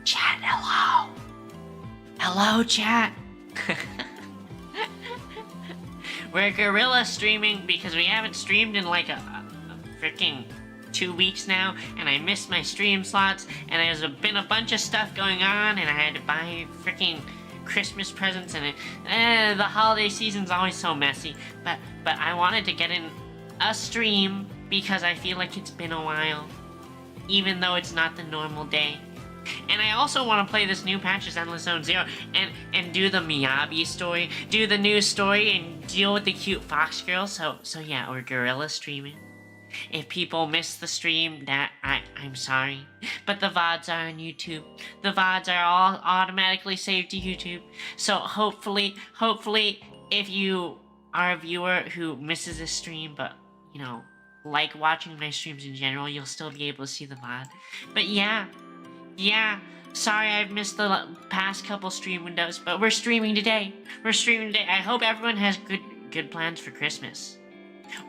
Chat, hello. Hello, chat. We're Guerilla streaming because we haven't streamed in like a freaking 2 weeks now, and I missed my stream slots, and there's been a bunch of stuff going on, and I had to buy freaking Christmas presents, and the holiday season's always so messy. But I wanted to get in a stream because I feel like it's been a while, even though it's not the normal day. And I also want to play this new patch, Endless Zone Zero, and do the Miyabi story, do the news story, and deal with the cute Foxgirls. So yeah, we're Guerilla streaming. If people miss the stream, I'm sorry. But the VODs are on YouTube. The VODs are all automatically saved to YouTube. So hopefully, if you are a viewer who misses a stream, but, you know, like watching my streams in general, you'll still be able to see the VOD. But yeah, sorry I've missed the past couple stream windows, but we're streaming today. I hope everyone has good plans for Christmas,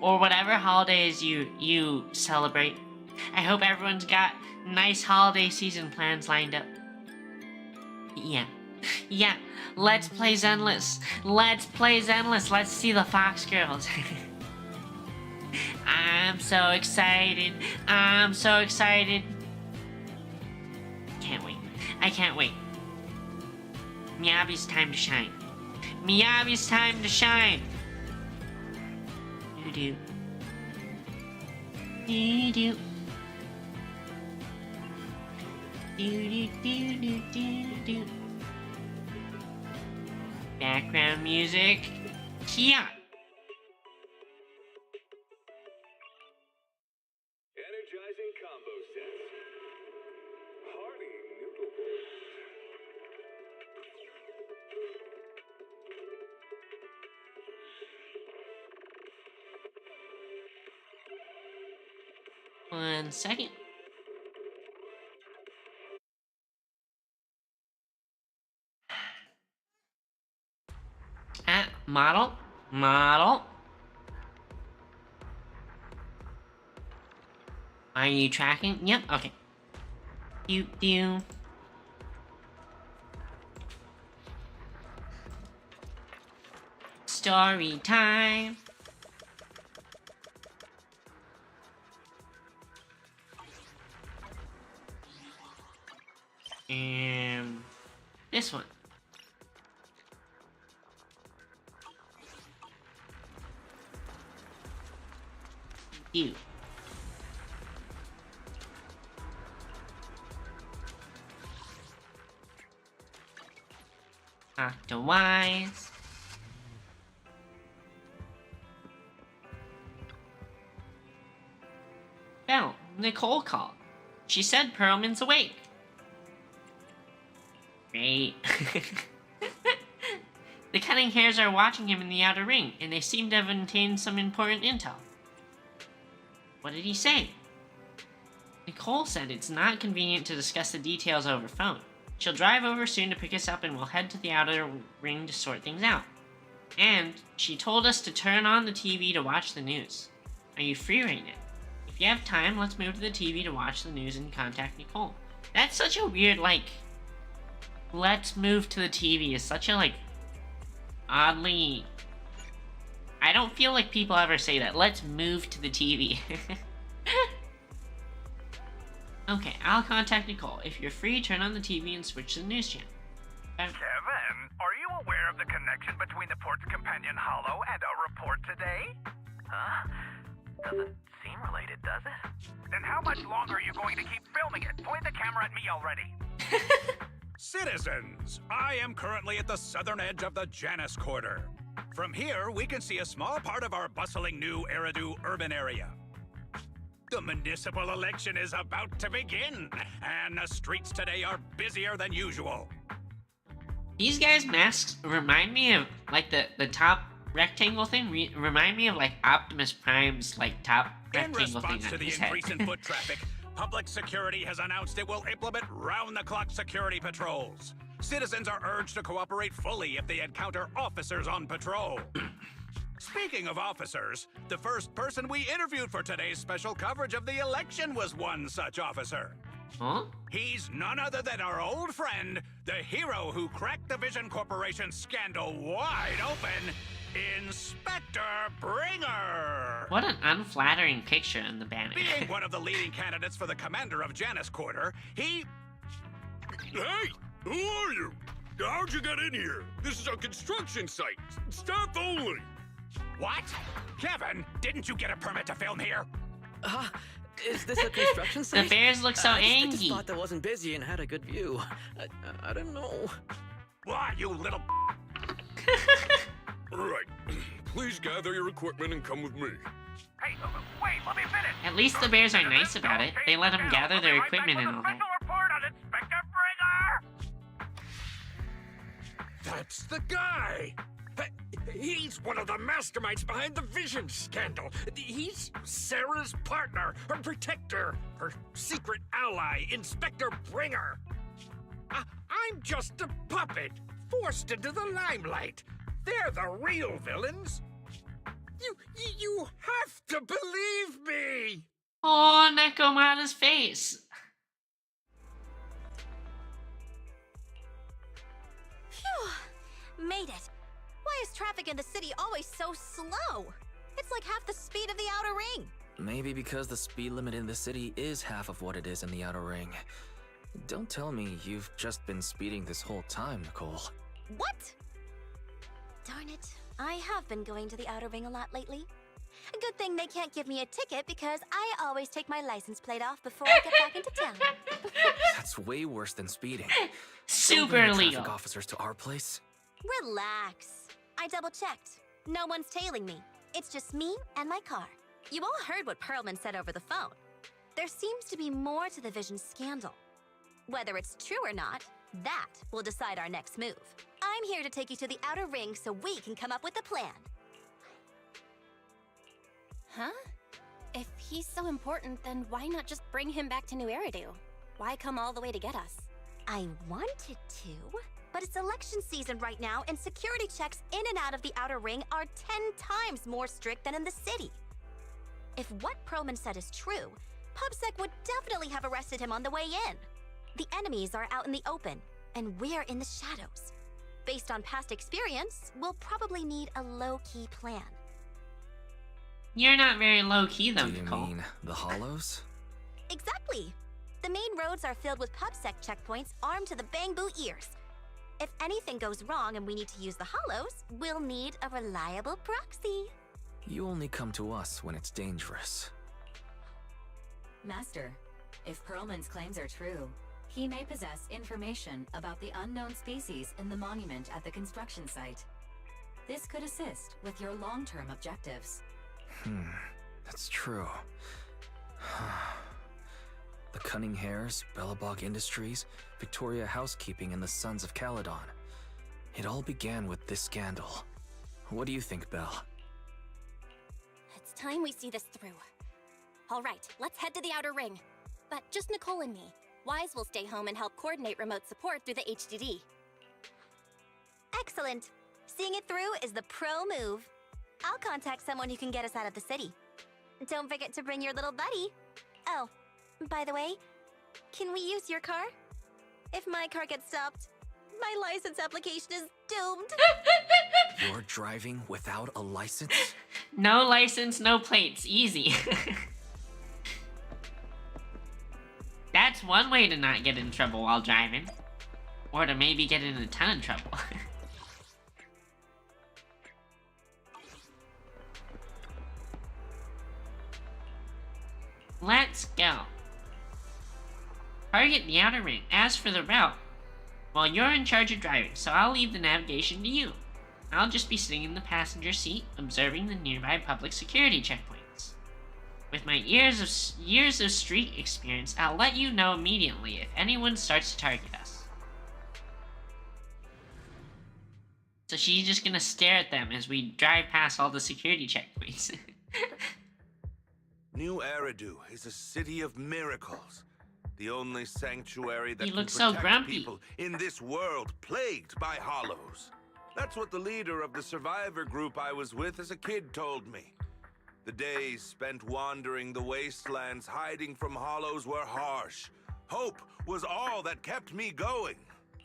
or whatever holidays you celebrate. I hope everyone's got nice holiday season plans lined up. Yeah, let's play Zenless. Let's see the Foxgirls. I'm so excited. I can't wait. Miyabi's time to shine. Do. Background music. Yeah. Energizing combo sets. Hearty noodle bowls. One second. Model. Are you tracking? Yep, okay. Do. Story time. And this one. You. Octowise. Bell, Nicole called. She said Perlman's awake. Great. The Cutting Hairs are watching him in the outer ring, and they seem to have obtained some important intel. What did he say? Nicole said it's not convenient to discuss the details over phone. She'll drive over soon to pick us up, and we'll head to the outer ring to sort things out. And she told us to turn on the TV to watch the news. Are you free right now? If you have time, let's move to the TV to watch the news and contact Nicole. That's such a weird, like, let's move to the TV is such a, like, oddly... I don't feel like people ever say that. Let's move to the TV. Okay, I'll contact Nicole. If you're free, turn on the TV and switch to the news channel. Kevin, are you aware of the connection between the Port's Companion Hollow and our report today? Huh? Doesn't seem related, does it? Then how much longer are you going to keep filming it? Point the camera at me already. Citizens, I am currently at the southern edge of the Janus Quarter. From here, we can see a small part of our bustling new Eridu urban area. The municipal election is about to begin, and the streets today are busier than usual. These guys' masks remind me of, like, the top rectangle thing remind me of, like, Optimus Prime's, like, top rectangle thing on his head. In response to the increase in foot traffic, Public Security has announced it will implement round-the-clock security patrols. Citizens are urged to cooperate fully if they encounter officers on patrol. Speaking of officers, the first person we interviewed for today's special coverage of the election was one such officer. Huh? He's none other than our old friend, the hero who cracked the Vision Corporation scandal wide open, Inspector Bringer! What an unflattering picture in the banner. Being one of the leading candidates for the commander of Janus Quarter, he... Hey! Who are you? How'd you get in here? This is a construction site. Staff only. What? Kevin, didn't you get a permit to film here? Is this a construction The site? bears look so I just angry. thought that wasn't busy and had a good view. I don't know. Why, you little... Right. Please gather your equipment and come with me. Hey, wait, let me finish. At least the bears are nice about it. They let them gather their equipment and all that. Special report on Inspector Bringer. That's the guy! He's one of the masterminds behind the Vision scandal. He's Sarah's partner, her protector, her secret ally, Inspector Bringer. I'm just a puppet, forced into the limelight. They're the real villains. You have to believe me! Oh, Nekomata's face. Phew! Made it. Why is traffic in the city always so slow? It's like half the speed of the outer ring. Maybe because the speed limit in the city is half of what it is in the outer ring. Don't tell me you've just been speeding this whole time, Nicole. What? Darn it. I have been going to the outer ring a lot lately. A good thing they can't give me a ticket because I always take my license plate off before I get back into town. That's way worse than speeding. Super Don't bring the illegal. traffic officers to our place. Relax. I double-checked. No one's tailing me. It's just me and my car. You all heard what Perlman said over the phone. There seems to be more to the Vision scandal. Whether it's true or not, that will decide our next move. I'm here to take you to the outer ring so we can come up with a plan. Huh? If he's so important, then why not just bring him back to New Eridu? Why come all the way to get us? I wanted to, but it's election season right now, and security checks in and out of the outer ring are 10 times more strict than in the city. If what Perlman said is true, PubSec would definitely have arrested him on the way in. The enemies are out in the open, and we're in the shadows. Based on past experience, we'll probably need a low-key plan. You're not very low-key though, Do you Nicole. mean the Hollows? Exactly! The main roads are filled with PubSec checkpoints armed to the bang-boo ears. If anything goes wrong and we need to use the Hollows, we'll need a reliable proxy. You only come to us when it's dangerous. Master, if Perlman's claims are true, he may possess information about the unknown species in the monument at the construction site. This could assist with your long-term objectives. That's true. The Cunning Hares, Bellabog Industries, Victoria Housekeeping, and the Sons of Caledon. It all began with this scandal. What do you think, Belle? It's time we see this through. All right, let's head to the outer ring. But just Nicole and me. Wise will stay home and help coordinate remote support through the HDD. Excellent. Seeing it through is the pro move. I'll contact someone who can get us out of the city. Don't forget to bring your little buddy. Oh, by the way, can we use your car? If my car gets stopped, my license application is doomed. You're driving without a license? No license, no plates. Easy. That's one way to not get in trouble while driving. Or to maybe get in a ton of trouble. Let's go. Target the outer ring. As for the route, well, you're in charge of driving, so I'll leave the navigation to you. I'll just be sitting in the passenger seat, observing the nearby public security checkpoints. With my years of street experience, I'll let you know immediately if anyone starts to target us. So she's just gonna stare at them as we drive past all the security checkpoints. New Eridu is a city of miracles. The only sanctuary that He can looks so protect grumpy. people in this world plagued by hollows. That's what the leader of the survivor group I was with as a kid told me. The days spent wandering the wastelands hiding from hollows were harsh, Hope was all that kept me going.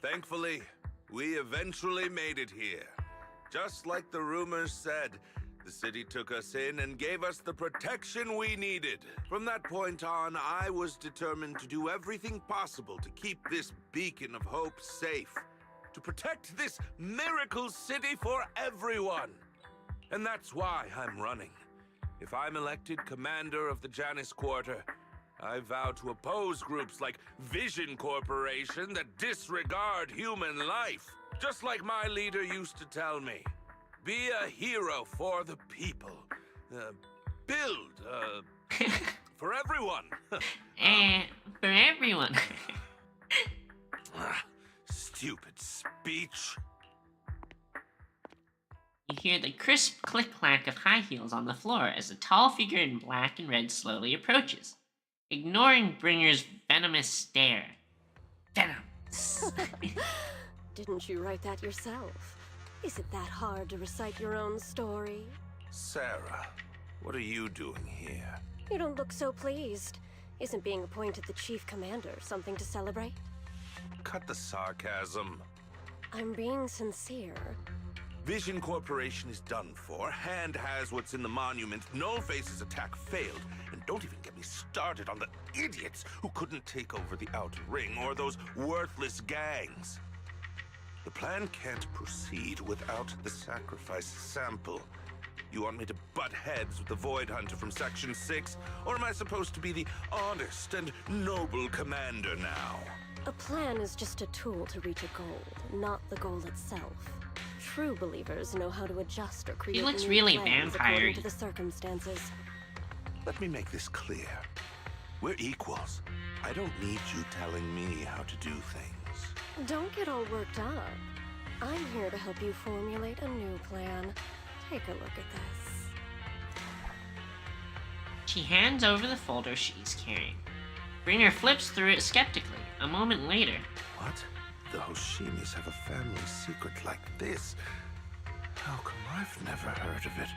Thankfully, we eventually made it here. Just like the rumors said, the city took us in and gave us the protection we needed. From that point on, I was determined to do everything possible to keep this beacon of hope safe. To protect this miracle city for everyone. And that's why I'm running. If I'm elected commander of the Janus Quarter, I vow to oppose groups like Vision Corporation that disregard human life. Just like my leader used to tell me. Be a hero for the people. Build, for everyone. For everyone. Stupid speech. You hear the crisp click-clack of high heels on the floor as a tall figure in black and red slowly approaches, ignoring Bringer's venomous stare. Venom. Didn't you write that yourself? Is it that hard to recite your own story? Sarah, what are you doing here? You don't look so pleased. Isn't being appointed the chief commander something to celebrate? Cut the sarcasm. I'm being sincere. Vision Corporation is done for. Hand has what's in the monument. Nullface's attack failed. And don't even get me started on the idiots who couldn't take over the Outer Ring or those worthless gangs. The plan can't proceed without the sacrifice sample. You want me to butt heads with the Void Hunter from Section 6? Or am I supposed to be the honest and noble commander now? A plan is just a tool to reach a goal, not the goal itself. True believers know how to adjust or create looks new really plans vampire-y. according to the circumstances. Let me make this clear. We're equals. I don't need you telling me how to do things. Don't get all worked up. I'm here to help you formulate a new plan. Take a look at this. She hands over the folder she's carrying. Bringer flips through it skeptically. A moment later, What? The Hoshimis have a family secret like this? How come I've never heard of it?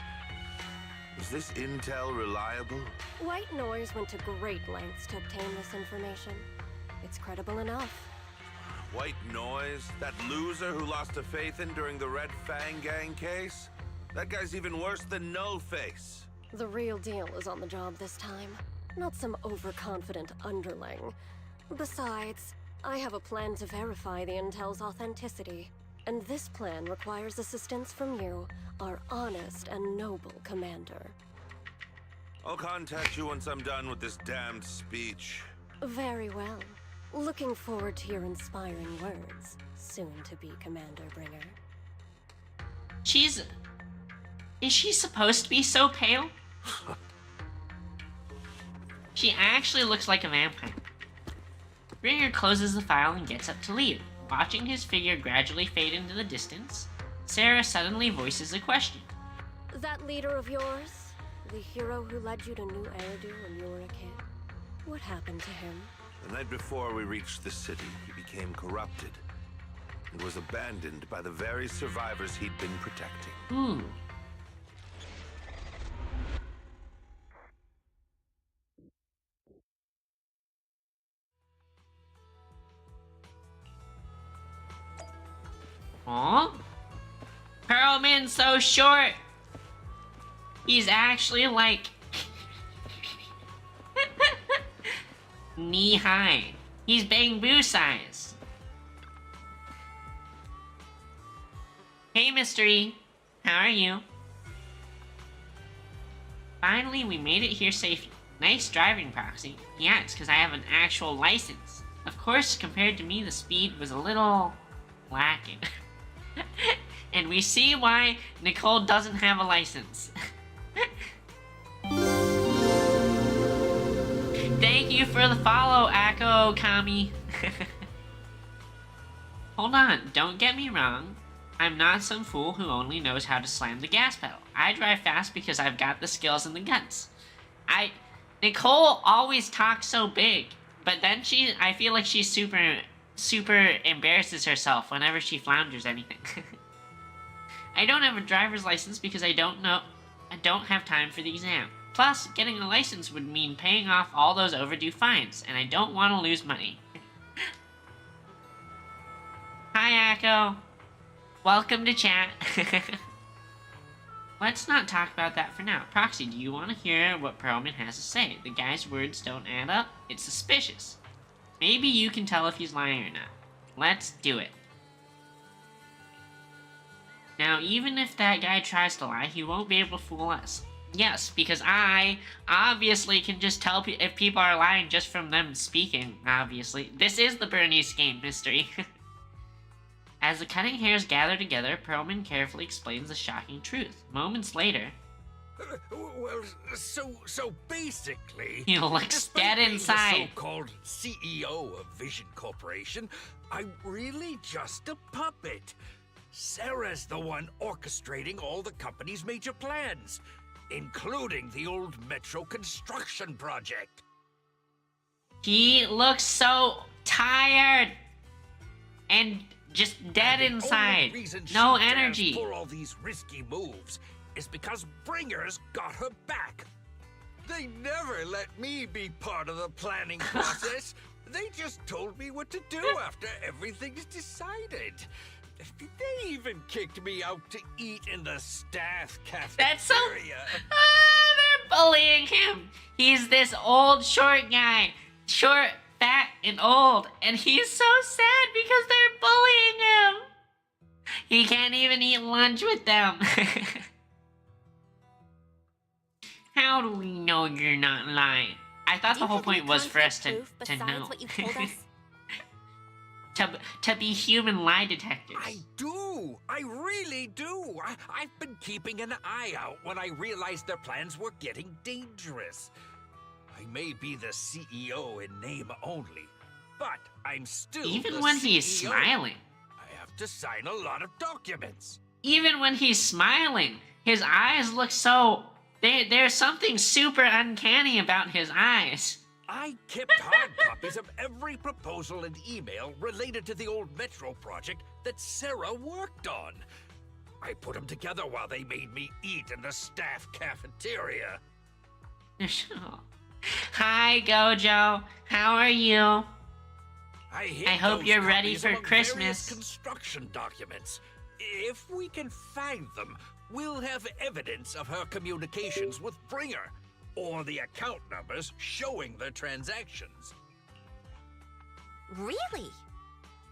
Is this intel reliable? White Noise went to great lengths to obtain this information. It's credible enough. White Noise? That loser who lost a faith in during the Red Fang Gang case? That guy's even worse than Nullface. The real deal is on the job this time. Not some overconfident underling. Besides, I have a plan to verify the intel's authenticity. And this plan requires assistance from you, our honest and noble commander. I'll contact you once I'm done with this damned speech. Very well. Looking forward to your inspiring words, soon-to-be Commander Bringer. Is she supposed to be so pale? She actually looks like a vampire. Bringer closes the file and gets up to leave. Watching his figure gradually fade into the distance, Sarah suddenly voices a question. That leader of yours? The hero who led you to New Eridu when you were a kid? What happened to him? The night before we reached the city, he became corrupted and was abandoned by the very survivors he'd been protecting. Ooh. Aw? Perlman's so short. He's actually like knee high. He's Bang Boo size. Hey, Mystery. How are you? Finally, we made it here safely. Nice driving, Proxy. Yeah, it's because I have an actual license. Of course, compared to me, the speed was a little lacking. And we see why Nicole doesn't have a license. Thank you for the follow, Akko Kami. Hold on, don't get me wrong. I'm not some fool who only knows how to slam the gas pedal. I drive fast because I've got the skills and the guts. Nicole always talks so big, but then I feel like she's super embarrasses herself whenever she flounders anything. I don't have a driver's license because I don't have time for the exam. Plus, getting a license would mean paying off all those overdue fines, and I don't want to lose money. Hi, Akko. Welcome to chat. Let's not talk about that for now. Proxy, do you want to hear what Perlman has to say? The guy's words don't add up. It's suspicious. Maybe you can tell if he's lying or not. Let's do it. Now, even if that guy tries to lie, he won't be able to fool us. Yes, because I obviously can just tell if people are lying just from them speaking, obviously. This is the Bernice game mystery. As the cutting hairs gather together, Perlman carefully explains the shocking truth. Moments later... Well, so basically... He looks dead inside. The so-called CEO of Vision Corporation, I'm really just a puppet. Sarah's the one orchestrating all the company's major plans, including the old metro construction project. He looks so tired and just dead inside. No energy. Pull all these risky moves is because Bringer's got her back. They never let me be part of the planning process. They just told me what to do after everything's decided. They even kicked me out to eat in the staff cafeteria. That's so... they're bullying him. He's this old, short guy. Short, fat, and old. And he's so sad because they're bullying him. He can't even eat lunch with them. How do we know you're not lying? I thought the whole point was for us to know. What you told us? To be human lie detectors. I do. I really do. I've been keeping an eye out when I realized their plans were getting dangerous. I may be the CEO in name only, but I'm still even the when CEO. He's smiling. I have to sign a lot of documents. Even when he's smiling, his eyes look so... There's something super uncanny about his eyes. I kept hard copies of every proposal and email related to the old Metro project that Sarah worked on. I put them together while they made me eat in the staff cafeteria. Hi, Gojo. How are you? I hope you're ready for Christmas. Construction documents. If we can find them, we'll have evidence of her communications with Bringer, or the account numbers showing the transactions. Really?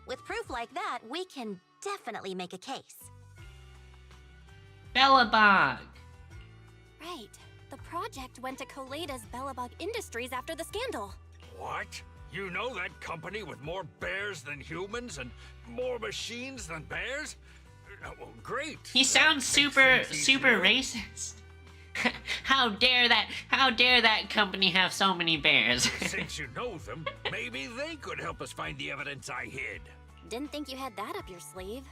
With proof like that, we can definitely make a case. Bellabog. Right. The project went to Coleda's Bellabog Industries after the scandal. What? You know that company with more bears than humans and more machines than bears? Well, great. He sounds super racist. How dare that company have so many bears? Since you know them, maybe they could help us find the evidence I hid. Didn't think you had that up your sleeve.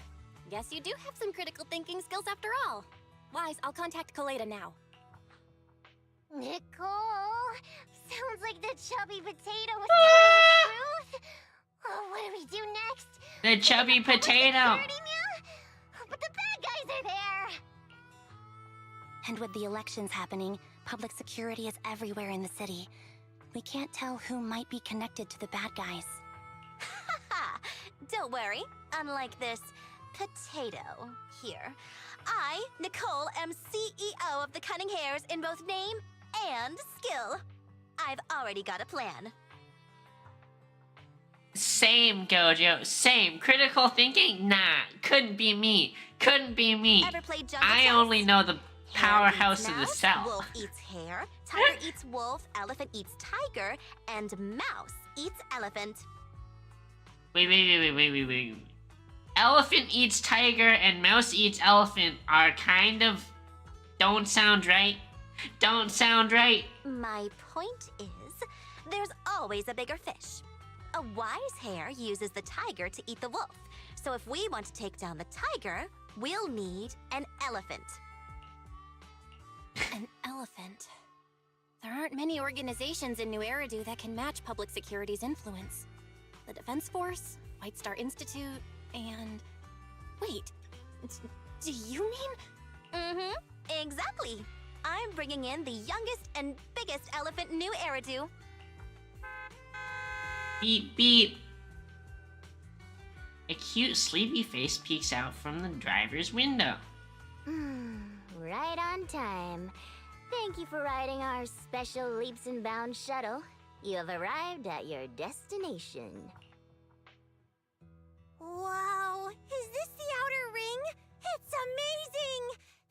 Guess you do have some critical thinking skills after all. Wise, I'll contact Coleda now. Nicole, sounds like the chubby potato was telling the truth. Oh, what do we do next? The chubby potato. But the bad guys are there. And with the elections happening, public security is everywhere in the city. We can't tell who might be connected to the bad guys. Haha! Don't worry. Unlike this potato here, I, Nicole, am CEO of the Cunning Hairs in both name and skill. I've already got a plan. Same, Gojo. Same. Critical thinking? Nah. Couldn't be me. Couldn't be me. Ever played Jungle I Chess? only know the powerhouse Hare of the eats South. mouse, wolf eats hare, tiger eats wolf, elephant eats tiger, and mouse eats elephant. Wait. Elephant eats tiger and mouse eats elephant are kind of... don't sound right. Don't sound right. My point is, there's always a bigger fish. A wise hare uses the tiger to eat the wolf. So if we want to take down the tiger, we'll need an elephant. An elephant. There aren't many organizations in New Eridu that can match public security's influence. The Defense Force, White Star Institute, and... Wait, do you mean? Exactly. I'm bringing in the youngest and biggest elephant new Eridu. Beep beep. A cute sleepy face peeks out from the driver's window. Right on time. Thank you for riding our special leaps and bounds shuttle. You have arrived at your destination. Wow, is this the outer ring? It's amazing!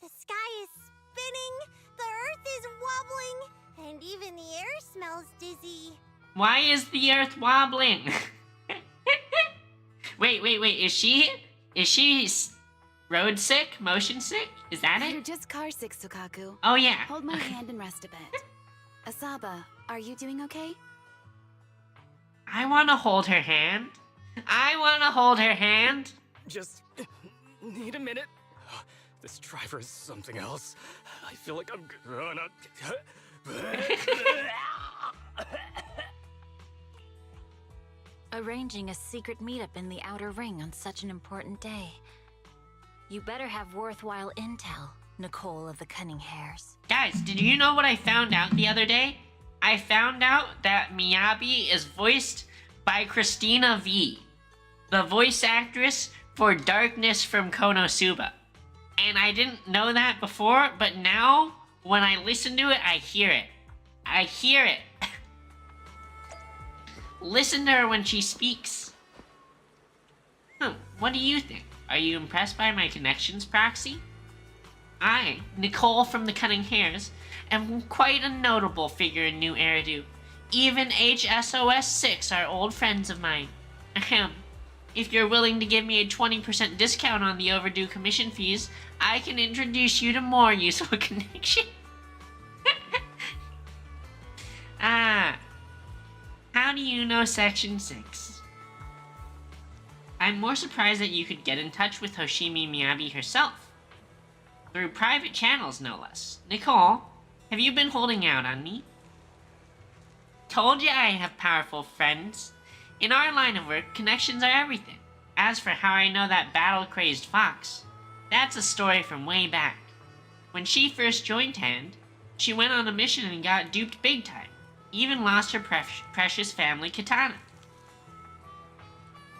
The sky is spinning, the earth is wobbling, and even the air smells dizzy. Why is the earth wobbling? wait, is she road sick? Motion sick? Is that You're it? just car sick, Sukaku. Oh yeah. Hold my hand and rest a bit. Asaba, are you doing okay? I want to hold her hand. I want to hold her hand. Just need a minute. This driver is something else. I feel like I'm gonna... Arranging a secret meetup in the Outer Ring on such an important day. You better have worthwhile intel, Nicole of the Cunning Hairs. Guys, did you know what I found out the other day? I found out that Miyabi is voiced by Christina V, the voice actress for Darkness from Konosuba. And I didn't know that before, but now, when I listen to it, I hear it. I hear it. Listen to her when she speaks. What do you think? Are you impressed by my connections, Proxy? I, Nicole from the Cunning Hairs, am quite a notable figure in New Eridu. Even HSOS6 are old friends of mine. Ahem. If you're willing to give me a 20% discount on the overdue commission fees, I can introduce you to more useful connection. How do you know Section 6? I'm more surprised that you could get in touch with Hoshimi Miyabi herself. Through private channels, no less. Nicole, have you been holding out on me? Told you I have powerful friends. In our line of work, connections are everything. As for how I know that battle-crazed fox, that's a story from way back. When she first joined Hand, she went on a mission and got duped big time. Even lost her precious family katana.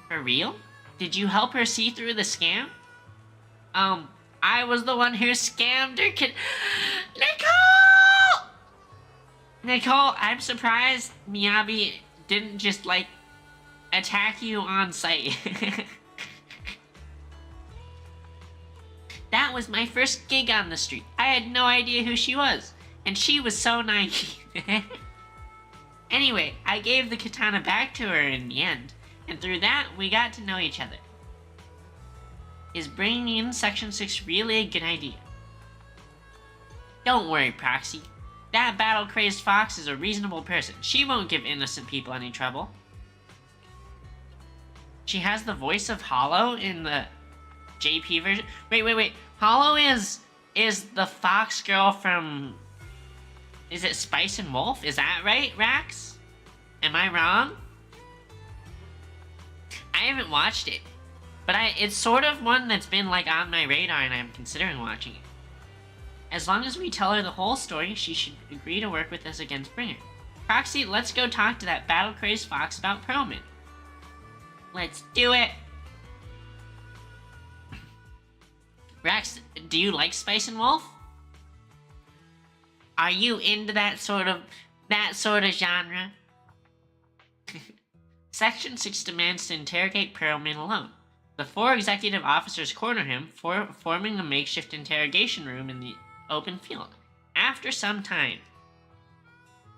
For real? Did you help her see through the scam? I was the one who scammed her Nicole! Nicole, I'm surprised Miyabi didn't just, attack you on sight. That was my first gig on the street. I had no idea who she was, and she was so naive. Anyway, I gave the katana back to her in the end, and through that, we got to know each other. Is bringing in Section 6 really a good idea? Don't worry, Proxy. That battle-crazed fox is a reasonable person. She won't give innocent people any trouble. She has the voice of Hollow in the JP version. Wait. Hollow is the fox girl from... Is it Spice and Wolf? Is that right, Rax? Am I wrong? I haven't watched it. But it's sort of one that's been on my radar and I'm considering watching it. As long as we tell her the whole story, she should agree to work with us against Bringer. Proxy, let's go talk to that battle-crazed fox about Perlman. Let's do it! Rax, do you like Spice and Wolf? Are you into that sort of genre? Section 6 demands to interrogate Perlman alone. The 4 executive officers corner him, forming a makeshift interrogation room in the open field. After some time...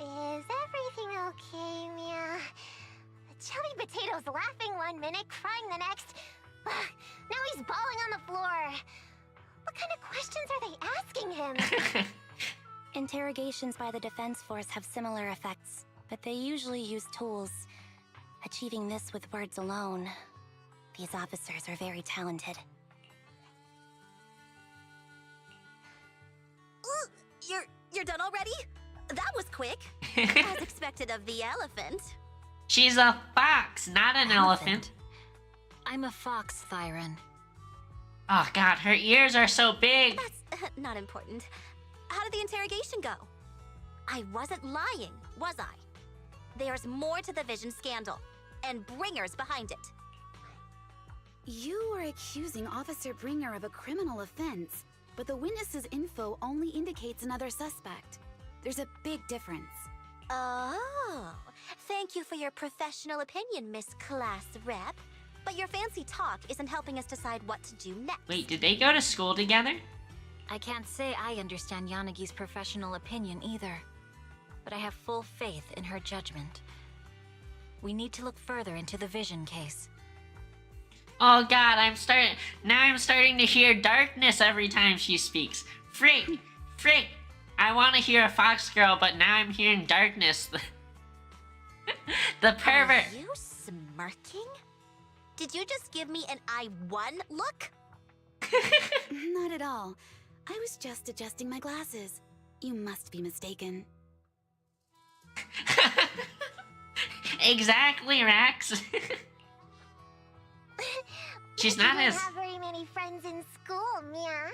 Is everything okay, Mia? Chubby Potato's laughing one minute, crying the next. Now he's bawling on the floor. What kind of questions are they asking him? Interrogations by the Defense Force have similar effects, but they usually use tools. Achieving this with words alone. These officers are very talented. Ooh, you're done already? That was quick. As expected of the elephant. She's a fox, not an elephant. I'm a fox, Thyron. Oh god, her ears are so big. That's not important. how did the interrogation go? I wasn't lying, was I? There's more to the Vision scandal, and Bringer's behind it. You are accusing Officer Bringer of a criminal offense, but the witness's info only indicates another suspect. There's a big difference. Oh, thank you for your professional opinion, Miss Class Rep. But your fancy talk isn't helping us decide what to do next. Wait, did they go to school together? I can't say I understand Yanagi's professional opinion either, but I have full faith in her judgment. We need to look further into the Vision case. Oh god, I'm starting to hear darkness every time she speaks. Frick! I want to hear a Foxgirl, but now I'm hearing darkness. The pervert! Are you smirking? Did you just give me an I-1 look? Not at all. I was just adjusting my glasses. You must be mistaken. Exactly, Rax. She's not You as... don't have very many friends in school, Mia.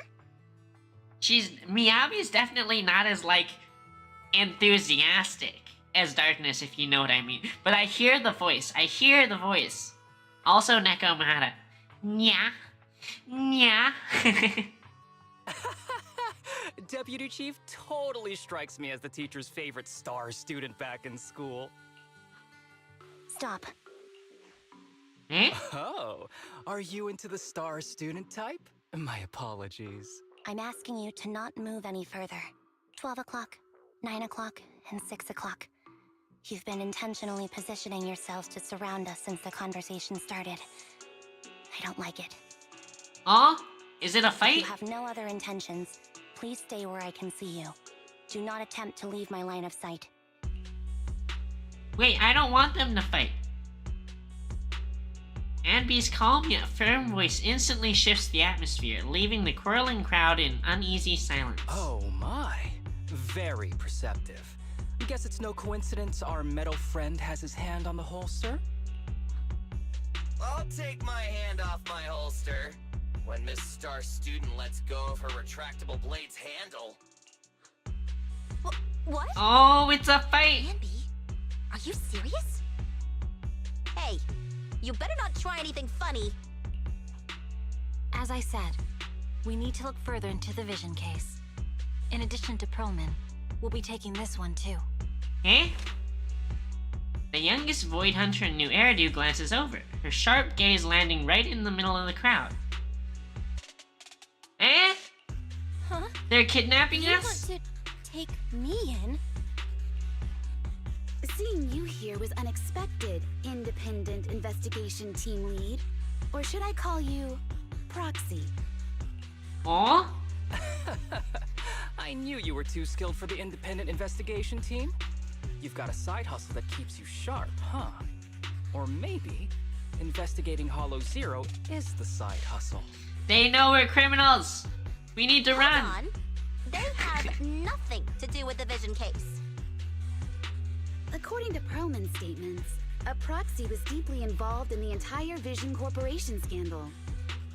Miyabi's definitely not as, like, enthusiastic as Darkness, if you know what I mean. But I hear the voice. Also, Nekomata. Nya. Deputy Chief totally strikes me as the teacher's favorite star student back in school. Stop. Eh? Oh, are you into the star student type? My apologies. I'm asking you to not move any further. 12 o'clock, 9 o'clock, and 6 o'clock. You've been intentionally positioning yourselves to surround us since the conversation started. I don't like it. Oh? Is it a If fight? you have no other intentions, please stay where I can see you. Do not attempt to leave my line of sight. Wait, I don't want them to fight. Anby's calm yet firm voice instantly shifts the atmosphere, leaving the whirling crowd in uneasy silence. Oh my. Very perceptive. I guess it's no coincidence our metal friend has his hand on the holster? I'll take my hand off my holster when Miss Star Student lets go of her retractable blade's handle. What? Oh, it's a fight! Anby, are you serious? Hey, you better not try anything funny. As I said, we need to look further into the Vision case. In addition to Perlman, we'll be taking this one too. Eh? The youngest Void Hunter in New Eridu glances over, her sharp gaze landing right in the middle of the crowd. Eh? Huh? They're kidnapping You us? want to take me in? Seeing you here was unexpected, independent investigation team lead. Or should I call you proxy? Oh? I knew you were too skilled for the independent investigation team. You've got a side hustle that keeps you sharp, huh? Or maybe investigating Hollow Zero is the side hustle. They know we're criminals! We need to run! Hold on. They have nothing to do with the Vision case. According to Perlman's statements, a proxy was deeply involved in the entire Vision Corporation scandal.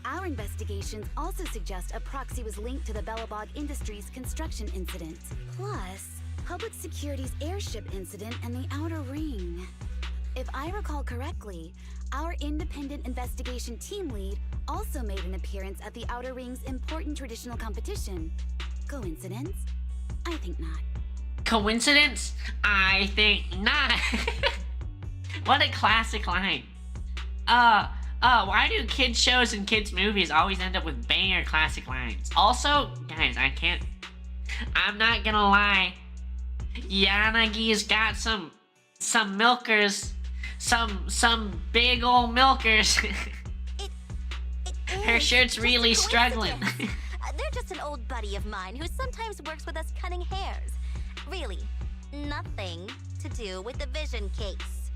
Our investigations also suggest a proxy was linked to the Belobog Industries construction incident, plus Public Security's airship incident and the Outer Ring. If I recall correctly, our independent investigation team lead also made an appearance at the Outer Ring's important traditional competition. Coincidence? I think not. Coincidence? I think not. What a classic line. Why do kids shows and kids movies always end up with banger classic lines? Also, guys, I'm not gonna lie. Yanagi's got some milkers, some big old milkers. Her shirt's really struggling. They're just an old buddy of mine who sometimes works with us cutting hairs. Really, nothing to do with the Vision case.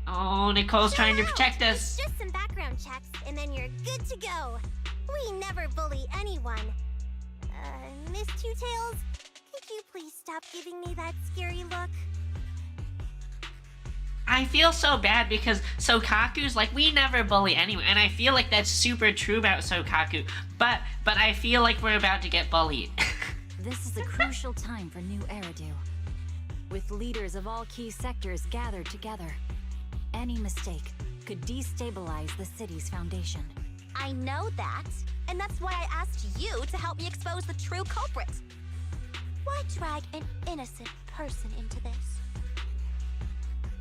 Oh, Nicole's trying to protect us. Just some background checks, and then you're good to go. We never bully anyone. Miss Two Tails, could you please stop giving me that scary look? I feel so bad because Sokaku's like, we never bully anyone, and I feel like that's super true about Sokaku, but I feel like we're about to get bullied. This is a crucial time for new Eridu. With leaders of all key sectors gathered together, any mistake could destabilize the city's foundation. I know that, and that's why I asked you to help me expose the true culprit. Why drag an innocent person into this?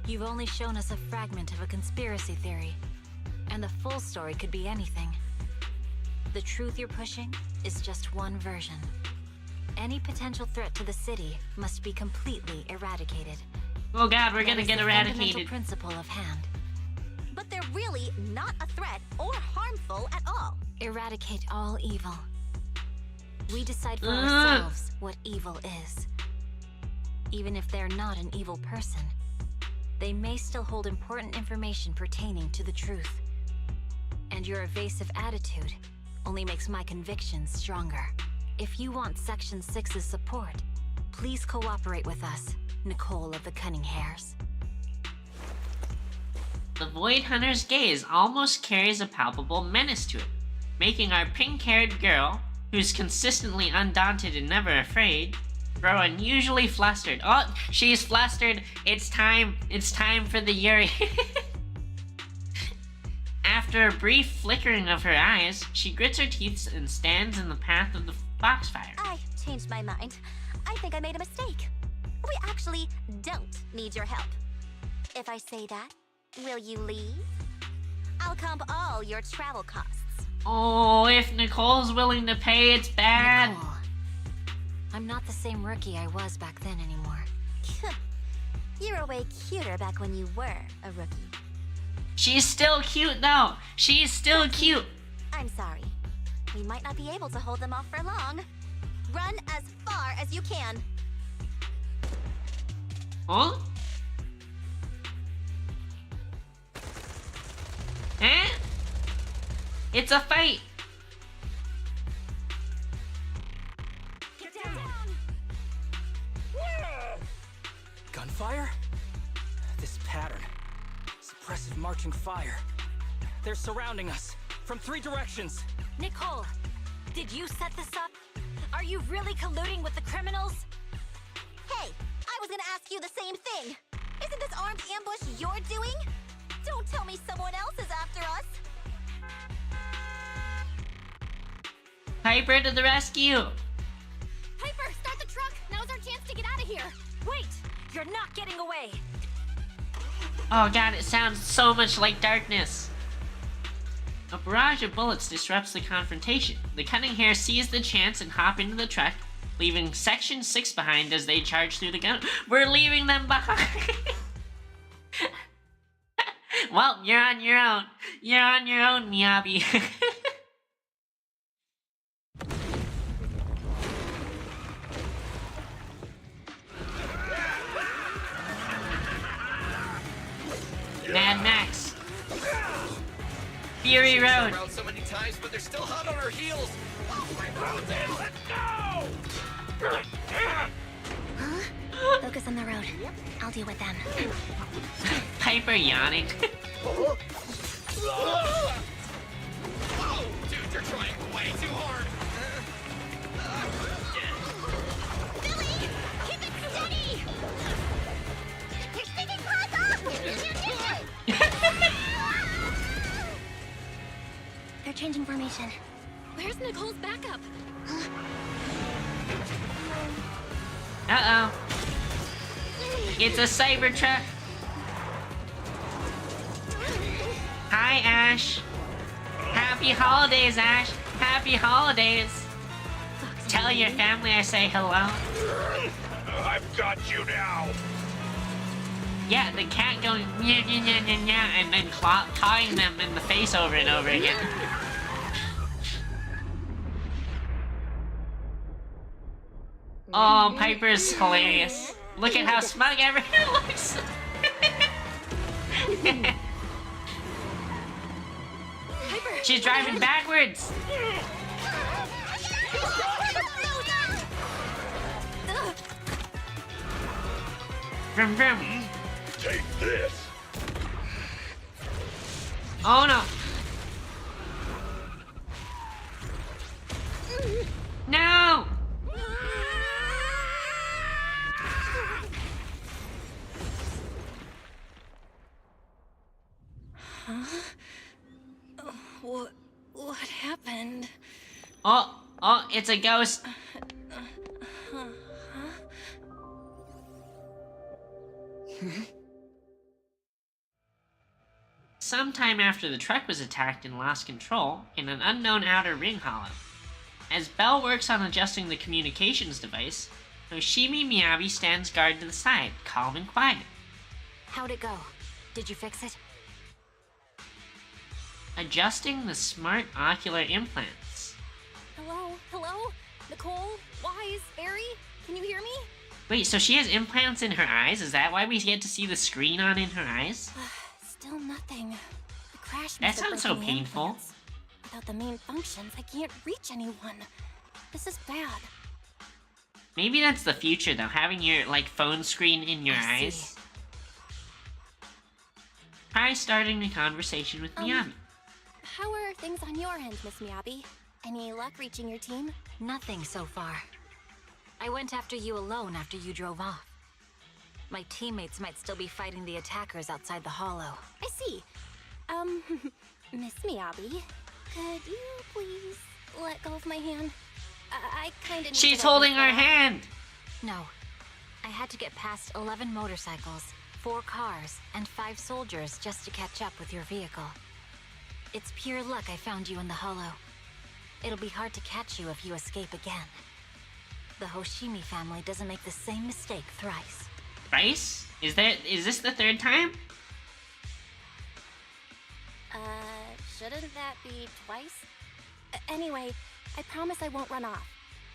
You've only shown us a fragment of a conspiracy theory, and the full story could be anything. The truth you're pushing is just one version. Any potential threat to the city must be completely eradicated. Oh god, we're gonna That is get the fundamental eradicated. principle of hand. But they're really not a threat or harmful at all. Eradicate all evil. We decide for ourselves what evil is. Even if they're not an evil person, they may still hold important information pertaining to the truth. And your evasive attitude only makes my convictions stronger. If you want Section 6's support, please cooperate with us, Nicole of the Cunning Hairs. The Void Hunter's gaze almost carries a palpable menace to it, making our pink-haired girl, who's consistently undaunted and never afraid, grow unusually flustered. Oh, she's flustered. It's time for the Yuri. After a brief flickering of her eyes, she grits her teeth and stands in the path of the foxfire. I changed my mind. I think I made a mistake. We actually don't need your help. If I say that, will you leave? I'll comp all your travel costs. Oh, if Nicole's willing to pay, it's bad. Nicole, I'm not the same rookie I was back then anymore. You were way cuter back when you were a rookie. She's still cute, though. She's still cute. I'm sorry. We might not be able to hold them off for long. Run as far as you can. Huh? Eh? It's a fight. Get down. Gunfire? This pattern. Suppressive marching fire. They're surrounding us from 3 directions. Nicole, did you set this up? Are you really colluding with the criminals? Hey, I was gonna ask you the same thing. Isn't this armed ambush you're doing? Don't tell me someone else is after us. Piper to the rescue. Piper, start the truck. Now's our chance to get out of here. Wait! You're not getting away! Oh god, it sounds so much like darkness. A barrage of bullets disrupts the confrontation. The Cunning Hair seize the chance and hop into the truck, leaving Section 6 behind as they charge through the gun. We're leaving them behind! Well, you're on your own. You're on your own, Miyabi. Mad Max. Fury Road. Around so many times, but they're still hot on our heels. Let's go! Focus on the road. I'll deal with them. Piper yawning. Whoa, dude, you're trying way too hard. Billy! Keep it steady! You're sticking claws off! They're changing formation. Where's Nicole's backup? Uh-oh. It's a Cybertruck. Hi, Ash. Happy holidays, Ash. Happy holidays. Tell your family I say hello. I've got you now. Yeah, the cat going nya nya nya nya nya and then clawing them in the face over and over again. Oh, Piper's hilarious. Look at how smug everyone looks. She's driving backwards. Vroom vroom. Take this. Oh no. No! What happened? Oh, it's a ghost. Sometime after the truck was attacked and lost control in an unknown outer ring hollow. As Belle works on adjusting the communications device, Hoshimi Miyabi stands guard to the side, calm and quiet. How'd it go? Did you fix it? Adjusting the smart ocular implants. Hello? Nicole? Wise? Barry? Can you hear me? Wait, so she has implants in her eyes? Is that why we get to see the screen on in her eyes? Still nothing. The crash That must have sounds so broken the painful. implants. Without the main functions, I can't reach anyone. This is bad. Maybe that's the future, though, having your, like, phone screen in your I see. eyes. Try starting a conversation with Miyabi. How are things on your end, Miss Miyabi? Any luck reaching your team? Nothing so far. I went after you alone after you drove off. My teammates might still be fighting the attackers outside the hollow. I see. Miss Miyabi, could you please let go of my hand? I kinda need She's to let holding this her go. hand! No. I had to get past 11 motorcycles, 4 cars, and 5 soldiers just to catch up with your vehicle. It's pure luck I found you in the hollow. It'll be hard to catch you if you escape again. The Hoshimi family doesn't make the same mistake thrice. Thrice? Is this the third time? Shouldn't that be twice? Anyway, I promise I won't run off.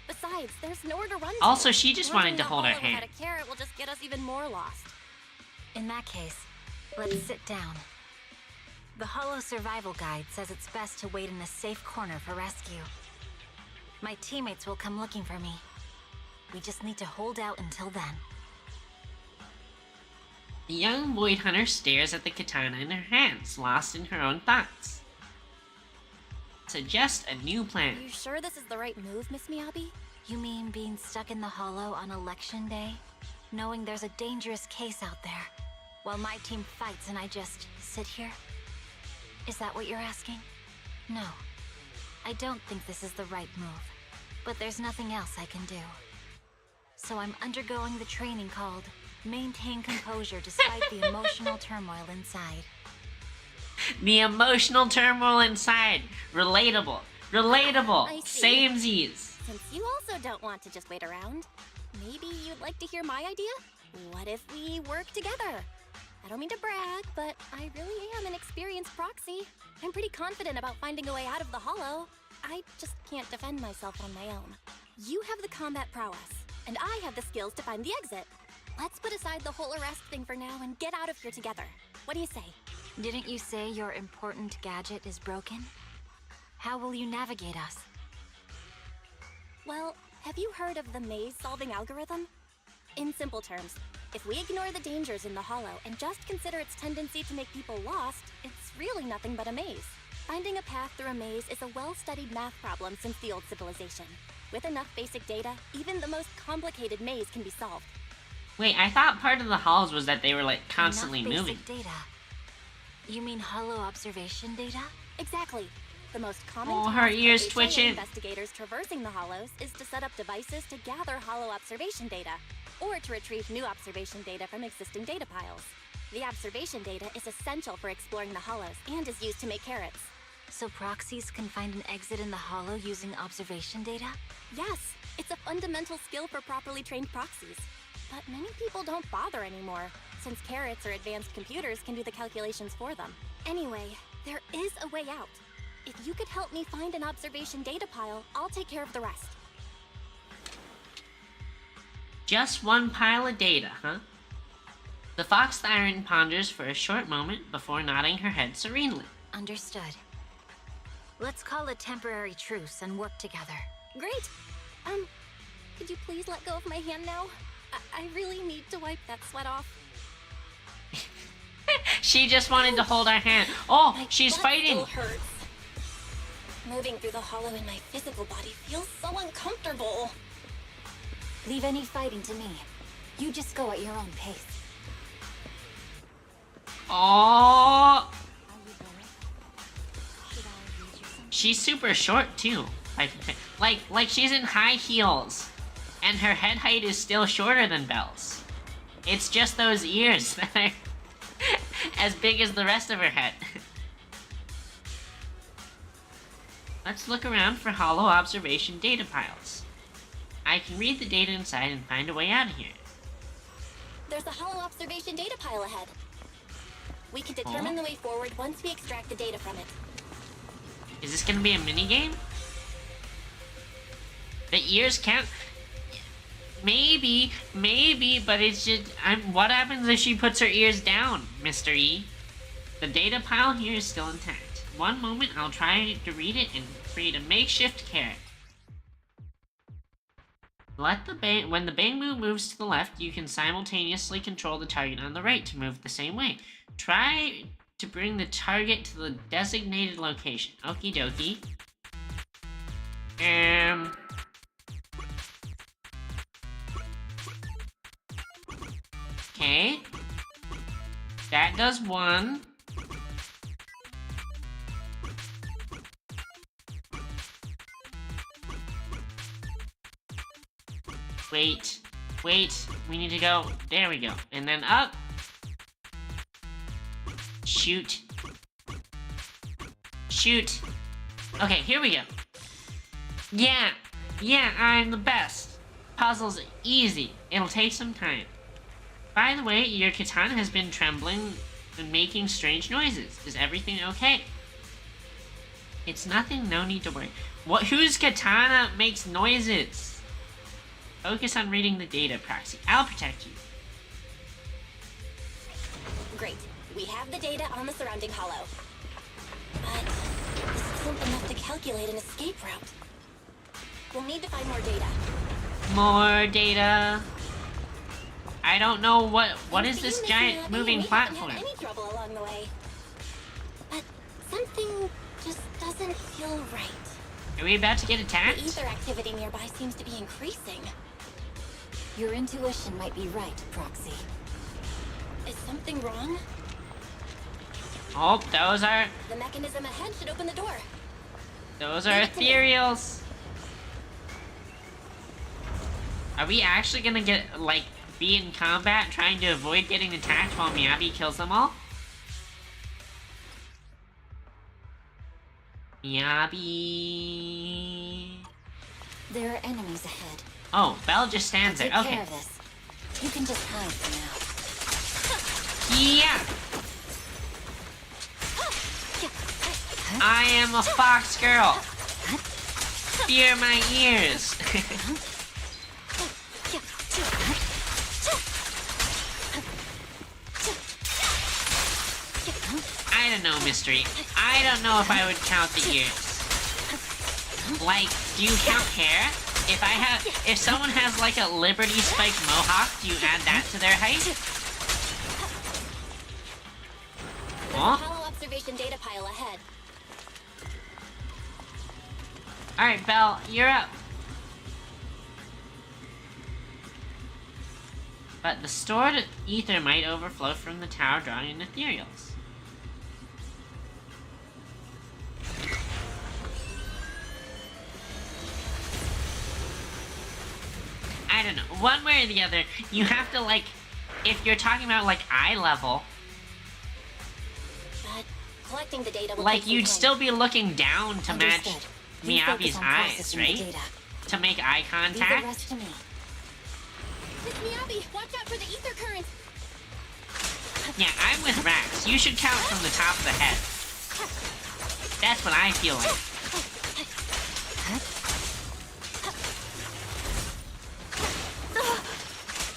Besides, there's nowhere to run to. Also, she just wanted Running to the hold her hollow hand. without a carrot will just get us even more lost. In that case, let's sit down. The Hollow Survival Guide says it's best to wait in a safe corner for rescue. My teammates will come looking for me. We just need to hold out until then. The young void hunter stares at the katana in her hands, lost in her own thoughts. Suggest a new plan. You sure this is the right move, Miss Miyabi? You mean being stuck in the hollow on election day? Knowing there's a dangerous case out there, while my team fights and I just sit here? Is that what you're asking? No. I don't think this is the right move, but there's nothing else I can do. So I'm undergoing the training called Maintain Composure Despite the Emotional Turmoil Inside. The emotional turmoil inside. Relatable. I see. Samesies. Since you also don't want to just wait around, maybe you'd like to hear my idea? What if we work together? I don't mean to brag, but I really am an experienced proxy. I'm pretty confident about finding a way out of the hollow. I just can't defend myself on my own. You have the combat prowess, and I have the skills to find the exit. Let's put aside the whole arrest thing for now and get out of here together. What do you say? Didn't you say your important gadget is broken? How will you navigate us? Well, have you heard of the maze-solving algorithm? In simple terms, if we ignore the dangers in the hollow and just consider its tendency to make people lost, it's really nothing but a maze. Finding a path through a maze is a well-studied math problem since the old civilization. With enough basic data, even the most complicated maze can be solved. Wait, I thought part of the halls was that they were, like, constantly Enough moving. basic data. You mean hollow observation data? Exactly. The most common Oh, task her for ears HA twitching. investigators traversing the hollows is to set up devices to gather hollow observation data, or to retrieve new observation data from existing data piles. The observation data is essential for exploring the hollows and is used to make carrots. So proxies can find an exit in the hollow using observation data? Yes, it's a fundamental skill for properly trained proxies. But many people don't bother anymore, since carrots or advanced computers can do the calculations for them. Anyway, there is a way out. If you could help me find an observation data pile, I'll take care of the rest. Just one pile of data, huh? The Fox Siren ponders for a short moment before nodding her head serenely. Understood. Let's call a temporary truce and work together. Great! Could you please let go of my hand now? I really need to wipe that sweat off. She just wanted to hold our hand. Oh, My she's butt fighting. still hurts. Moving through the hollow in my physical body feels so uncomfortable. Leave any fighting to me. You just go at your own pace. Oh, She's super short too. Like she's in high heels, and her head height is still shorter than Belle's. It's just those ears that are as big as the rest of her head. Let's look around for hollow observation data piles. I can read the data inside and find a way out of here. There's a hollow observation data pile ahead. We can determine the way forward once we extract the data from it. Is this gonna be a mini-game? The ears count? Maybe, but it's just... what happens if she puts her ears down, Mr. E? The data pile here is still intact. One moment, I'll try to read it and create a makeshift carrot. When the Bangmoo moves to the left, you can simultaneously control the target on the right to move the same way. Try to bring the target to the designated location. Okie dokie. Okay. That does one. Wait, we need to go, there we go, and then up. Shoot. Okay, here we go. Yeah, I'm the best. Puzzle's easy, it'll take some time. By the way, your katana has been trembling and making strange noises. Is everything okay? It's nothing, no need to worry. Whose katana makes noises? Focus on reading the data, Proxy. I'll protect you. Great. We have the data on the surrounding hollow. But this isn't enough to calculate an escape route. We'll need to find more data. More data. I don't know what is this giant moving platform? Any trouble along the way. But something just doesn't feel right. Are we about to get attacked? The ether activity nearby seems to be increasing. Your intuition might be right, Proxy. Is something wrong? Oh, those are... The mechanism ahead should open the door. Those are ethereals. Are we actually gonna get, like, be in combat trying to avoid getting attacked while Miyabi kills them all? Miyabi... There are enemies ahead. Oh, Belle just stands there. Take Okay. care of this. You can just hide for now. Yeah! I am a fox girl. Fear my ears. I don't know, Mystery. I don't know if I would count the ears. Like, do you count hair? If someone has like a Liberty Spike mohawk, do you add that to their height? There's a hollow observation data pile ahead. Alright, Belle, you're up. But the stored ether might overflow from the tower, drawing in ethereals. I don't know. One way or the other, you have to, like, if you're talking about, like, eye level, But collecting the data will like, take you'd some still be looking down to match Understood. You focus Miyabi's on eyes, processing the right? data. To make eye Leave the contact. rest to me. Miss Miyabi, watch out for the ether current. Yeah, I'm with Rax. You should count from the top of the head. That's what I feel like.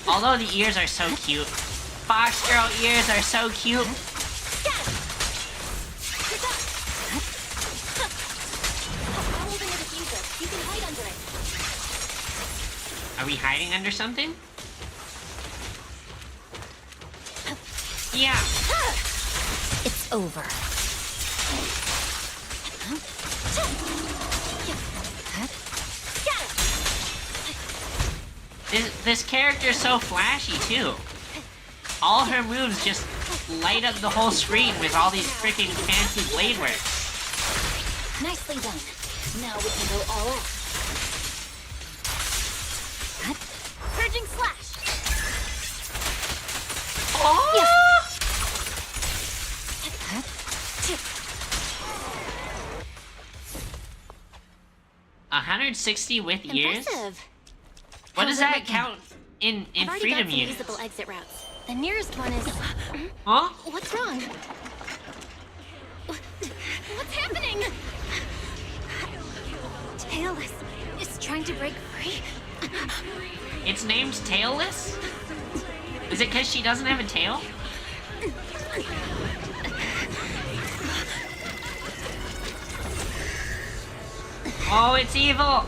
Although the ears are so cute. Fox girl ears are so cute. I'll open the diffuser. You can hide under it. Are we hiding under something? Yeah. It's over. This character's so flashy, too. All her moves just light up the whole screen with all these freaking fancy blade works. Nicely done. Now we can go all out. Purging slash. Oh! Yes. 160 with years? Impressive. What How's does it that looking? count in I've already freedom got some units? usable exit routes. The nearest one is... Huh? What's wrong? What's happening? Tailless is trying to break free. Its name's Tailless? Is it because she doesn't have a tail? Oh, it's evil!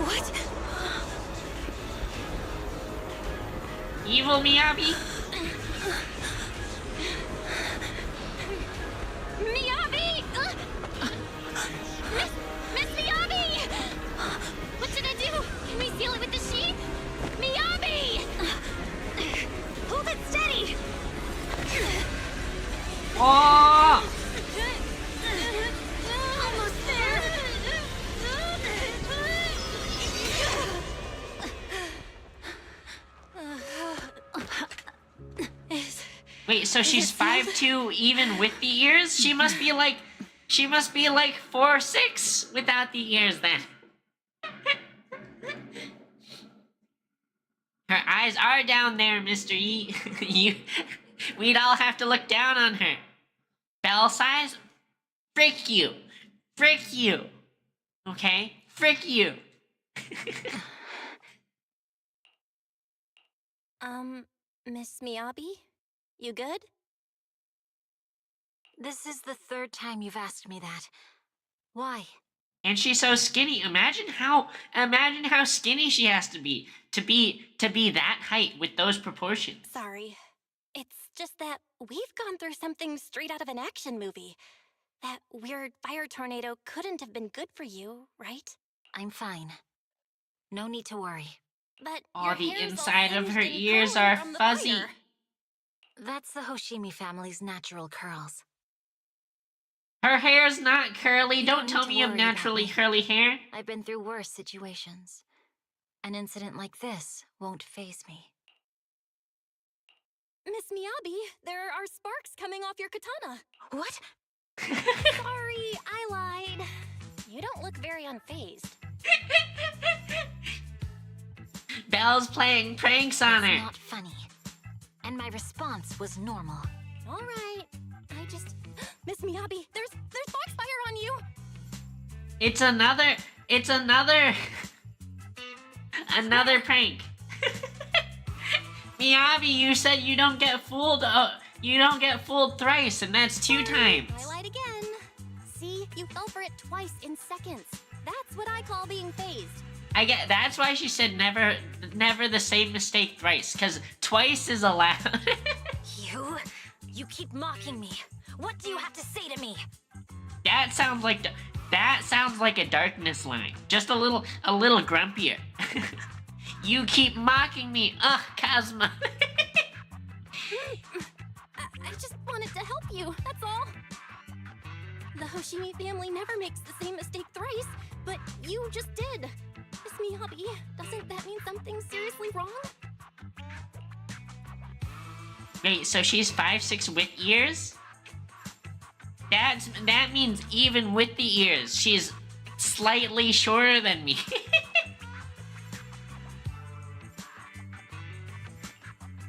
What? Evil Miyabi? Miyabi! Miss Miyabi! What should I do? Can we seal it with the sheet? Miyabi! Hold it steady! Oh! Almost there! Wait, so she's 5'2" even with the ears? She must be like 4'6" without the ears then. Her eyes are down there, Mr. E. We'd all have to look down on her. Bell size? Frick you. Frick you. Okay? Frick you. Miss Miyabi? You good? This is the third time you've asked me that. Why? And she's so skinny. Imagine how skinny she has to be that height with those proportions. Sorry. It's just that we've gone through something straight out of an action movie. That weird fire tornado couldn't have been good for you, right? I'm fine. No need to worry. But Oh, your the hair's all inside of singed her and ears curly are from the fuzzy. fire. That's the Hoshimi family's natural curls. Her hair's not curly. You Don't don't tell need to me you have worry about naturally me. curly hair. I've been through worse situations. An incident like this won't faze me. Miss Miyabi, there are sparks coming off your katana. What? Sorry, I lied. You don't look very unfazed. Belle's playing pranks on It's her. not funny. And my response was normal. All right. I just... Miss Miyabi, there's foxfire on you. It's another prank. Miyabi, you said you don't get fooled. You don't get fooled thrice, and that's 2 times. I lied again. See, you fell for it twice in seconds. That's what I call being phased. I get. That's why she said never the same mistake thrice, because twice is allowed. You keep mocking me. What do you have to say to me? That sounds like a darkness line. Just a little grumpier. You keep mocking me. Ugh, Kazuma. I just wanted to help you, that's all. The Hoshimi family never makes the same mistake thrice, but you just did. Miss Miyabi, doesn't that mean something's seriously wrong? Wait, so she's 5'6" with ears? That means even with the ears, she's slightly shorter than me.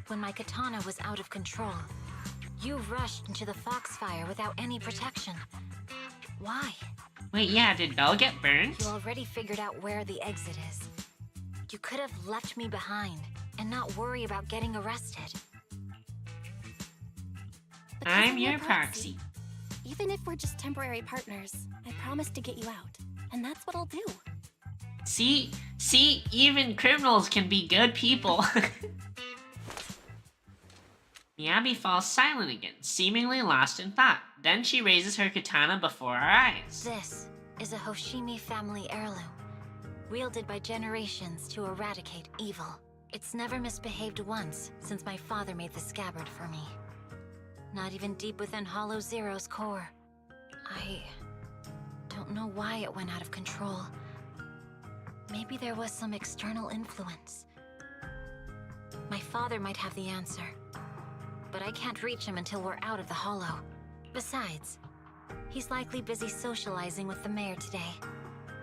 When my katana was out of control, you rushed into the foxfire without any protection. Why? Wait, yeah, did Belle get burned? You already figured out where the exit is. You could have left me behind and not worry about getting arrested. Because I'm I'm your proxy. Even if we're just temporary partners, I promise to get you out. And that's what I'll do. See, even criminals can be good people. Miyabi falls silent again, seemingly lost in thought. Then she raises her katana before our eyes. This is a Hoshimi family heirloom, wielded by generations to eradicate evil. It's never misbehaved once since my father made the scabbard for me. Not even deep within Hollow Zero's core I don't know why it went out of control. Maybe there was some external influence. My father might have the answer, but I can't reach him until we're out of the Hollow. Besides, he's likely busy socializing with the mayor today,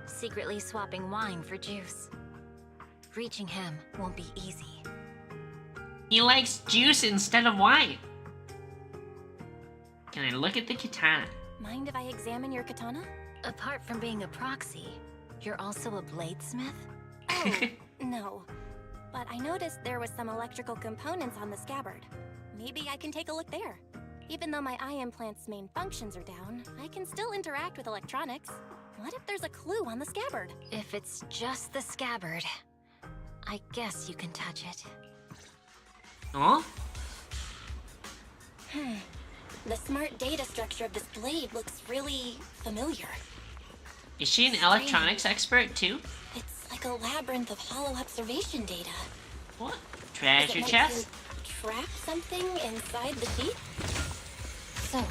secretly swapping wine for juice. Reaching him won't be easy. He likes juice instead of wine. Can I look at the katana? Mind if I examine your katana? Apart from being a proxy, you're also a bladesmith? Oh, no. But I noticed there was some electrical components on the scabbard. Maybe I can take a look there. Even though my eye implant's main functions are down, I can still interact with electronics. What if there's a clue on the scabbard? If it's just the scabbard, I guess you can touch it. Oh? The smart data structure of this blade looks really familiar. Is she an electronics expert too? It's like a labyrinth of hollow observation data. What? Is Treasure it meant chest? to trap something inside the sheet? So,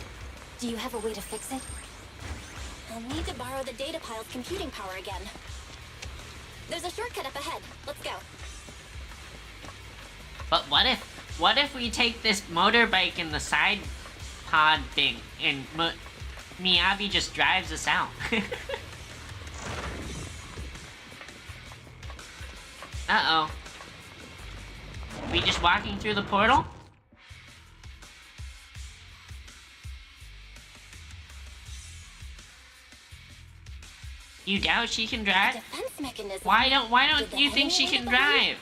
do you have a way to fix it? I'll need to borrow the data pile's computing power again. There's a shortcut up ahead. Let's go. But what if we take this motorbike in the side pod thing and Miyabi just drives us out? Uh-oh. We just walking through the portal? You doubt she can drive? Defense mechanism. Why don't Did you the think she enemy can hit the button? drive?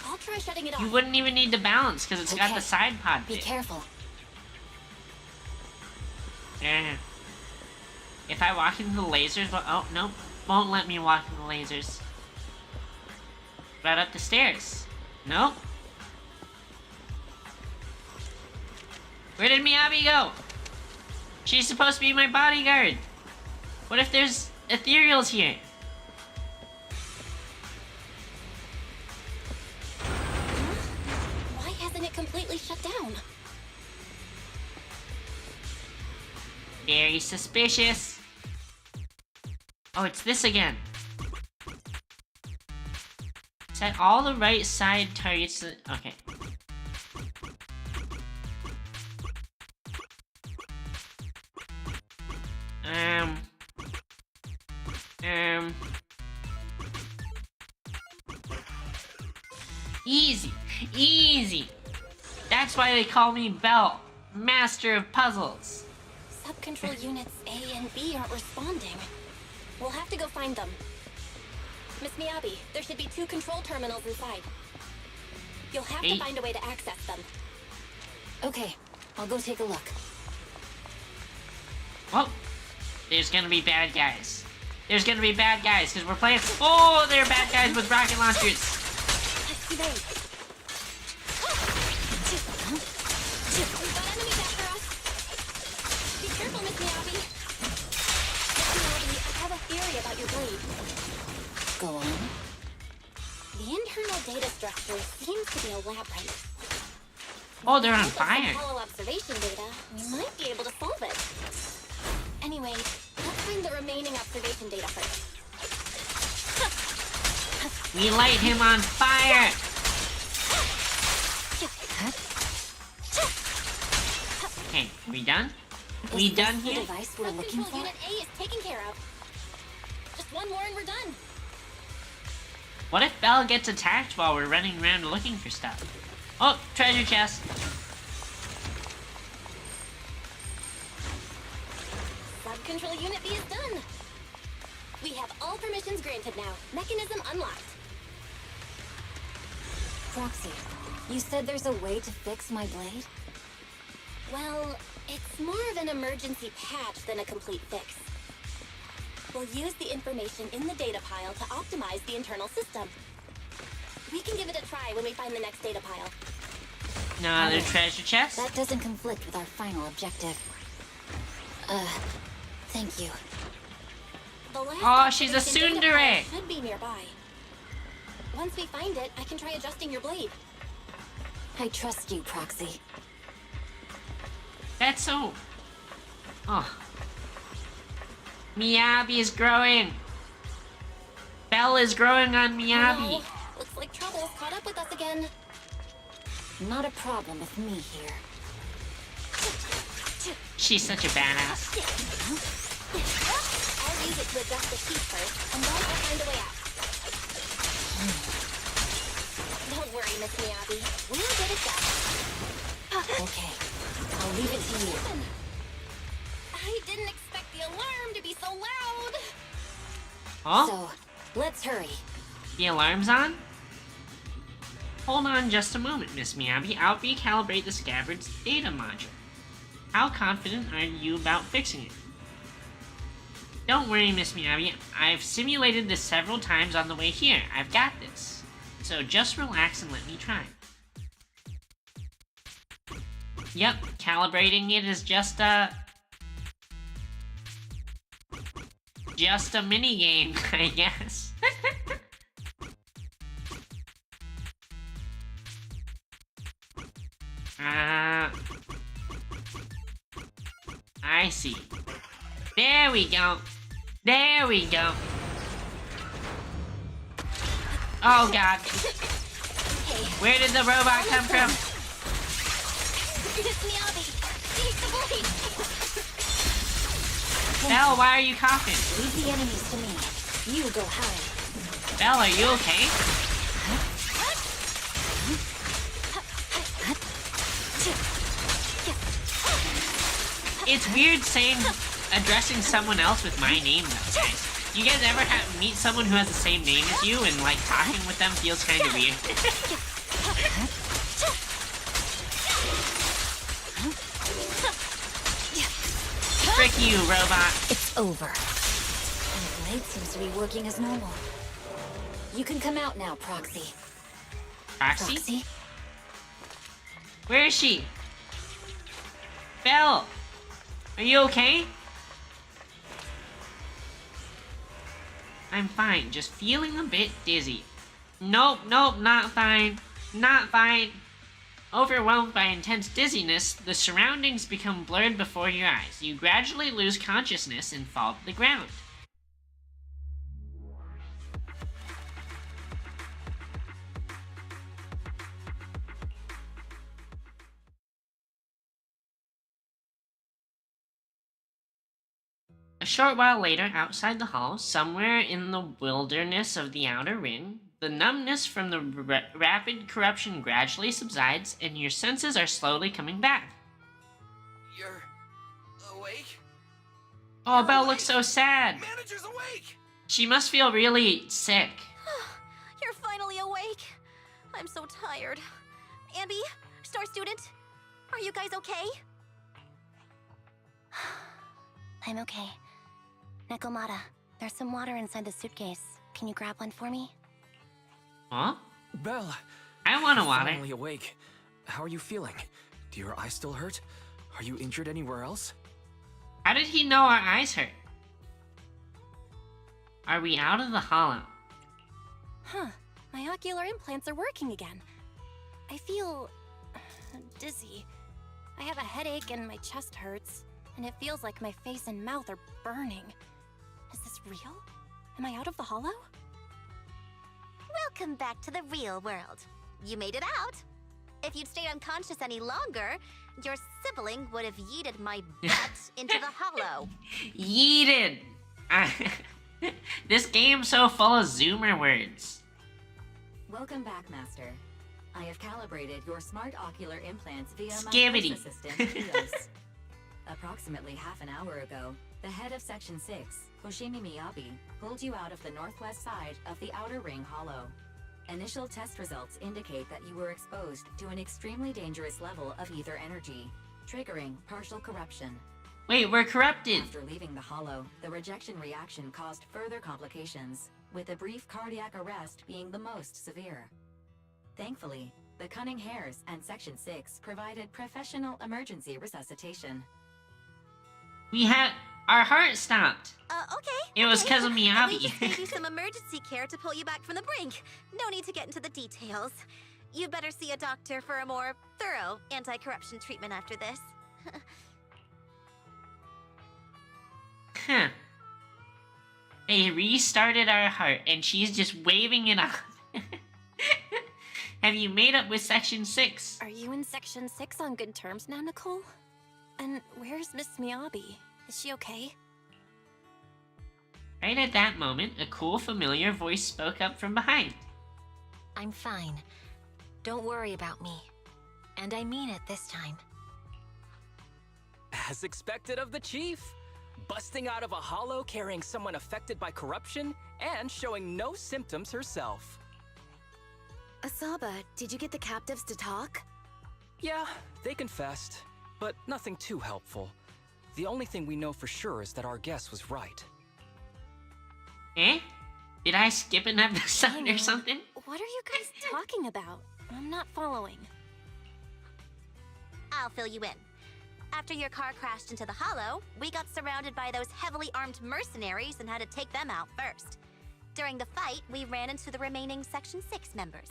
I'll try shutting it off. You wouldn't even need to balance because it's got the side pod Be bit. careful. If I walk into the lasers, oh nope, won't let me walk into the lasers. Right up the stairs. Nope. Where did Miyabi go? She's supposed to be my bodyguard. What if there's ethereals here? Why hasn't it completely shut down? Very suspicious. Oh, it's this again. Set all the right side targets to... Okay. Easy. Easy. That's why they call me Belle, Master of Puzzles. Sub-control units A and B aren't responding. We'll have to go find them. Miss Miyabi, there should be 2 control terminals inside. You'll have to find a way to access them. Okay, I'll go take a look. Oh, there's gonna be bad guys. There's gonna be bad guys because we're playing. Oh, there are bad guys with rocket launchers. We've got enemies after us. Be careful, Miss Miyabi. Miss Miyabi, I have a theory about your blade. Go on. The internal data structure seems to be a labyrinth. Oh, they're on With some fire. hollow observation data, we might be able to solve it. Anyway, let's find the remaining observation data first. We light him on fire. Okay, we done? We done The here? device we're looking Control for? Unit A is taken care of. Just one more and we're done. What if Belle gets attacked while we're running around looking for stuff? Oh, treasure chest. Sub-control Unit B is done. We have all permissions granted now. Mechanism unlocked. Proxy, you said there's a way to fix my blade? Well, it's more of an emergency patch than a complete fix. We'll use the information in the data pile to optimize the internal system. We can give it a try when we find the next data pile. Another treasure chest? That doesn't conflict with our final objective. Thank you. The last Oh, she's a observation data tsundere. pile should be nearby. Once we find it, I can try adjusting your blade. I trust you, Proxy. That's so... Oh. Miyabi is growing. Belle is growing on Miyabi. No, looks like trouble's caught up with us again. Not a problem with me here. She's such a badass. I'll use it to adjust the heat first, and then I'll find a way out. Don't worry, Miss Miyabi. We'll get it done. Okay, I'll leave it to you. I didn't expect the alarm to be so loud. Huh? So, let's hurry. The alarm's on? Hold on just a moment, Miss Miyabi. I'll recalibrate the scabbard's data module. How confident are you about fixing it? Don't worry, Miss Miyabi. I've simulated this several times on the way here. I've got this. So just relax and let me try. Yep, calibrating it is just a mini game, I guess. I see. There we go. There we go. Oh god. Where did the robot come from? Miss Miyabi, take the blade. Belle, why are you coughing? Leave the enemies to me. You go hide. Belle, are you okay? It's weird addressing someone else with my name though, guys. You guys ever meet someone who has the same name as you and like talking with them feels kind of weird? Frick you, robot. It's over. And the blade seems to be working as normal. You can come out now, Proxy. Proxy? Where is she? Belle! Are you okay? I'm fine, just feeling a bit dizzy. Nope, not fine. Not fine. Overwhelmed by intense dizziness, the surroundings become blurred before your eyes. You gradually lose consciousness and fall to the ground. A short while later, outside the hall, somewhere in the wilderness of the outer ring, the numbness from the rapid corruption gradually subsides, and your senses are slowly coming back. You're awake? Oh, Belle looks so sad. Manager's awake! She must feel really sick. You're finally awake. I'm so tired. Ambi, Star Student, are you guys okay? I'm okay. Nekomata, there's some water inside the suitcase. Can you grab one for me? Huh? Belle! I want a water. Finally awake. How are you feeling? Do your eyes still hurt? Are you injured anywhere else? How did he know our eyes hurt? Are we out of the hollow? Huh. My ocular implants are working again. I feel dizzy. I have a headache and my chest hurts, and it feels like my face and mouth are burning. Is this real? Am I out of the hollow? Welcome back to the real world. You made it out. If you'd stayed unconscious any longer, your sibling would have yeeted my butt into the hollow. Yeeted! This game's so full of Zoomer words. Welcome back, Master. I have calibrated your smart ocular implants via Skibbity. my voice assistant, Eos. Approximately half an hour ago, the head of Section 6, Hoshimi Miyabi, pulled you out of the northwest side of the Outer Ring Hollow. Initial test results indicate that you were exposed to an extremely dangerous level of ether energy, triggering partial corruption. Wait, we're corrupted! After leaving the hollow, the rejection reaction caused further complications, with a brief cardiac arrest being the most severe. Thankfully, the Cunning Hares and Section 6 provided professional emergency resuscitation. We had... our heart stopped. Okay. It was because of Miyabi. We just gave you some emergency care to pull you back from the brink. No need to get into the details. You'd better see a doctor for a more thorough anti-corruption treatment after this. Huh. They restarted our heart, and she's just waving it off. Have you made up with Section 6? Are you in Section 6 on good terms now, Nicole? And where's Miss Miyabi? Is she okay? Right at that moment, a cool, familiar voice spoke up from behind. I'm fine. Don't worry about me. And I mean it this time. As expected of the chief. Busting out of a hollow carrying someone affected by corruption and showing no symptoms herself. Asaba, did you get the captives to talk? Yeah, they confessed, but nothing too helpful. The only thing we know for sure is that our guess was right. Eh? Did I skip an episode or something? What are you guys talking about? I'm not following. I'll fill you in. After your car crashed into the hollow, we got surrounded by those heavily armed mercenaries and had to take them out first. During the fight, we ran into the remaining Section 6 members.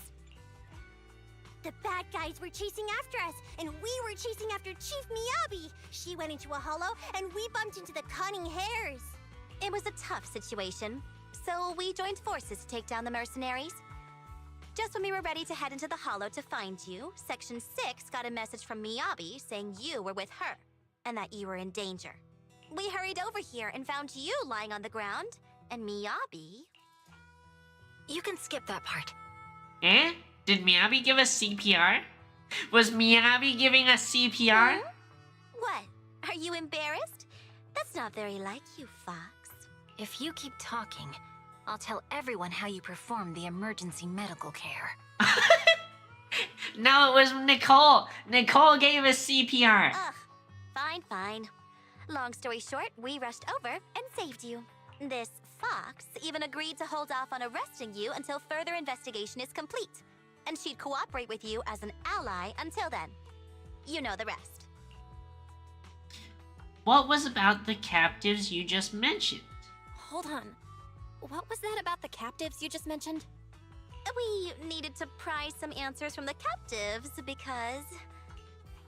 The bad guys were chasing after us, and we were chasing after Chief Miyabi. She went into a hollow, and we bumped into the cunning hares. It was a tough situation, so we joined forces to take down the mercenaries. Just when we were ready to head into the hollow to find you, Section 6 got a message from Miyabi saying you were with her, and that you were in danger. We hurried over here and found you lying on the ground, and Miyabi... You can skip that part. Eh? Did Miyabi give us CPR? Was Miyabi giving us CPR? What? Are you embarrassed? That's not very like you, Fox. If you keep talking, I'll tell everyone how you performed the emergency medical care. No, it was Nicole. Nicole gave us CPR. Ugh. Fine. Long story short, we rushed over and saved you. This Fox even agreed to hold off on arresting you until further investigation is complete. And she'd cooperate with you as an ally until then. You know the rest. What was about the captives you just mentioned? Hold on. What was that about the captives you just mentioned? We needed to pry some answers from the captives because...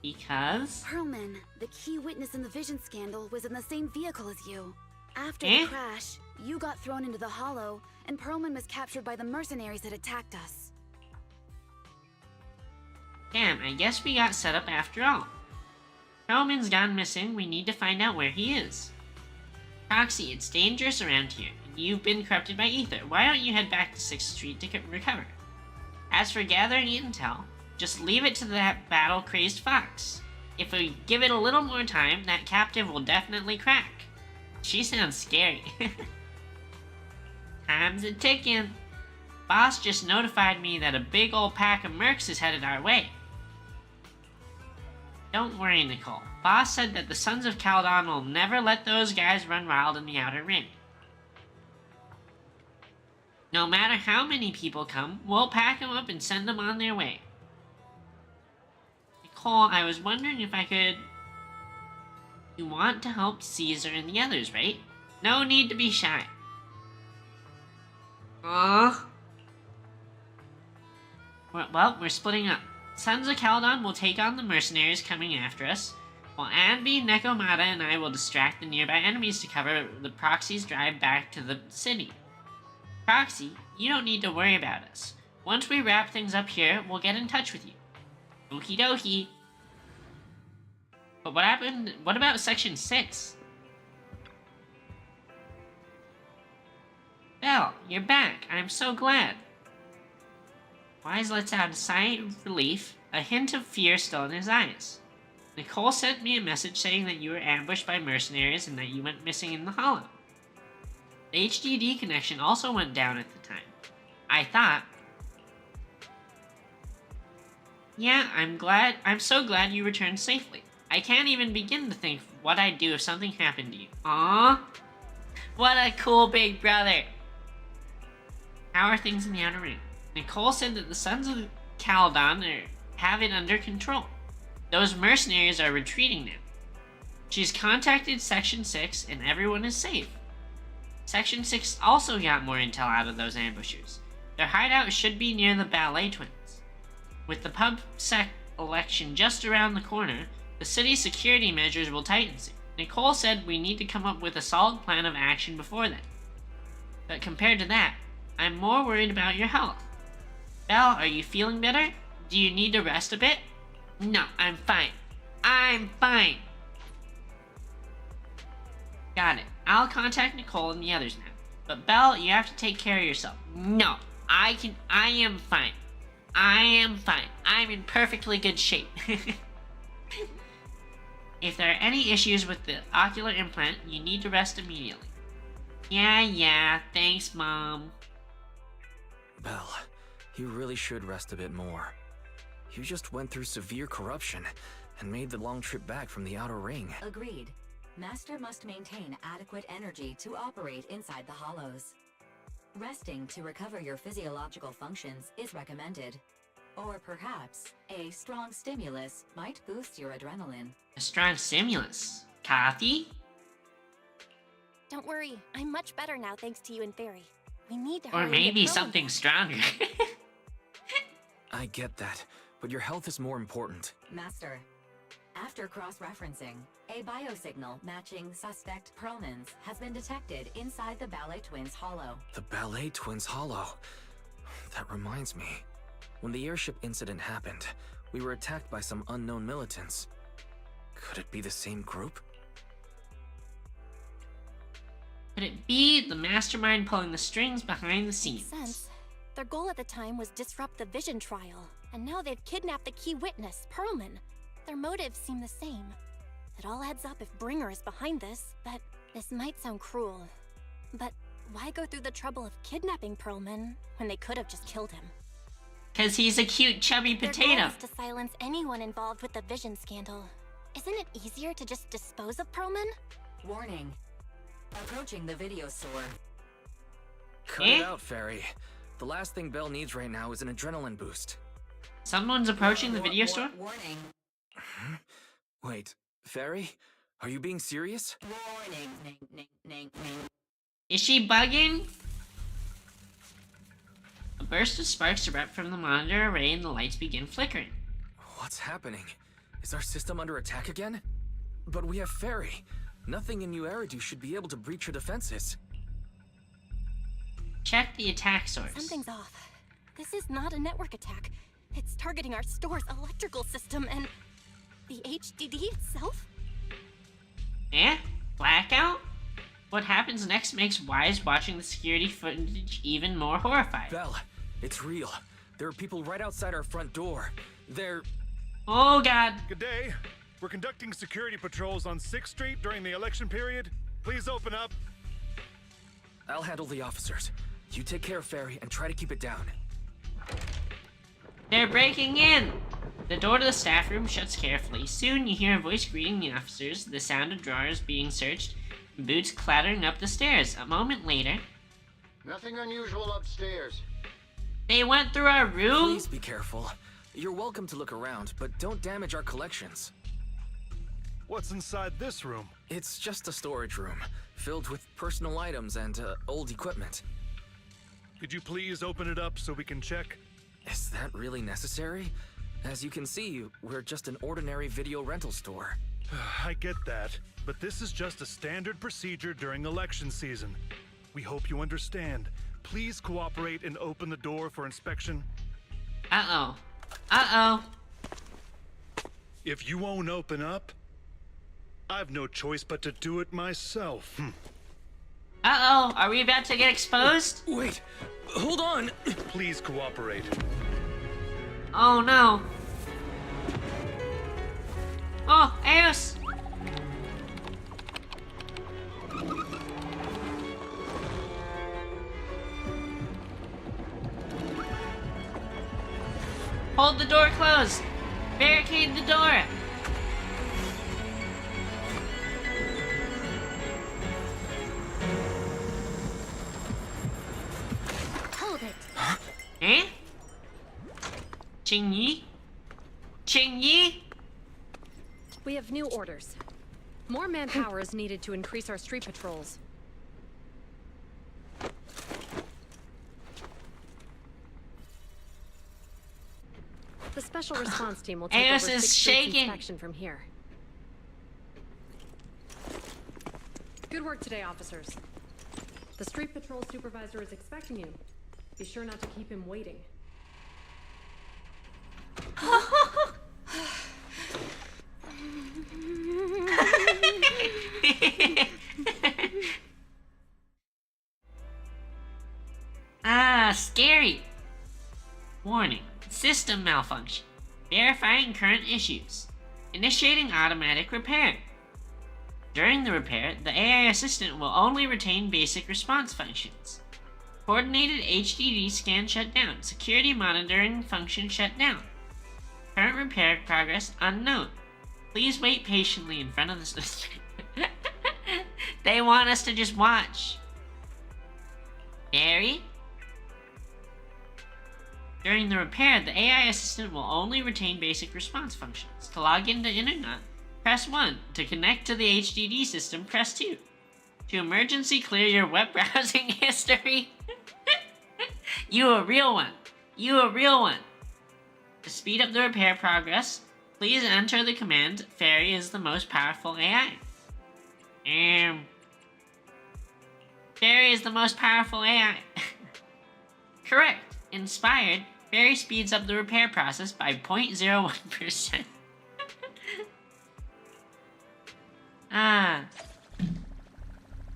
Because? Perlman, the key witness in the Vision scandal, was in the same vehicle as you. After the crash, you got thrown into the hollow, and Perlman was captured by the mercenaries that attacked us. Damn, I guess we got set up after all. Perlman's gone missing, we need to find out where he is. Proxy, it's dangerous around here. You've been corrupted by ether. Why don't you head back to 6th Street to recover? As for gathering intel, just leave it to that battle-crazed Fox. If we give it a little more time, that captive will definitely crack. She sounds scary. Time's a ticking. Boss just notified me that a big old pack of mercs is headed our way. Don't worry, Nicole. Boss said that the Sons of Caledon will never let those guys run wild in the Outer Ring. No matter how many people come, we'll pack them up and send them on their way. Nicole, I was wondering if I could... You want to help Caesar and the others, right? No need to be shy. Well, we're splitting up. Sons of Caledon will take on the mercenaries coming after us, while Anby, Nekomata, and I will distract the nearby enemies to cover the Proxy's drive back to the city. Proxy, you don't need to worry about us. Once we wrap things up here, we'll get in touch with you. Okie dokie. But what happened? What about Section 6? Belle, you're back. I'm so glad. Wise lets out a sigh of relief, a hint of fear still in his eyes. Nicole sent me a message saying that you were ambushed by mercenaries and that you went missing in the hollow. The HDD connection also went down at the time. I thought... Yeah, I'm so glad you returned safely. I can't even begin to think what I'd do if something happened to you. Aww. What a cool big brother. How are things in the Outer Ring? Nicole said that the Sons of Caledon have it under control. Those mercenaries are retreating now. She's contacted Section 6 and everyone is safe. Section 6 also got more intel out of those ambushers. Their hideout should be near the Ballet Twins. With the pub-sec election just around the corner, the city's security measures will tighten soon. Nicole said we need to come up with a solid plan of action before then. But compared to that, I'm more worried about your health. Belle, are you feeling better? Do you need to rest a bit? No, I'm fine. I'm fine. Got it. I'll contact Nicole and the others now. But Belle, you have to take care of yourself. No, I am fine. I am fine. I'm in perfectly good shape. If there are any issues with the ocular implant, you need to rest immediately. Yeah, thanks, Mom. Belle, you really should rest a bit more. You just went through severe corruption and made the long trip back from the outer ring. Agreed. Master must maintain adequate energy to operate inside the hollows. Resting to recover your physiological functions is recommended. Or perhaps, a strong stimulus might boost your adrenaline. A strong stimulus. Coffee? Don't worry, I'm much better now thanks to you and Fairy. We need to Or hurry maybe and get something going. stronger. I get that, but your health is more important. Master, after cross-referencing, a biosignal matching suspect Perlman's has been detected inside the Ballet Twins hollow. The Ballet Twins hollow. That reminds me. When the airship incident happened, we were attacked by some unknown militants. Could it be the same group? Could it be the mastermind pulling the strings behind the scenes? Sense. Their goal at the time was disrupt the Vision trial, and now they've kidnapped the key witness, Perlman. Their motives seem the same. It all adds up if Bringer is behind this, but this might sound cruel. But why go through the trouble of kidnapping Perlman when they could have just killed him? Cause he's a cute chubby Their potato. goal is to silence anyone involved with the Vision scandal. Isn't it easier to just dispose of Perlman? Warning. Approaching the video store. Cut it out, Fairy. The last thing Belle needs right now is an adrenaline boost. Someone's approaching the video store? Warning. Wait, Fairy? Are you being serious? Warning. Is she bugging? A burst of sparks erupt from the monitor array and the lights begin flickering. What's happening? Is our system under attack again? But we have Fairy. Nothing in New Eridu should be able to breach her defenses. Check the attack source. Something's off. This is not a network attack. It's targeting our store's electrical system and the HDD itself? Eh? Blackout? What happens next makes Wise watching the security footage even more horrified. Belle, it's real. There are people right outside our front door. They're... Oh god. Good day. We're conducting security patrols on 6th Street during the election period. Please open up. I'll handle the officers. You take care of Fairy and try to keep it down. They're breaking in! The door to the staff room shuts carefully. Soon you hear a voice greeting the officers, the sound of drawers being searched, and boots clattering up the stairs. A moment later... Nothing unusual upstairs. They went through our room? Please be careful. You're welcome to look around, but don't damage our collections. What's inside this room? It's just a storage room, filled with personal items and old equipment. Could you please open it up so we can check? Is that really necessary? As you can see, we're just an ordinary video rental store. I get that, but this is just a standard procedure during election season. We hope you understand. Please cooperate and open the door for inspection. Uh-oh. Uh-oh. If you won't open up, I've no choice but to do it myself. Uh-oh, are we about to get exposed? Wait, hold on! Please cooperate. Oh no. Oh, Eos! Hold the door closed! Barricade the door! Hold it. Eh? Qingyi? Qingyi? We have new orders. More manpower is needed to increase our street patrols. The special response team will take Eos over is 6th Street's shaking. inspection from here. Good work today, officers. The street patrol supervisor is expecting you. Be sure not to keep him waiting. Scary. Warning. System malfunction. Verifying current issues. Initiating automatic repair. During the repair, the AI assistant will only retain basic response functions. Coordinated HDD scan shut down. Security monitoring function shut down. Current repair progress unknown. Please wait patiently in front of the system. They want us to just watch. Barry? During the repair, the AI assistant will only retain basic response functions. To log into internet, press 1. To connect to the HDD system, press 2. To emergency clear your web browsing history. You a real one. You a real one. To speed up the repair progress, please enter the command, Fairy is the most powerful AI. Fairy is the most powerful AI. Correct. Inspired, Fairy speeds up the repair process by 0.01%.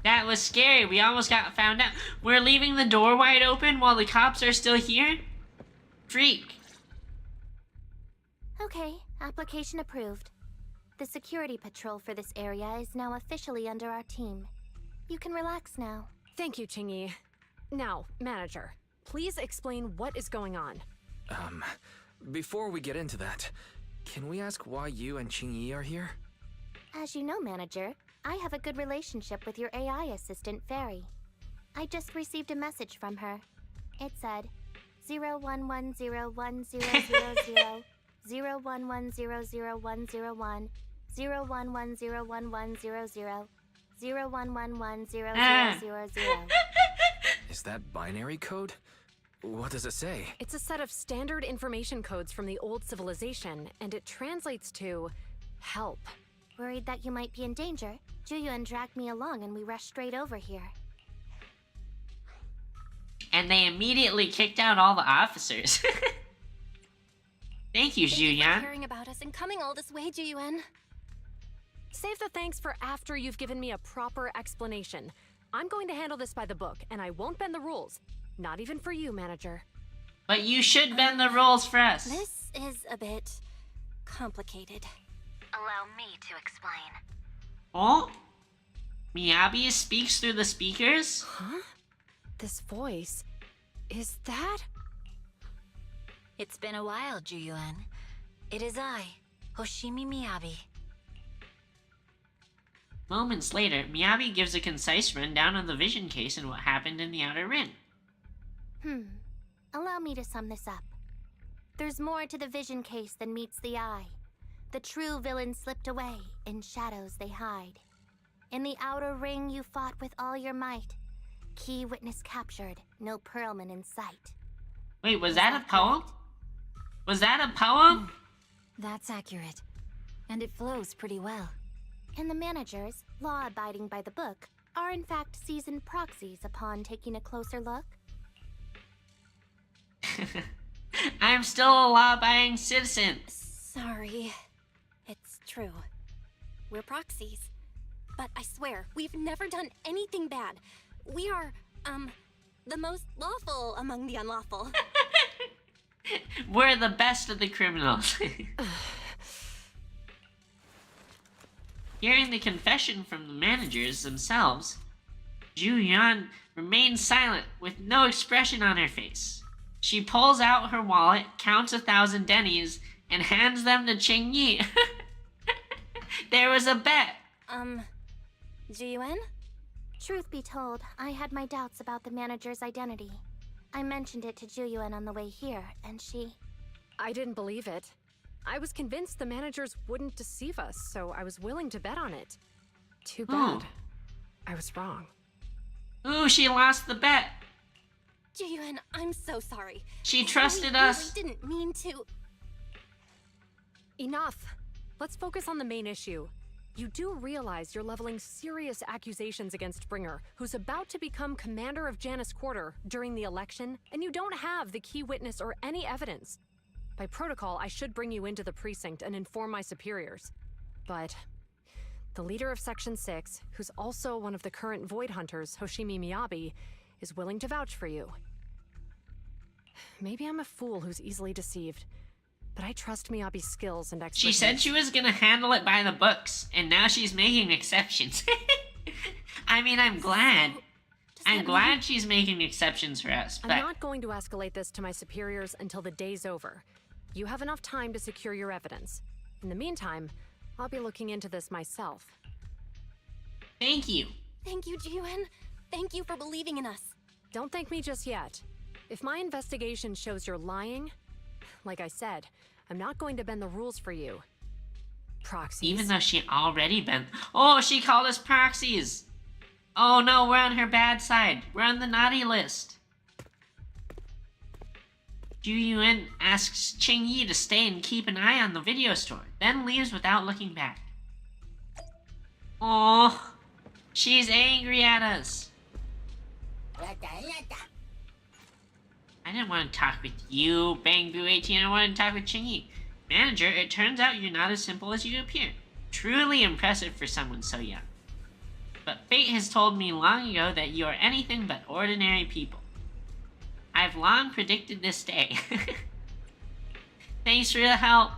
That was scary. We almost got found out. We're leaving the door wide open while the cops are still here? Freak. Okay, application approved. The security patrol for this area is now officially under our team. You can relax now. Thank you, Qingyi. Now, manager, please explain what is going on. Before we get into that, can we ask why you and Qingyi are here? As you know, manager, I have a good relationship with your AI assistant, Fairy. I just received a message from her. It said, 01101000, 01100101, 01101100, 01110000. Is that binary code? What does it say? It's a set of standard information codes from the old civilization, and it translates to help. Worried that you might be in danger, Juyuan dragged me along and we rushed straight over here. And they immediately kicked out all the officers. Thank you, Thank you for Juyuan. caring about us and coming all this way, Juyuan. Save the thanks for after you've given me a proper explanation. I'm going to handle this by the book, and I won't bend the rules. Not even for you, manager. But you should bend the rules for us. This is a bit complicated. Allow me to explain. Oh? Miyabi speaks through the speakers? Huh? This voice... is that... It's been a while, Juyuan. It is I, Hoshimi Miyabi. Moments later, Miyabi gives a concise rundown of the vision case and what happened in the outer ring. Allow me to sum this up. There's more to the vision case than meets the eye. The true villain slipped away, in shadows they hide. In the outer ring you fought with all your might. Key witness captured, no Pearlman in sight. Wait, was that a poem? Was that a poem? That's accurate. And it flows pretty well. And the managers, law abiding by the book, are in fact seasoned proxies upon taking a closer look. I'm still a law-abiding citizen. Sorry. It's true. We're proxies. But I swear, we've never done anything bad. We are, the most lawful among the unlawful. We're the best of the criminals. Hearing the confession from the managers themselves, Juyuan remains silent with no expression on her face. She pulls out her wallet, counts 1,000 dennies, and hands them to Qingyi. There was a bet. Juyuan? Truth be told, I had my doubts about the manager's identity. I mentioned it to Juyuan on the way here, and she... I didn't believe it. I was convinced the managers wouldn't deceive us, so I was willing to bet on it. Too bad. I was wrong. Ooh, she lost the bet. Juyuan, I'm so sorry. She trusted we us. Really didn't mean to. Enough. Let's focus on the main issue. You do realize you're leveling serious accusations against Bringer, who's about to become commander of Janus Quarter during the election, and you don't have the key witness or any evidence. By protocol, I should bring you into the precinct and inform my superiors. But the leader of Section 6, who's also one of the current Void Hunters, Hoshimi Miyabi, is willing to vouch for you. Maybe I'm a fool who's easily deceived, but I trust Miyabi's skills and expertise. She said she was gonna handle it by the books, and now she's making exceptions. I mean, I'm glad. I'm glad she's making exceptions for us, but... I'm not going to escalate this to my superiors until the day's over. You have enough time to secure your evidence. In the meantime, I'll be looking into this myself. Thank you. Thank you, Ji-Yuen. Thank you for believing in us. Don't thank me just yet. If my investigation shows you're lying, like I said, I'm not going to bend the rules for you. Proxies. Even though she already bent... Oh, she called us proxies! Oh no, we're on her bad side. We're on the naughty list. Ji-Yuen asks Qingyi to stay and keep an eye on the video store, then leaves without looking back. Oh, she's angry at us. I didn't want to talk with you, Bang Boo 18. I wanted to talk with Qingyi. Manager, it turns out you're not as simple as you appear. Truly impressive for someone so young. But fate has told me long ago that you are anything but ordinary people. I've long predicted this day. Thanks for the help.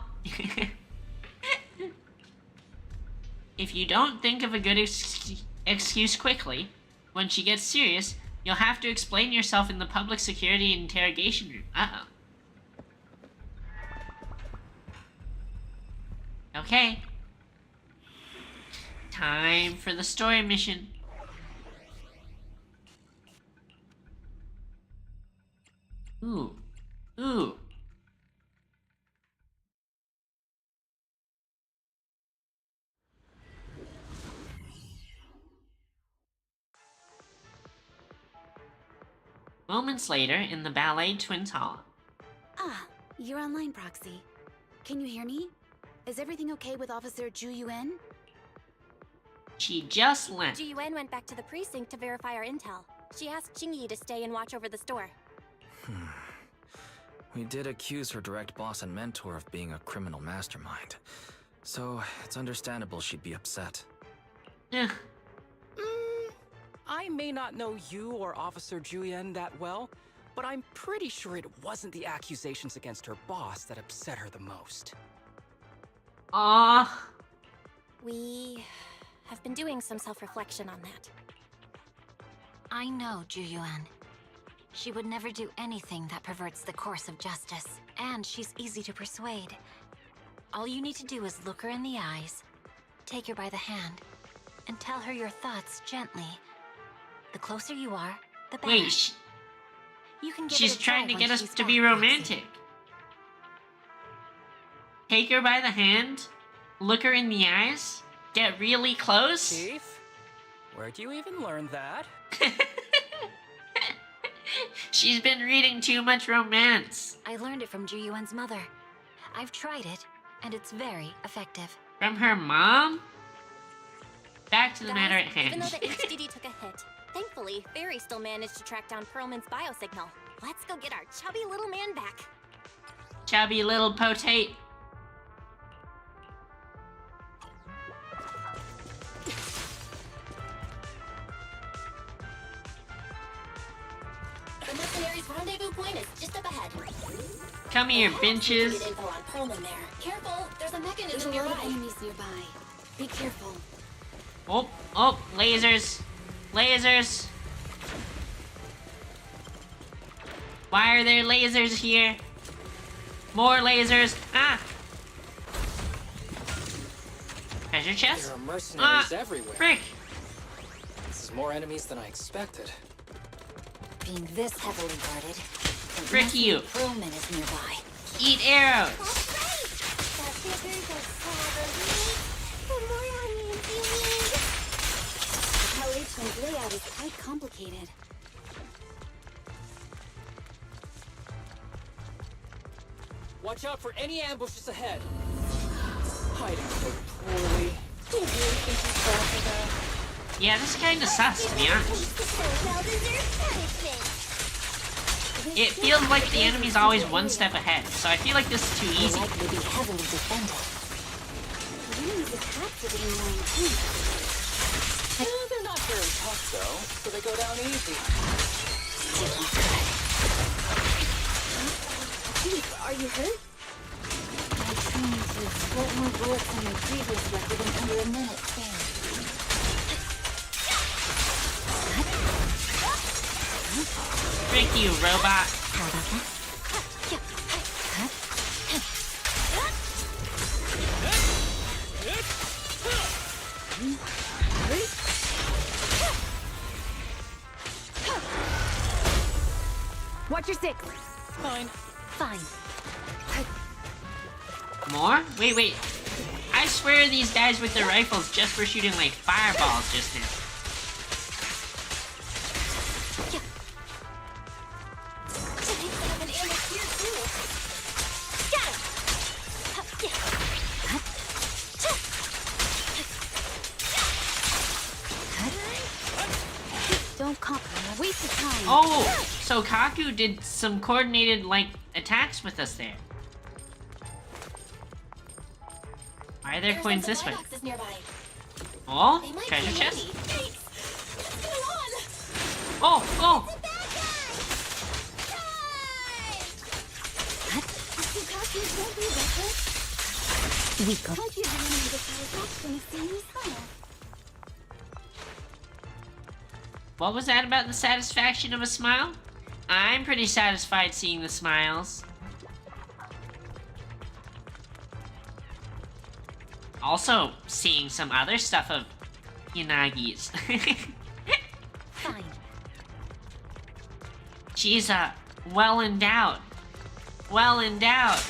If you don't think of a good excuse quickly, when she gets serious, you'll have to explain yourself in the public security interrogation room. Uh-oh. Okay. Time for the story mission. Ooh. Ooh. Moments later, in the Ballet Twins Hall. Ah, you're online, Proxy. Can you hear me? Is everything okay with Officer Ji-Yuen? She just left. Ji-Yuen went back to the precinct to verify our intel. She asked Qingyi to stay and watch over the store. We did accuse her direct boss and mentor of being a criminal mastermind. So, it's understandable she'd be upset. I may not know you or Officer Ji-Yuen that well, but I'm pretty sure it wasn't the accusations against her boss that upset her the most. We have been doing some self-reflection on that. I know Ji-Yuen. She would never do anything that perverts the course of justice, and she's easy to persuade. All you need to do is look her in the eyes, take her by the hand, and tell her your thoughts gently. The closer you are, the better. Wait, you can give she's it a trying to try get when us she's to be back, romantic. Take her by the hand, look her in the eyes, get really close. Chief, where'd you even learn that? She's been reading too much romance. I learned it from Ji-Yuen's mother. I've tried it, and it's very effective. From her mom? Back to the matter at Even hand. though the HDD took a hit, thankfully, Fairy still managed to track down Perlman's biosignal. Let's go get our chubby little man back. Chubby little potate. The mercenaries' rendezvous point is just up ahead. Come here, benches. Info on Perlman there. Careful, there's a mechanism There's a lot of nearby. enemies nearby. Be careful. Oh, oh, lasers. Lasers. Why are there lasers here? More lasers. Ah. Treasure chest? There are mercenaries Ah, everywhere. frick. This is more enemies than I expected. Being this heavily guarded, Frick you. Perlman is nearby. Eat arrows. The Palatium's layout is quite complicated. Watch out for any ambushes ahead. Hiding so poorly. Yeah, this is kinda sus, to be honest. It feels like the enemy's always one step ahead, so I feel like this is too easy. They're not very tough, though, so they go down easy. Chief, are you hurt? My training to sweat more bullets than my previous record in under a minute span. Frick you, robot. Watch your six. Fine. Fine. More? Wait. I swear these guys with their rifles just were shooting like fireballs just now. Don't conquer a waste of time. Oh, so Kaku did some coordinated, like, attacks with us there. Why are there coins this way? Oh, treasure chest? Oh! We go. I'll give you the satisfaction of seeing you smile. What was that about the satisfaction of a smile? I'm pretty satisfied seeing the smiles. Also, seeing some other stuff of Yanagi's. Fine. She's, well endowed. Well endowed.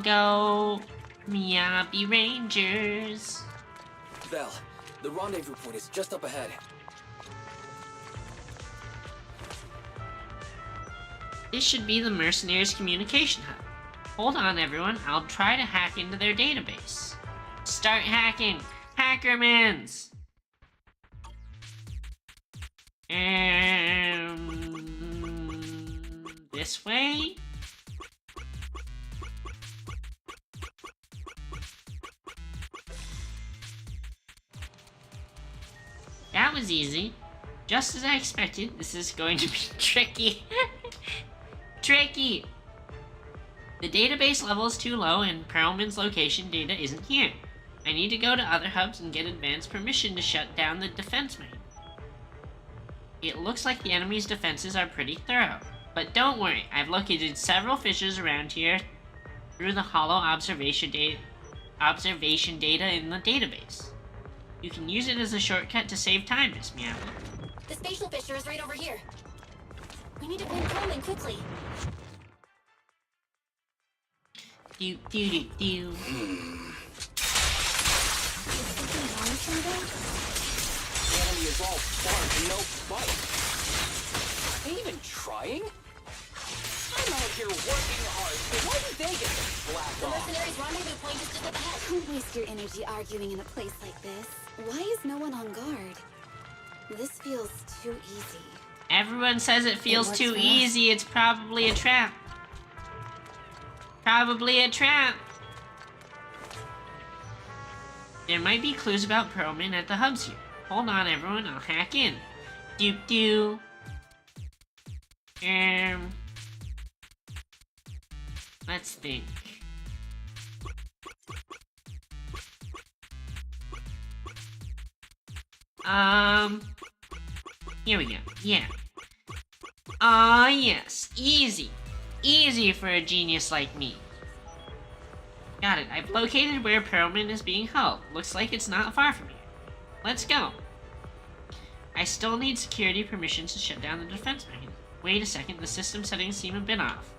Go, Miyabi Rangers. Val, the rendezvous point is just up ahead. This should be the Mercenaries Communication Hub. Hold on, everyone. I'll try to hack into their database. Start hacking. Hackermans! This way? That was easy. Just as I expected, this is going to be tricky. Tricky! The database level is too low and Perlman's location data isn't here. I need to go to other hubs and get advance permission to shut down the defense main. It looks like the enemy's defenses are pretty thorough. But don't worry, I've located several fissures around here through the hollow observation data in the database. You can use it as a shortcut to save time, Miss Meow. The spatial fissure is right over here. We need to find Perlman quickly. Do. Something wrong with something? The enemy is all bark and no bite. Are they even trying? I'm out here working hard, so why do they get to slack The off? mercenaries' rendezvous point is just up ahead. Don't waste your energy arguing in a place like this. Why is no one on guard? This feels too easy. Everyone says it feels works too for us. easy. It's probably a trap. Probably a trap. There might be clues about Perlman at the hubs here. Hold on, everyone. I'll hack in. Doop. Let's think. Here we go. Yeah. Ah, yes. Easy. Easy for a genius like me. Got it. I've located where Perlman is being held. Looks like it's not far from here. Let's go. I still need security permissions to shut down the defense mechanism. Wait a second. The system settings seem a bit off.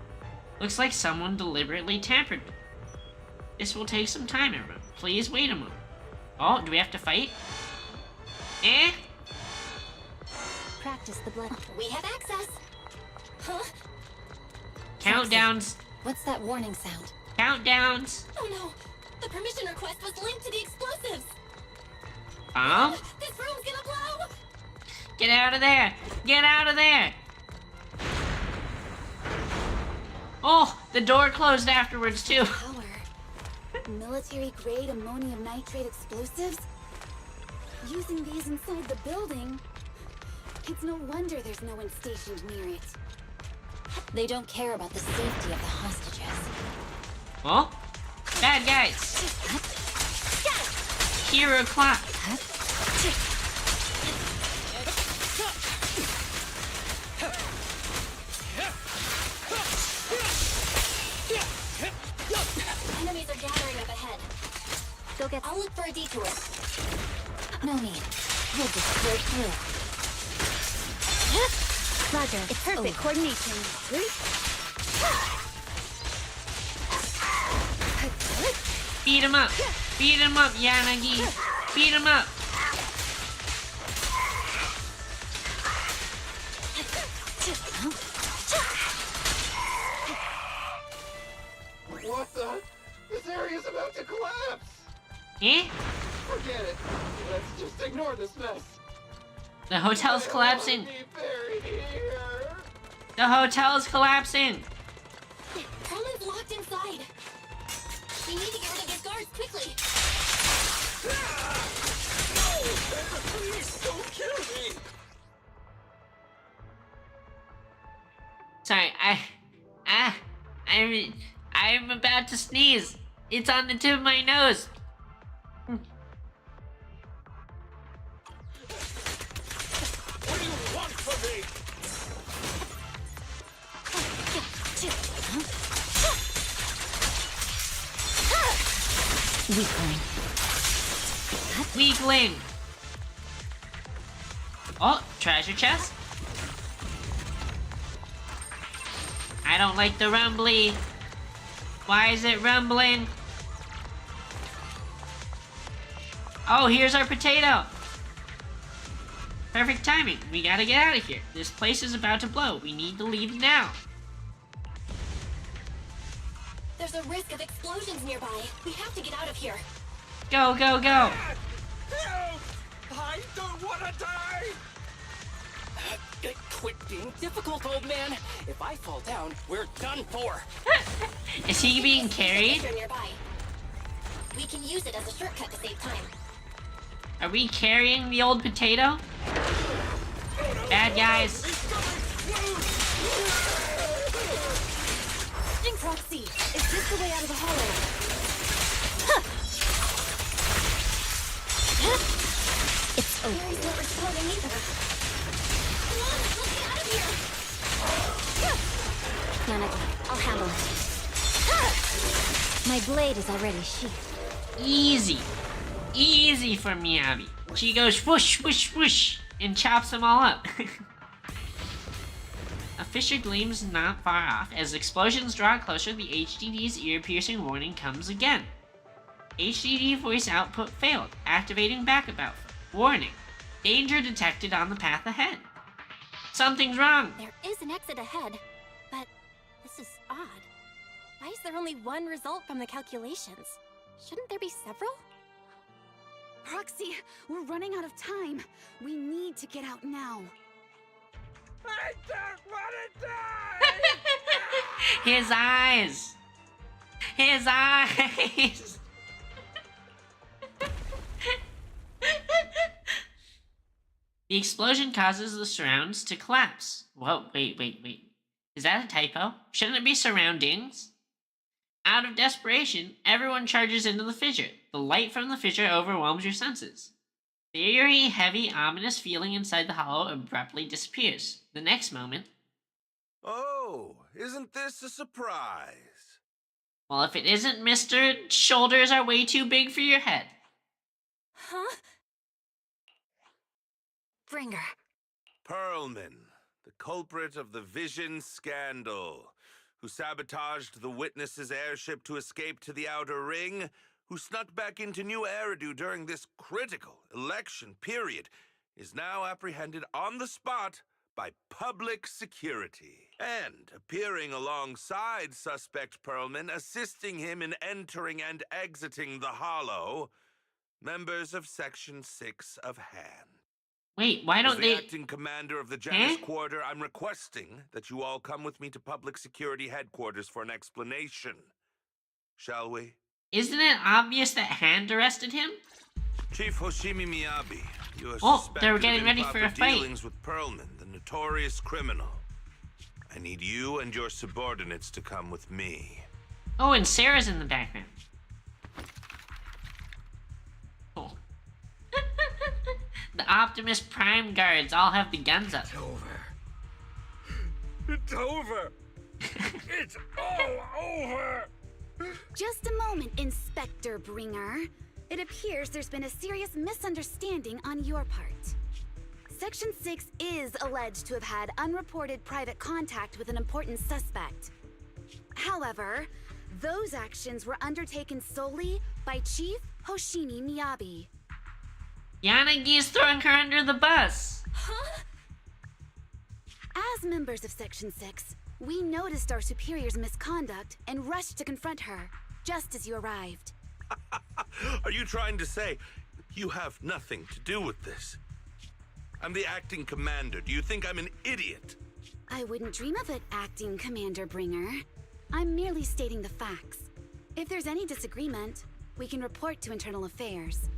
Looks like someone deliberately tampered with it. This will take some time, everyone. Please wait a moment. Oh, do we have to fight? Eh? Practice the blood. We have access. Huh? Countdowns. What's that warning sound? Countdowns. Oh no! The permission request was linked to the explosives! This room's gonna blow! Get out of there! Get out of there! Oh, the door closed afterwards too. Military-grade ammonium nitrate explosives? Using these inside the building? It's no wonder there's no one stationed near it. They don't care about the safety of the hostages. Oh? Bad guys. Hero clock. Enemies are gathering up ahead. Go get. I'll look for a detour. No need. We'll just break through. Roger, it's perfect coordination. Beat him up. Beat him up, Yanagi. Beat him up. What the? This area's about to collapse! Eh? Forget it. Let's just ignore this mess. The hotel's collapsing. Be buried here. The hotel's collapsing. Roman's locked inside. We need to get rid of his guards quickly. No! Please don't kill me! Sorry, I'm about to sneeze. It's on the tip of my nose. What do you want from me? Weakling. Weakling. Oh, treasure chest. I don't like the rumbly. Why is it rumbling? Oh, here's our potato. Perfect timing. We gotta get out of here. This place is about to blow. We need to leave now. There's a risk of explosions nearby. We have to get out of here. Go, go, go. Help! I don't want to die! Quit being difficult, old man. If I fall down, we're done for. Is he being carried? Nearby. We can use it as a shortcut to save time. Are we carrying the old potato? Bad guys. Proxy, is this the way out of the hollow? It's over. Mary's not responding either. Come on, let's get out of here! Yanagi, I'll handle it. My blade is already sheathed. Easy. Easy for Miyabi. She goes whoosh, whoosh, whoosh, and chops them all up. A fissure gleams not far off. As explosions draw closer, the HDD's ear-piercing warning comes again. HDD voice output failed. Activating backup output. Warning. Danger detected on the path ahead. Something's wrong. There is an exit ahead, but this is odd. Why is there only one result from the calculations? Shouldn't there be several? Proxy, we're running out of time. We need to get out now. I don't want to die! His eyes. His eyes. The explosion causes the surrounds to collapse. Whoa, wait. Is that a typo? Shouldn't it be surroundings? Out of desperation, everyone charges into the fissure. The light from the fissure overwhelms your senses. The eerie, heavy, ominous feeling inside the hollow abruptly disappears. The next moment... Oh, isn't this a surprise? Well, if it isn't, Mr. Shoulders are way too big for your head. Huh? Bringer. Pearlman, the culprit of the Vision scandal, who sabotaged the Witness's airship to escape to the Outer Ring, who snuck back into New Eridu during this critical election period, is now apprehended on the spot by public security. And appearing alongside suspect Perlman, assisting him in entering and exiting the Hollow, members of Section 6 of Han. Wait, why don't As the they... acting commander of the Janus Quarter, I'm requesting that you all come with me to public security headquarters for an explanation. Shall we? Isn't it obvious that Hand arrested him? Chief Hoshimi Miyabi, you are Oh, suspected they're getting of ready for a improper fight. dealings with Perlman, the notorious criminal. I need you and your subordinates to come with me. Oh, and Sarah's in the background. Oh. The Optimus Prime guards all have the guns up. It's over. It's all over. Just a moment, Inspector Bringer. It appears there's been a serious misunderstanding on your part. Section 6 is alleged to have had unreported private contact with an important suspect. However, those actions were undertaken solely by Chief Hoshimi Miyabi. Yanagi is throwing her under the bus. Huh? As members of Section 6, we noticed our superior's misconduct and rushed to confront her, just as you arrived. Are you trying to say you have nothing to do with this? I'm the acting commander. Do you think I'm an idiot? I wouldn't dream of it, Acting Commander Bringer. I'm merely stating the facts. If there's any disagreement, we can report to Internal Affairs.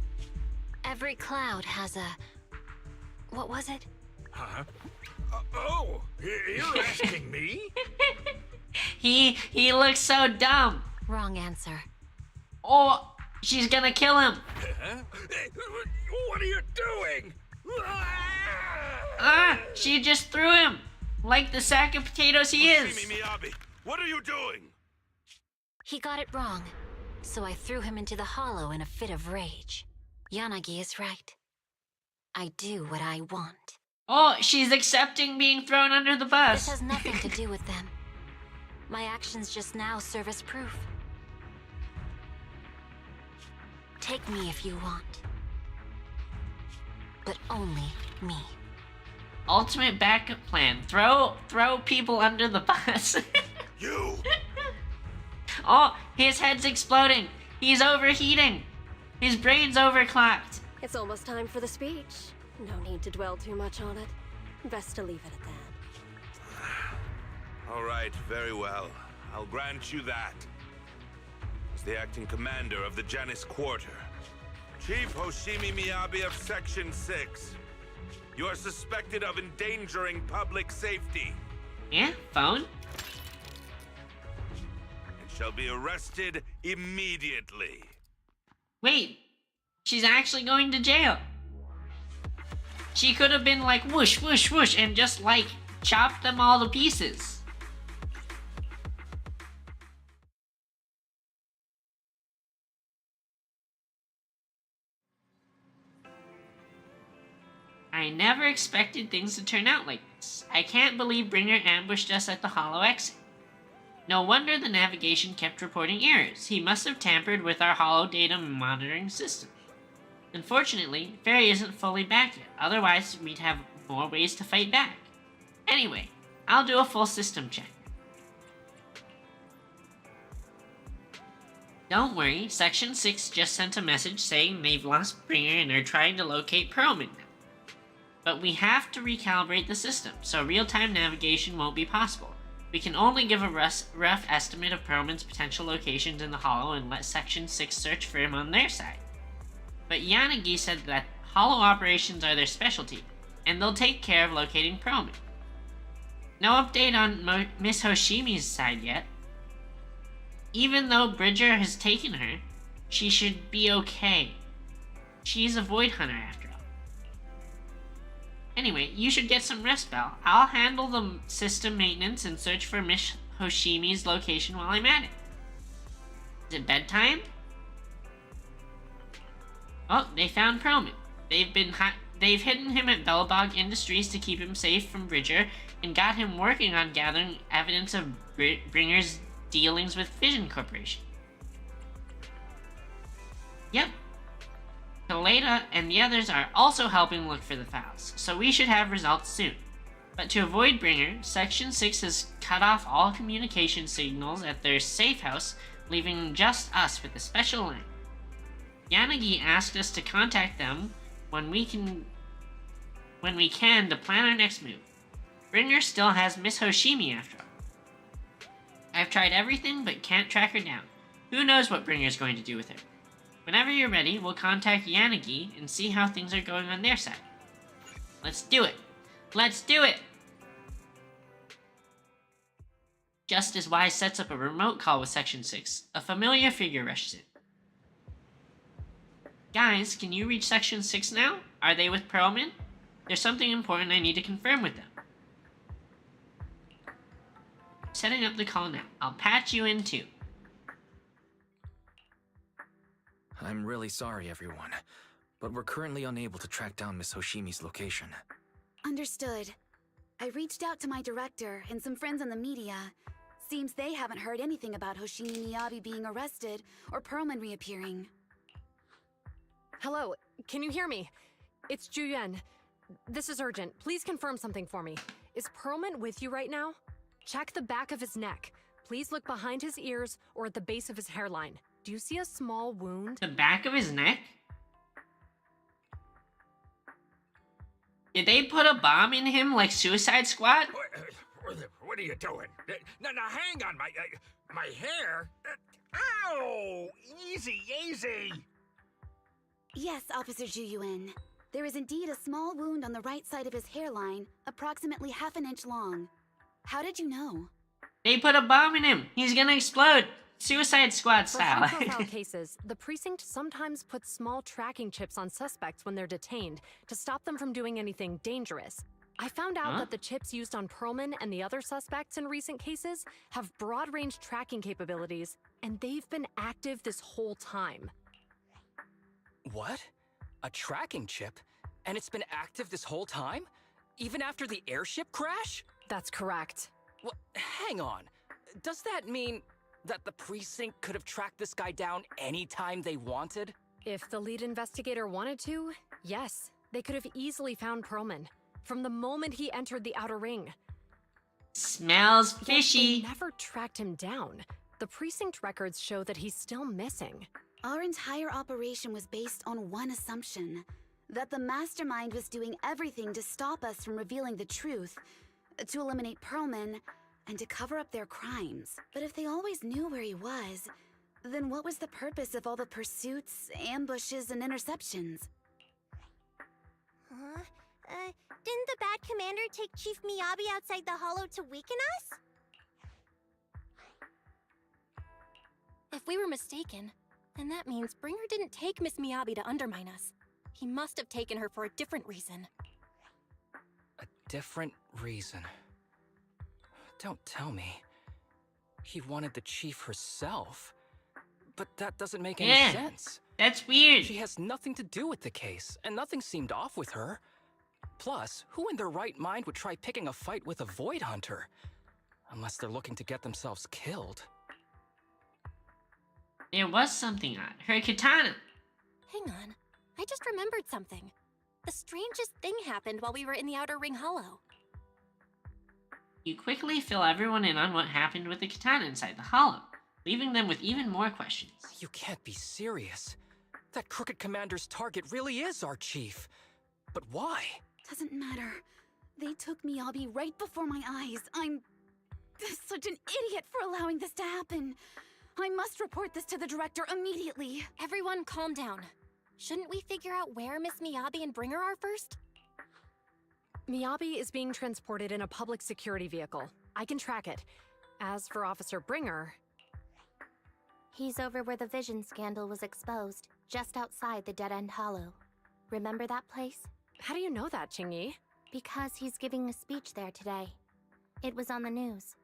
Every cloud has a... What was it? Huh? Oh, you're asking me? He looks so dumb. Wrong answer. Oh, she's gonna kill him. Huh? What are you doing? Ah, she just threw him. Like the sack of potatoes he is. Hoshimi Miyabi, what are you doing? He got it wrong, so I threw him into the hollow in a fit of rage. Yanagi is right. I do what I want. Oh, she's accepting being thrown under the bus. This has nothing to do with them. My actions just now serve as proof. Take me if you want. But only me. Ultimate backup plan. Throw people under the bus. You! Oh, his head's exploding. He's overheating. His brain's overclocked. It's almost time for the speech. No need to dwell too much on it. Best to leave it at that. All right, very well. I'll grant you that. As the acting commander of the Janus Quarter, Chief Hoshimi Miyabi of Section 6, you are suspected of endangering public safety. Yeah, phone? And shall be arrested immediately. Wait, she's actually going to jail. She could have been like whoosh, whoosh, whoosh, and just like chopped them all to pieces. I never expected things to turn out like this. I can't believe Bringer ambushed us at the hollow exit. No wonder the navigation kept reporting errors. He must have tampered with our hollow data monitoring system. Unfortunately, Fairy isn't fully back yet, otherwise we'd have more ways to fight back. Anyway, I'll do a full system check. Don't worry, Section 6 just sent a message saying they've lost Bringer and are trying to locate Perlman now. But we have to recalibrate the system, so real-time navigation won't be possible. We can only give a rough estimate of Perlman's potential locations in the hollow and let Section 6 search for him on their side. But Yanagi said that hollow operations are their specialty, and they'll take care of locating Perlman. No update on Miss Hoshimi's side yet. Even though Bridger has taken her, she should be okay. She's a Void Hunter after all. Anyway, you should get some rest, Belle. I'll handle the system maintenance and search for Miss Hoshimi's location while I'm at it. Is it bedtime? Oh, they found Perlman. They've been They've hidden him at Belobog Industries to keep him safe from Bridger and got him working on gathering evidence of Bringer's dealings with Vision Corporation. Yep. Kaleda and the others are also helping look for the files, so we should have results soon. But to avoid Bringer, Section 6 has cut off all communication signals at their safe house, leaving just us with a special line. Yanagi asked us to contact them when we can to plan our next move. Bringer still has Miss Hoshimi after all. I've tried everything but can't track her down. Who knows what Bringer's going to do with her? Whenever you're ready, we'll contact Yanagi and see how things are going on their side. Let's do it! Let's do it! Just as Wise sets up a remote call with Section 6, a familiar figure rushes in. Guys, can you reach Section 6 now? Are they with Perlman? There's something important I need to confirm with them. Setting up the call now. I'll patch you in too. I'm really sorry, everyone, but we're currently unable to track down Miss Hoshimi's location. Understood. I reached out to my director and some friends in the media. Seems they haven't heard anything about Hoshimi Miyabi being arrested or Perlman reappearing. Hello, can you hear me? It's Juyuan. This is urgent. Please confirm something for me. Is Perlman with you right now? Check the back of his neck. Please look behind his ears or at the base of his hairline. Do you see a small wound? The back of his neck? Did they put a bomb in him like Suicide Squad? What are you doing? Now, hang on, my hair. Ow! Easy, easy. Yes, Officer Juyuan. There is indeed a small wound on the right side of his hairline, approximately half an inch long. How did you know? They put a bomb in him. He's gonna explode. Suicide Squad style. For high-profile cases, the precinct sometimes puts small tracking chips on suspects when they're detained to stop them from doing anything dangerous. I found out that the chips used on Perlman and the other suspects in recent cases have broad-range tracking capabilities, and they've been active this whole time. What? A tracking chip? And it's been active this whole time? Even after the airship crash? That's correct. Well, hang on. Does that mean that the precinct could have tracked this guy down anytime they wanted? If the lead investigator wanted to, yes. They could have easily found Perlman from the moment he entered the outer ring. Smells fishy. Yet they never tracked him down. The precinct records show that he's still missing. Our entire operation was based on one assumption, that the mastermind was doing everything to stop us from revealing the truth, to eliminate Perlman, and to cover up their crimes. But if they always knew where he was, then what was the purpose of all the pursuits, ambushes, and interceptions? Didn't the bad commander take Chief Miyabi outside the hollow to weaken us? If we were mistaken, then that means Bringer didn't take Miss Miyabi to undermine us. He must have taken her for a different reason. A different reason? Don't tell me. He wanted the chief herself. But that doesn't make any sense. That's weird. She has nothing to do with the case, and nothing seemed off with her. Plus, who in their right mind would try picking a fight with a Void Hunter? Unless they're looking to get themselves killed. There was something odd. Her katana. Hang on. I just remembered something. The strangest thing happened while we were in the Outer Ring Hollow. You quickly fill everyone in on what happened with the katana inside the hollow, leaving them with even more questions. You can't be serious. That crooked commander's target really is our chief. But why? Doesn't matter. They took Miyabi right before my eyes. I'm such an idiot for allowing this to happen. I must report this to the director immediately. Everyone calm down. Shouldn't we figure out where Miss Miyabi and Bringer are first? Miyabi is being transported in a public security vehicle. I can track it. As for Officer Bringer... He's over where the Vision scandal was exposed, just outside the Dead End Hollow. Remember that place? How do you know that, Qingyi? Because he's giving a speech there today. It was on the news.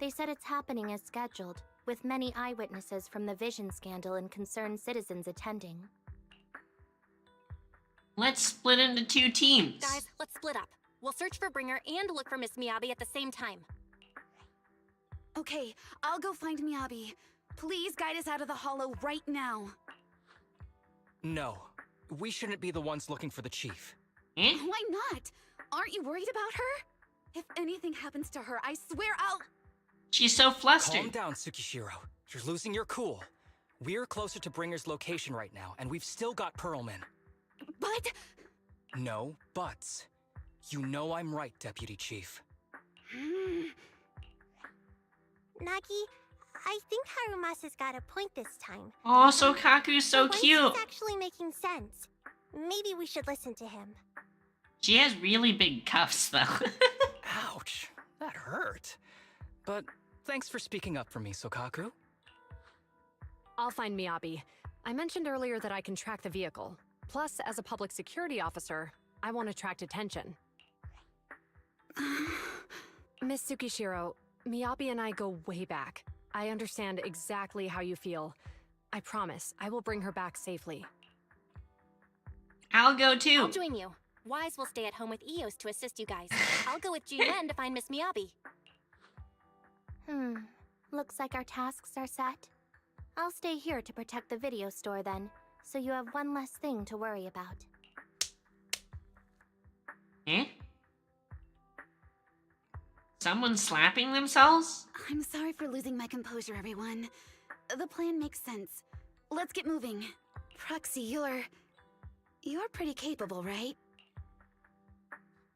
They said it's happening as scheduled, with many eyewitnesses from the Vision scandal and concerned citizens attending. Let's split into 2 teams. Guys, let's split up. We'll search for Bringer and look for Miss Miyabi at the same time. Okay, I'll go find Miyabi. Please guide us out of the hollow right now. No, we shouldn't be the ones looking for the chief. Why not? Aren't you worried about her? If anything happens to her, I swear I'll... She's so flustered. Calm down, Tsukishiro. You're losing your cool. We're closer to Bringer's location right now, and we've still got Pearlman. But... No buts. You know I'm right, Deputy Chief. Nagi, I think Harumasa's got a point this time. Oh, Sokaku's so cute. He's actually making sense. Maybe we should listen to him. She has really big cuffs, though. Ouch, that hurt. But thanks for speaking up for me, Sokaku. I'll find Miyabi. I mentioned earlier that I can track the vehicle. Plus, as a public security officer, I want to attract attention. Miss Tsukishiro, Miyabi and I go way back. I understand exactly how you feel. I promise, I will bring her back safely. I'll go too. I'll join you. Wise will stay at home with Eos to assist you guys. I'll go with Jiyuan to find Miss Miyabi. Looks like our tasks are set. I'll stay here to protect the video store then, so you have one less thing to worry about. Eh? Someone slapping themselves? I'm sorry for losing my composure, everyone. The plan makes sense. Let's get moving. Proxy, you're pretty capable, right?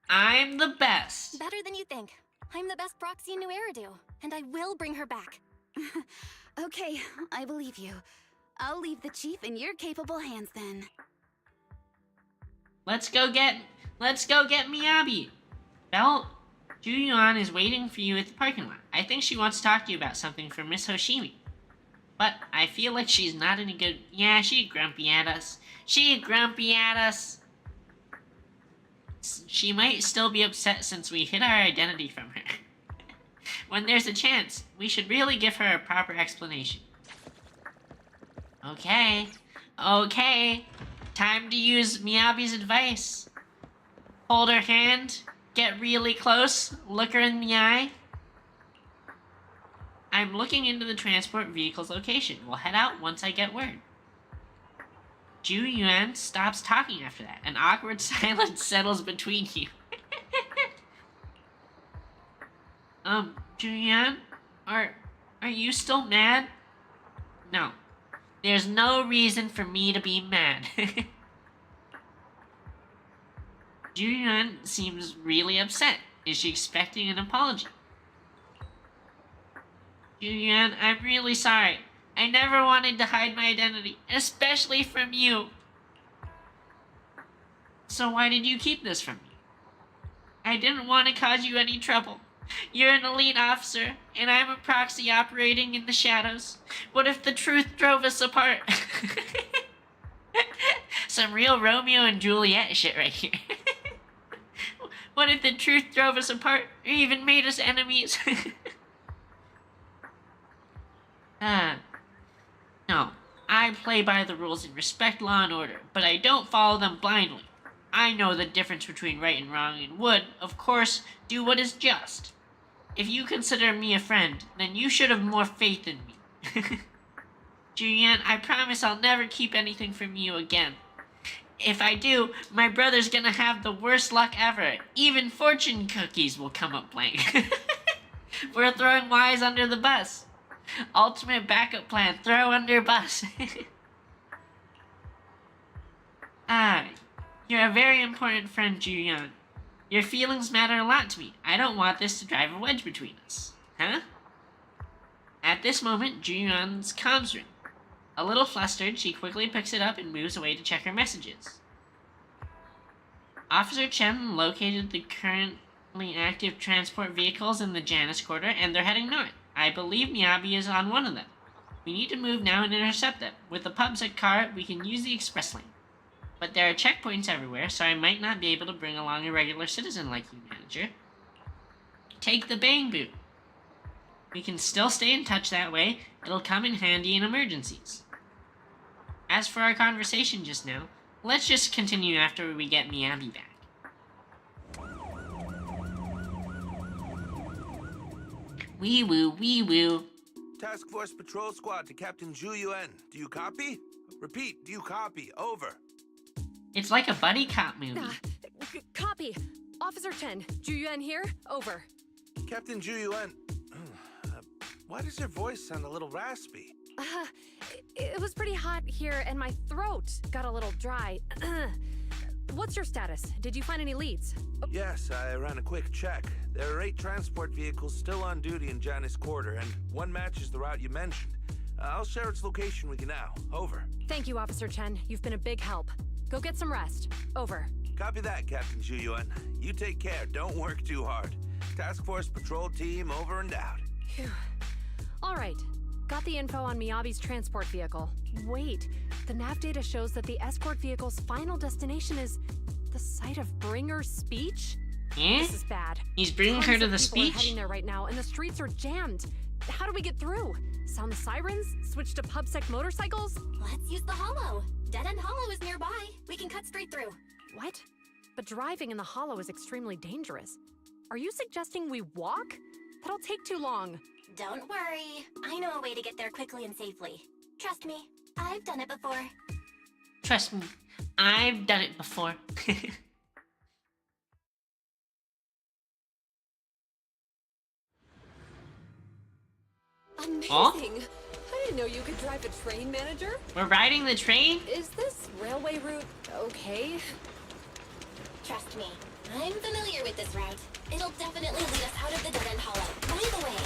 I'm the best. Better than you think. I'm the best proxy in New Eridu, and I will bring her back. Okay, I believe you. I'll leave the chief in your capable hands then. Let's go get Miyabi. Belle, Juyuan is waiting for you at the parking lot. I think she wants to talk to you about something for Miss Hoshimi. But I feel like she's not in a good... Yeah, she's grumpy at us. She might still be upset since we hid our identity from her. When there's a chance, we should really give her a proper explanation. Okay. Time to use Miyabi's advice. Hold her hand, get really close, look her in the eye. I'm looking into the transport vehicle's location. We'll head out once I get word. Juyuan stops talking after that. An awkward silence settles between you. Juyuan? Are you still mad? No. There's no reason for me to be mad. Juyuan seems really upset. Is she expecting an apology? Juyuan, I'm really sorry. I never wanted to hide my identity, especially from you. So why did you keep this from me? I didn't want to cause you any trouble. You're an elite officer, and I'm a proxy operating in the shadows. What if the truth drove us apart? Some real Romeo and Juliet shit right here. What if the truth drove us apart, or even made us enemies? No. I play by the rules and respect law and order, but I don't follow them blindly. I know the difference between right and wrong and would, of course, do what is just. If you consider me a friend, then you should have more faith in me. Juyuan, I promise I'll never keep anything from you again. If I do, my brother's gonna have the worst luck ever. Even fortune cookies will come up blank. We're throwing Wise under the bus. Ultimate backup plan, throw under bus. You're a very important friend, Juyuan. Your feelings matter a lot to me. I don't want this to drive a wedge between us. Huh? At this moment, Juyuan's comms ring. A little flustered, she quickly picks it up and moves away to check her messages. Officer Chen located the currently active transport vehicles in the Janus Quarter, and they're heading north. I believe Miyabi is on one of them. We need to move now and intercept them. With the PubSec car, we can use the express lane. But there are checkpoints everywhere, so I might not be able to bring along a regular citizen like you, manager. Take the bang boot. We can still stay in touch that way. It'll come in handy in emergencies. As for our conversation just now, let's just continue after we get Miyabi back. Wee woo, wee woo. Task Force Patrol Squad to Captain Zhu Yuan. Do you copy? Repeat, do you copy? Over. It's like a buddy cop movie. Copy. Officer Chen, Zhu Yuan here. Over. Captain Zhu Yuan. Why does your voice sound a little raspy? It was pretty hot here, and my throat got a little dry. What's your status? Did you find any leads? Yes, I ran a quick check. There are 8 transport vehicles still on duty in Janus Quarter, and one matches the route you mentioned. I'll share its location with you now. Over. Thank you, Officer Chen. You've been a big help. Go get some rest. Over. Copy that, Captain Zhu Yuan. You take care. Don't work too hard. Task Force Patrol Team over and out. Phew. All right. Got the info on Miyabi's transport vehicle. Wait, the nav data shows that the escort vehicle's final destination is the site of Bringer's speech? Eh? This is bad. He's bringing her to the People speech? are heading there right now, and the streets are jammed. How do we get through? Sound the sirens? Switch to PubSec motorcycles? Let's use the hollow. Dead End Hollow is nearby. We can cut straight through. What? But driving in the hollow is extremely dangerous. Are you suggesting we walk? That'll take too long. Don't worry. I know a way to get there quickly and safely. Trust me, I've done it before. Trust me, I've done it before. Amazing! Huh? I didn't know you could drive a train, manager. We're riding the train? Is this railway route okay? Trust me, I'm familiar with this route. It'll definitely lead us out of the Dead End Hollow. By the way,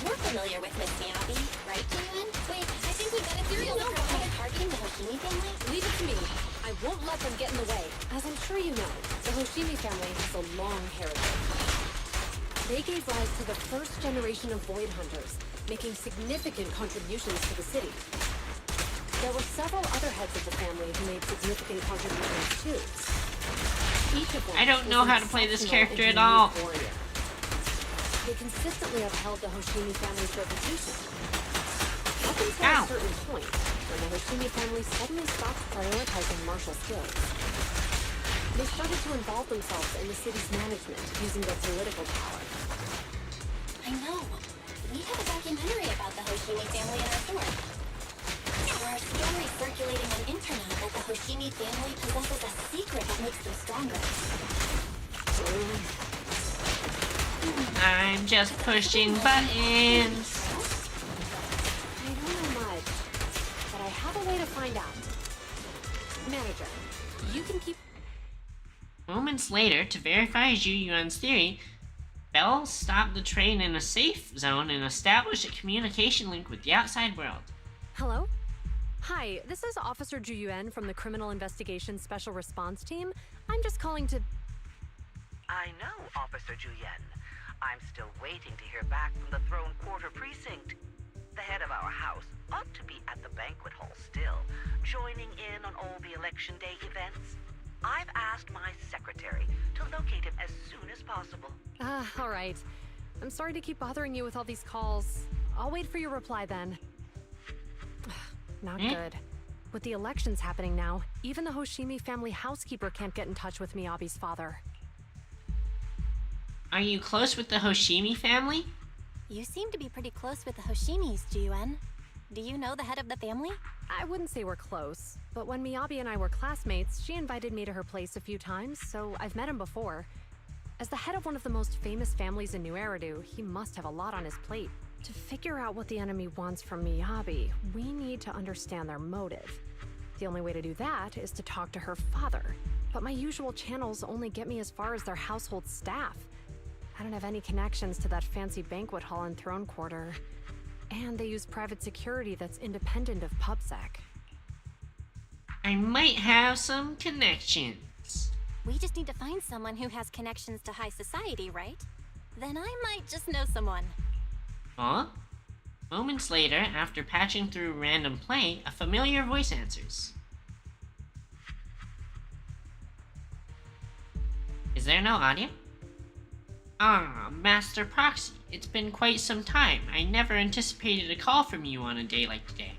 you're familiar with Miss Miyabi, right, Julian? Wait, I think we've got a theory over how they're targeting the Hoshimi family. Leave it to me. I won't let them get in the way. As I'm sure you know, the Hoshimi family has a long heritage. They gave rise to the first generation of Void Hunters, making significant contributions to the city. There were several other heads of the family who made significant contributions too. Each of them I don't know was how to play this exceptional character and at all. unique warrior. They consistently upheld the Hoshimi family's reputation. Up until a certain point, when the Hoshimi family suddenly stopped prioritizing martial skills. They started to involve themselves in the city's management using their political power. I know. We have a documentary about the Hoshimi family in our store. There are stories circulating on internet that the Hoshimi family possesses a secret that makes them stronger. I'm just pushing buttons. I don't know much, but I have a way to find out. Manager, you can keep... Moments later, to verify Zhu Yuan's theory, Bell stopped the train in a safe zone and established a communication link with the outside world. Hello? Hi, this is Officer Zhu Yuan from the Criminal Investigation Special Response Team. I'm just calling to... I know, Officer Juyen. I'm still waiting to hear back from the Throne Quarter Precinct. The head of our house ought to be at the banquet hall still, joining in on all the Election Day events. I've asked my secretary to locate him as soon as possible. All right. I'm sorry to keep bothering you with all these calls. I'll wait for your reply then. Not good. With the elections happening now, even the Hoshimi family housekeeper can't get in touch with Miyabi's father. Are you close with the Hoshimi family? You seem to be pretty close with the Hoshimis, Jiyuan. Do you know the head of the family? I wouldn't say we're close, but when Miyabi and I were classmates, she invited me to her place a few times, so I've met him before. As the head of one of the most famous families in New Eridu, he must have a lot on his plate. To figure out what the enemy wants from Miyabi, we need to understand their motive. The only way to do that is to talk to her father. But my usual channels only get me as far as their household staff. I don't have any connections to that fancy banquet hall in Throne Quarter. And they use private security that's independent of PubSec. I might have some connections. We just need to find someone who has connections to high society, right? Then I might just know someone. Huh? Moments later, after patching through random play, a familiar voice answers. Is there no audio? Ah, Master Proxy, it's been quite some time. I never anticipated a call from you on a day like today.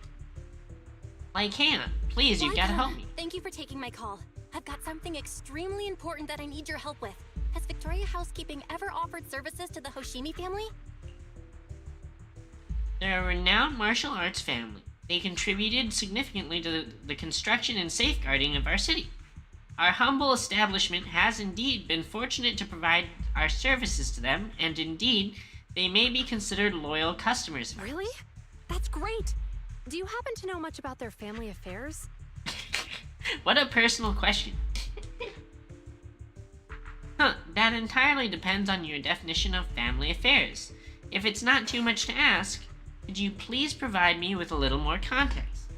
Lycan, please, you've got to help me. Thank you for taking my call. I've got something extremely important that I need your help with. Has Victoria Housekeeping ever offered services to the Hoshimi family? They're a renowned martial arts family. They contributed significantly to the construction and safeguarding of our city. Our humble establishment has indeed been fortunate to provide our services to them, and indeed, they may be considered loyal customers. Really? That's great! Do you happen to know much about their family affairs? What a personal question. That entirely depends on your definition of family affairs. If it's not too much to ask, could you please provide me with a little more context?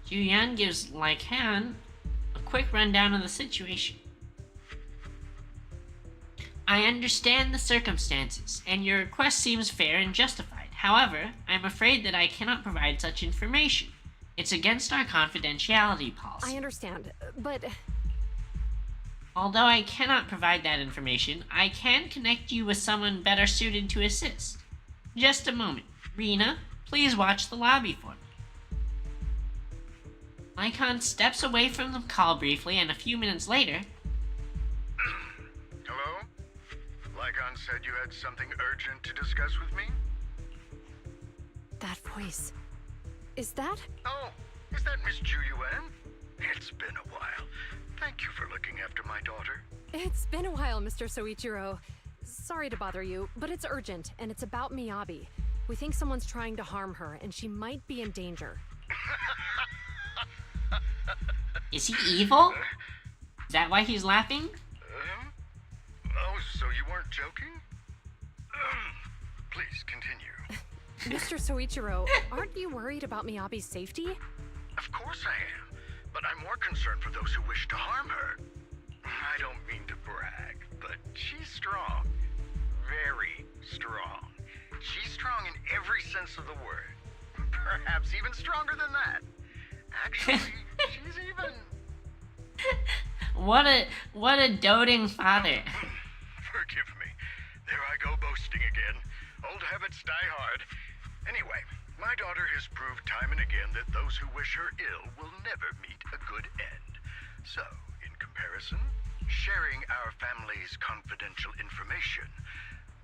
Julian gives Lycan a quick rundown of the situation. I understand the circumstances, and your request seems fair and justified. However, I'm afraid that I cannot provide such information. It's against our confidentiality policy. I understand, but... Although I cannot provide that information, I can connect you with someone better suited to assist. Just a moment. Rena, please watch the lobby for me. Lycan steps away from the call briefly, and a few minutes later... Hello? Lycan said you had something urgent to discuss with me? That voice... Is that? Oh, is that Miss Julian? It's been a while. Thank you for looking after my daughter. It's been a while, Mr. Soichiro. Sorry to bother you, but it's urgent, and it's about Miyabi. We think someone's trying to harm her, and she might be in danger. Is he evil? Is that why he's laughing? Oh, so you weren't joking? Please, continue. Mr. Soichiro, aren't you worried about Miyabi's safety? Of course I am, but I'm more concerned for those who wish to harm her. I don't mean to brag, but she's strong. Very strong. She's strong in every sense of the word. Perhaps even stronger than that. Actually, she's even... What a doting father. Forgive me. There I go boasting again. Old habits die hard. Anyway, my daughter has proved time and again that those who wish her ill will never meet a good end. So, in comparison, sharing our family's confidential information,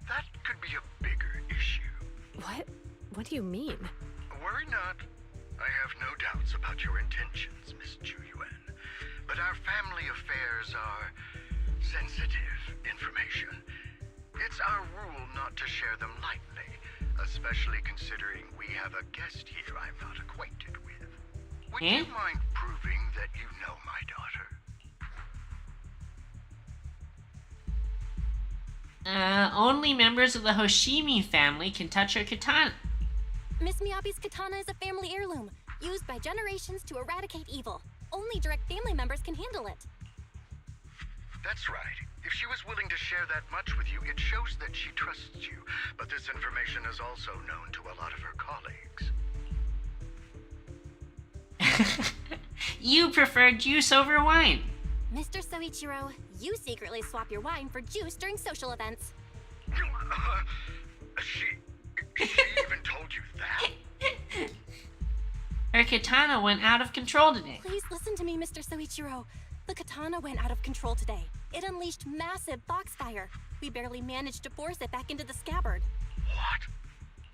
that could be a bigger issue. What? What do you mean? Worry not. I have no doubts about your intentions, Miss Julian. But our family affairs are sensitive information. It's our rule not to share them lightly, especially considering we have a guest here I'm not acquainted with. Would you mind proving that you know my daughter? Only members of the Hoshimi family can touch her katana. Miss Miyabi's katana is a family heirloom, used by generations to eradicate evil. Only direct family members can handle it. That's right. If she was willing to share that much with you, it shows that she trusts you. But this information is also known to a lot of her colleagues. You prefer juice over wine. Mr. Soichiro, you secretly swap your wine for juice during social events. She even told you that? Her katana went out of control today. Please listen to me, Mr. Soichiro. The katana went out of control today. It unleashed massive foxfire. We barely managed to force it back into the scabbard. What?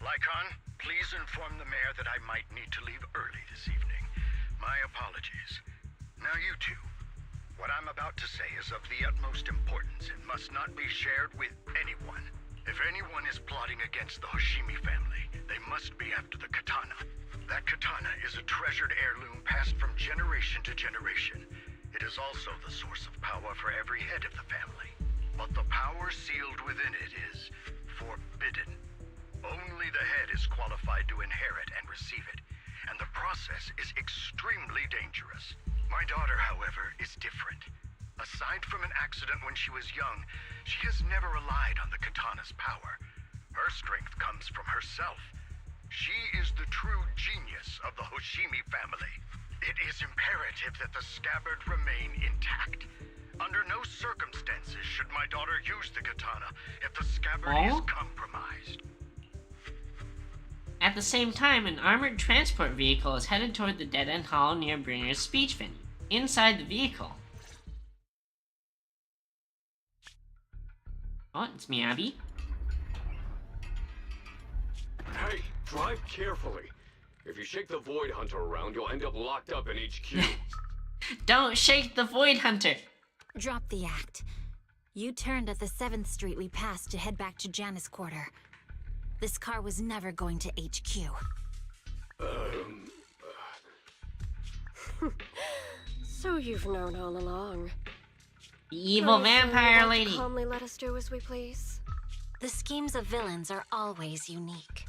Lycan, please inform the mayor that I might need to leave early this evening. My apologies. Now you two. What I'm about to say is of the utmost importance and must not be shared with anyone. If anyone is plotting against the Hoshimi family, they must be after the katana. That katana is a treasured heirloom passed from generation to generation. It is also the source of power for every head of the family. But the power sealed within it is forbidden. Only the head is qualified to inherit and receive it, and the process is extremely dangerous. My daughter, however, is different. Aside from an accident when she was young, she has never relied on the katana's power. Her strength comes from herself. She is the true genius of the Hoshimi family. It is imperative that the scabbard remain intact. Under no circumstances should my daughter use the katana if the scabbard is compromised. At the same time, an armored transport vehicle is headed toward the dead-end hollow near Bringer's speech venue. Inside the vehicle... Oh, it's me, Abby. Hey, drive carefully. If you shake the Void Hunter around, you'll end up locked up in HQ. Don't shake the Void Hunter! Drop the act. You turned at the 7th Street we passed to head back to Janus Quarter. This car was never going to HQ. So you've known all along. The evil vampire lady. Calmly let us do as we please. The schemes of villains are always unique.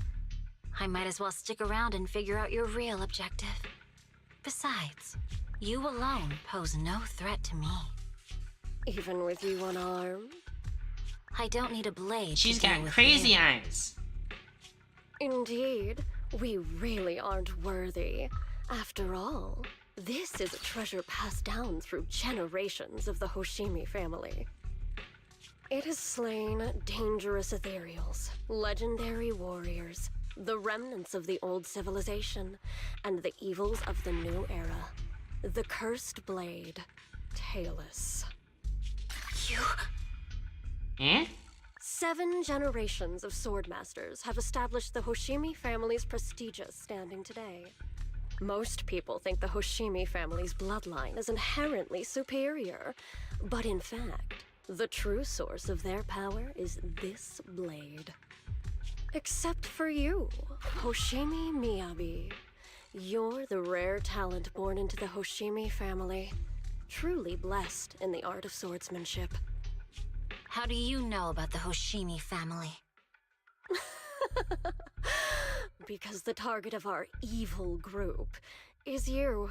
I might as well stick around and figure out your real objective. Besides, you alone pose no threat to me. Even with you unarmed? I don't need a blade. She's to deal got with crazy you. eyes. Indeed, we really aren't worthy. After all, this is a treasure passed down through generations of the Hoshimi family. It has slain dangerous ethereals, legendary warriors, the remnants of the old civilization, and the evils of the new era. The cursed blade, Talus. You... Eh? 7 generations of swordmasters have established the Hoshimi family's prestigious standing today. Most people think the Hoshimi family's bloodline is inherently superior, but in fact, the true source of their power is this blade. Except for you, Hoshimi Miyabi. You're the rare talent born into the Hoshimi family, truly blessed in the art of swordsmanship. How do you know about the Hoshimi family? Because the target of our evil group is you.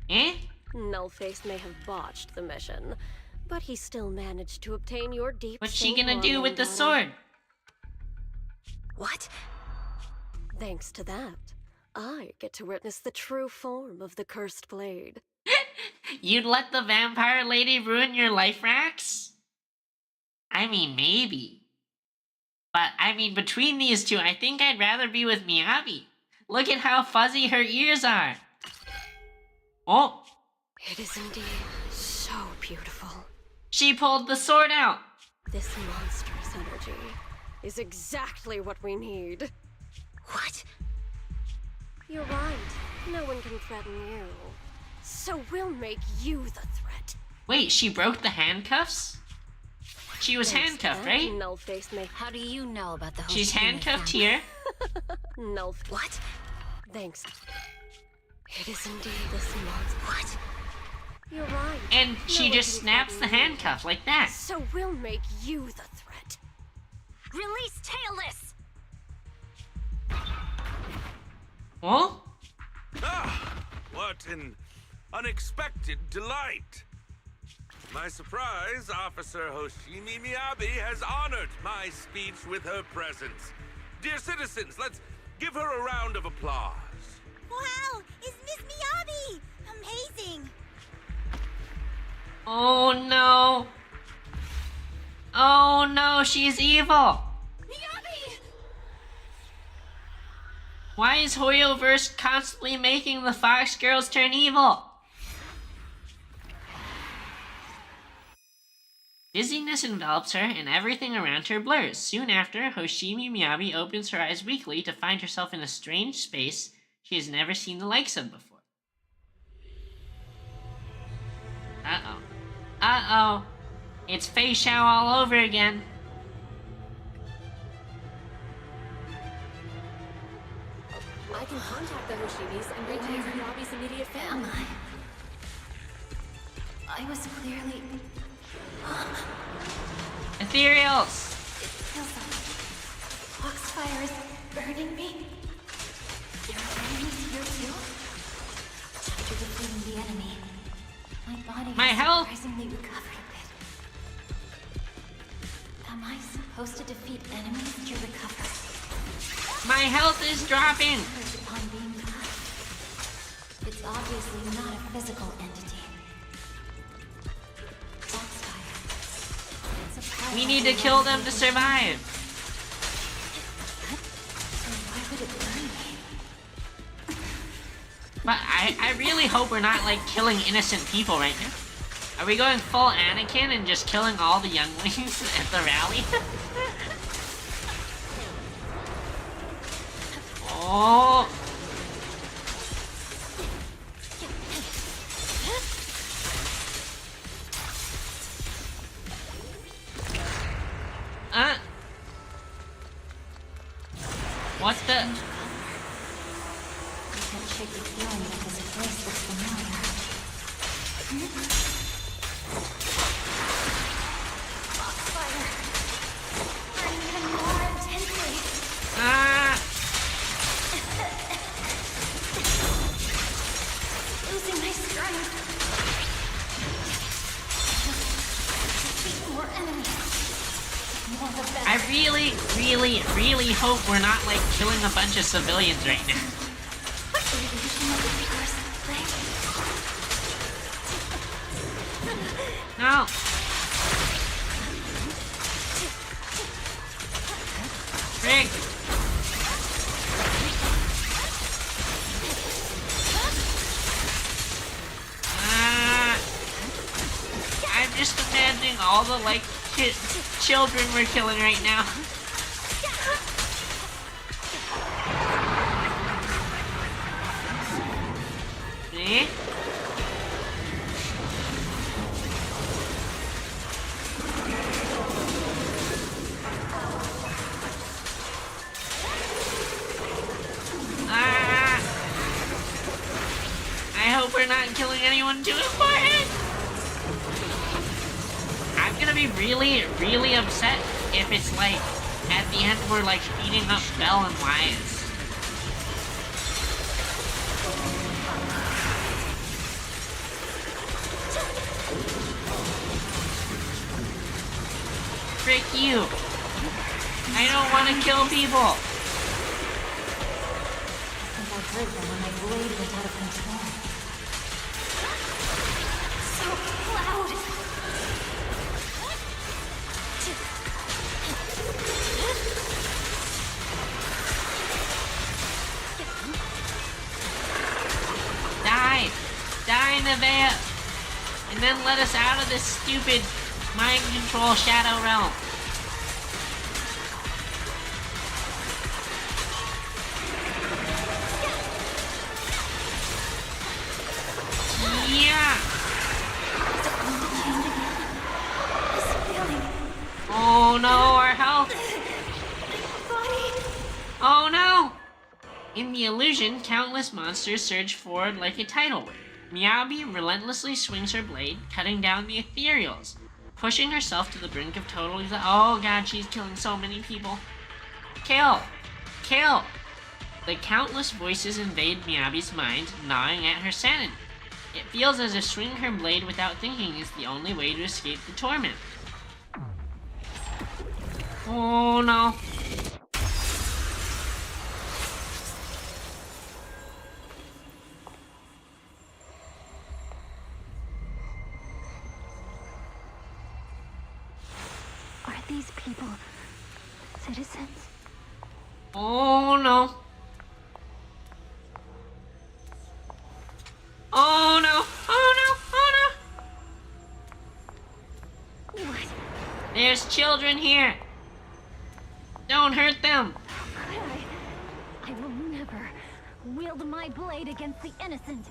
Eh? Nullface may have botched the mission, but he still managed to obtain your deep... What's she gonna do with the sword? What? Thanks to that, I get to witness the true form of the cursed blade. You'd let the vampire lady ruin your life, Rax? I mean, maybe. But, I mean, between these two, I think I'd rather be with Miyabi. Look at how fuzzy her ears are. Oh. It is indeed so beautiful. She pulled the sword out. This monstrous energy is exactly what we need. What? You're right. No one can threaten you. So we'll make you the threat. Wait, she broke the handcuffs? She was handcuffed, right? Nullface may... How do you know about the Hoshimi She's handcuffed here. Nullface. What? Thanks. It is indeed this monster. What? You're right. And she just snaps the handcuff like that. So we'll make you the threat. Release Talus! Oh? Ah! What an unexpected delight! My surprise, Officer Hoshimi Miyabi has honored my speech with her presence. Dear citizens, let's give her a round of applause. Wow! Is Miss Miyabi? Amazing! Oh no! Oh no, she's evil! Miyabi! Why is Hoyoverse constantly making the Foxgirls turn evil? Dizziness envelops her and everything around her blurs. Soon after, Hoshimi Miyabi opens her eyes weakly to find herself in a strange space she has never seen the likes of before. Uh-oh. Uh-oh. It's Fei Xiao all over again. I can contact the Hoshimis and reach out to Miyabi's immediate family. I was clearly... Ethereals! It feels like Foxfire is burning me. There are enemies here too? After defeating the enemy, my body My has health! surprisingly recovered a bit. Am I supposed to defeat enemies to recover? My health is dropping! Upon being touched. It's obviously not a physical entity. We need to kill them to survive. So why would it burn me? I really hope we're not, like, killing innocent people right now. Are we going full Anakin and just killing all the younglings at the rally? Oh. What the? I can't shake the feeling that this place looks familiar. Foxfire. Burning even more intensely. Losing my strength. Defeat more enemies. More the better. I really, really, really hope we're not, like, killing a bunch of civilians right now. No. Rick. I'm just imagining all the, like, children we're killing right now. Eh? I hope we're not killing anyone too important. I'm gonna be really, really upset if it's like, at the end we're like eating up Belle and Wyatt. Frick you. I don't want to kill people. I think I heard them when my blade went out of control. So loud. Die! Die, Nevaeh! And then let us out of this stupid mind control shadow realm. Yeah! Oh no, our health! Oh no! In the illusion, countless monsters surge forward like a tidal wave. Miyabi relentlessly swings her blade, cutting down the ethereals, pushing herself to the brink of total oh god, she's killing so many people. Kill! Kill! The countless voices invade Miyabi's mind, gnawing at her sanity. It feels as if swinging her blade without thinking is the only way to escape the torment. Oh no. Are these people citizens? Oh no. Oh no. Oh no. Oh no. What? There's children here. Don't hurt them. I will never wield my blade against the innocent.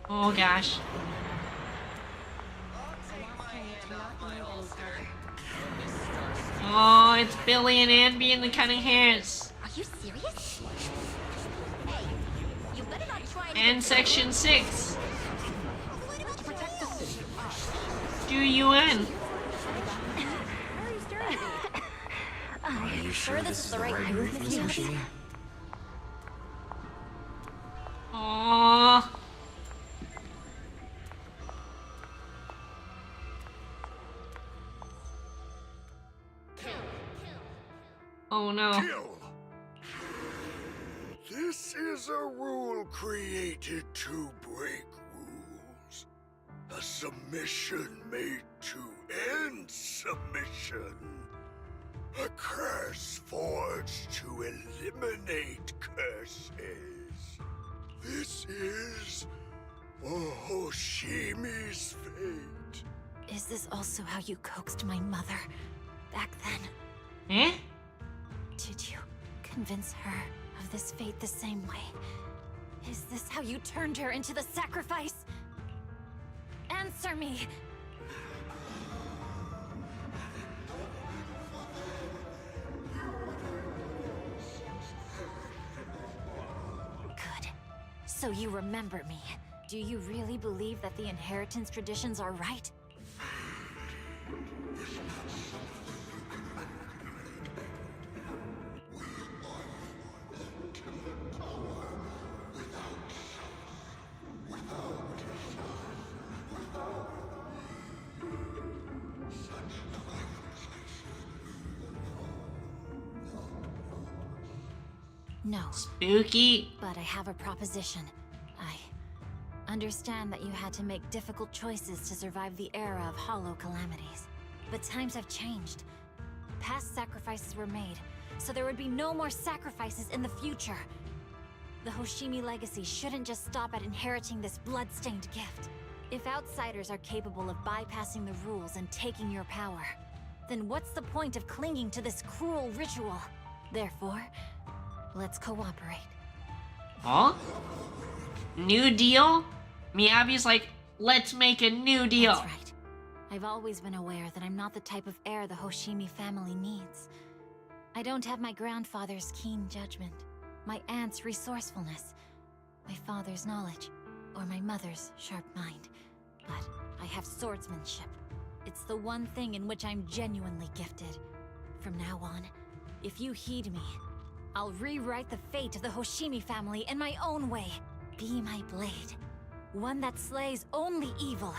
Oh gosh. Oh, it's Billy and Anby and the Cunning Hares. Are you serious? Hey, you better not try And Section 6. Do UN. Are you sure this is the right move, Miss Yoshimi? Aww. Oh no. Kill. This is a rule created to break rules. A submission made to end submission. A curse forged to eliminate curses. This is Hoshimi's fate. Is this also how you coaxed my mother back then? Eh? Did you convince her of this fate the same way? Is this how you turned her into the sacrifice? Answer me! Good. So you remember me. Do you really believe that the inheritance traditions are right? No. Spooky. But I have a proposition. I understand that you had to make difficult choices to survive the era of hollow calamities. But times have changed. Past sacrifices were made, so there would be no more sacrifices in the future. The Hoshimi legacy shouldn't just stop at inheriting this blood-stained gift. If outsiders are capable of bypassing the rules and taking your power, then what's the point of clinging to this cruel ritual? Therefore, let's cooperate. Huh? New deal? Miyabi's like, let's make a new deal. That's right. I've always been aware that I'm not the type of heir the Hoshimi family needs. I don't have my grandfather's keen judgment, my aunt's resourcefulness, my father's knowledge, or my mother's sharp mind. But I have swordsmanship. It's the one thing in which I'm genuinely gifted. From now on, if you heed me, I'll rewrite the fate of the Hoshimi family in my own way. Be my blade, one that slays only evil,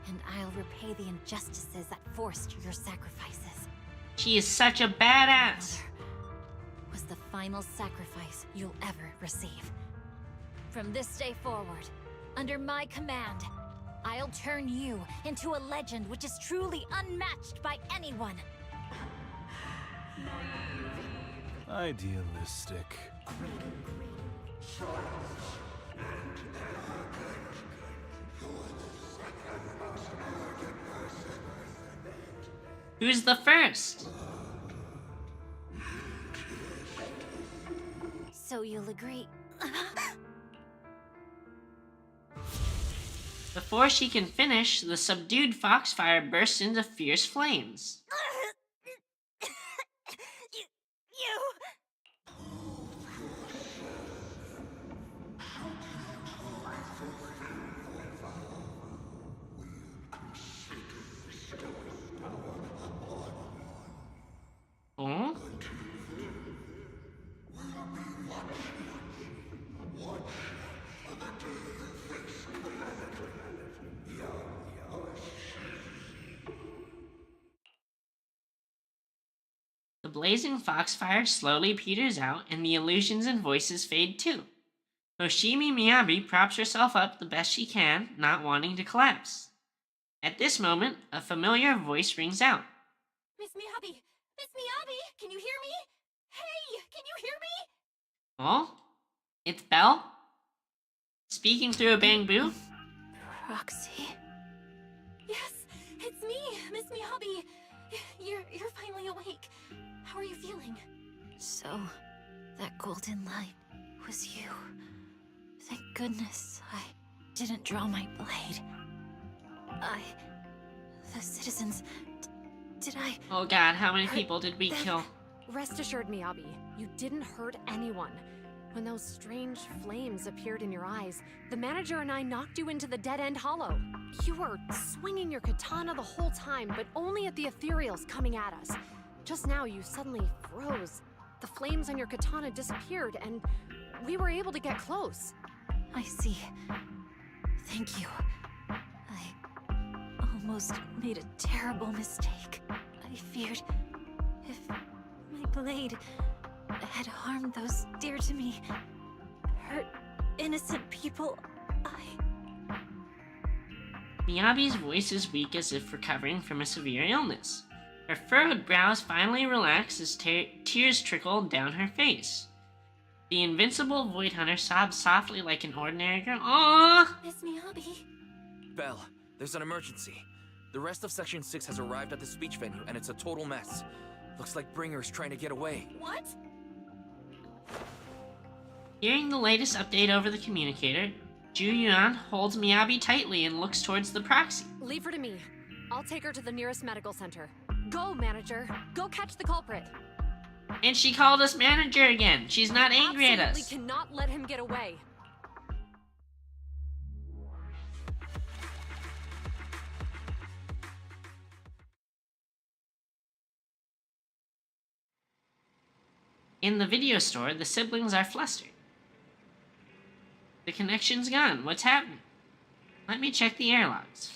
and I'll repay the injustices that forced your sacrifices. She is such a badass. Was the final sacrifice you'll ever receive. From this day forward, under my command, I'll turn you into a legend which is truly unmatched by anyone. Idealistic. Who's the first? So you'll agree. Before she can finish, the subdued foxfire bursts into fierce flames. Oh? The blazing foxfire slowly peters out, and the illusions and voices fade too. Hoshimi Miyabi props herself up the best she can, not wanting to collapse. At this moment, a familiar voice rings out. Miss Miyabi! Miss Miyabi! Can you hear me? Hey! Can you hear me? Oh? It's Belle? Speaking through a bamboo? Roxy? Yes, it's me, Miss Miyabi. You're finally awake. How are you feeling? So, that golden light was you. Thank goodness I didn't draw my blade. The citizens, did I... Oh god, how many people did we kill? Rest assured, Miyabi, you didn't hurt anyone. When those strange flames appeared in your eyes, the manager and I knocked you into the dead-end hollow. You were swinging your katana the whole time, but only at the ethereals coming at us. Just now, you suddenly froze. The flames on your katana disappeared, and we were able to get close. I see. Thank you. I almost made a terrible mistake. I feared if my blade had harmed those dear to me, hurt innocent people, Miyabi's voice is weak as if recovering from a severe illness. Her furrowed brows finally relax as tears trickle down her face. The invincible Void Hunter sobs softly like an ordinary girl. Aww! Miss Miyabi. Belle, there's an emergency. The rest of Section 6 has arrived at the speech venue, and it's a total mess. Looks like Bringer is trying to get away. What? Hearing the latest update over the communicator, Ju Yuan holds Miyabi tightly and looks towards the proxy. Leave her to me. I'll take her to the nearest medical center. Go, manager. Go catch the culprit. And she called us manager again. She's not angry at us. Absolutely cannot let him get away. In the video store, the siblings are flustered. The connection's gone. What's happening? Let me check the airlocks.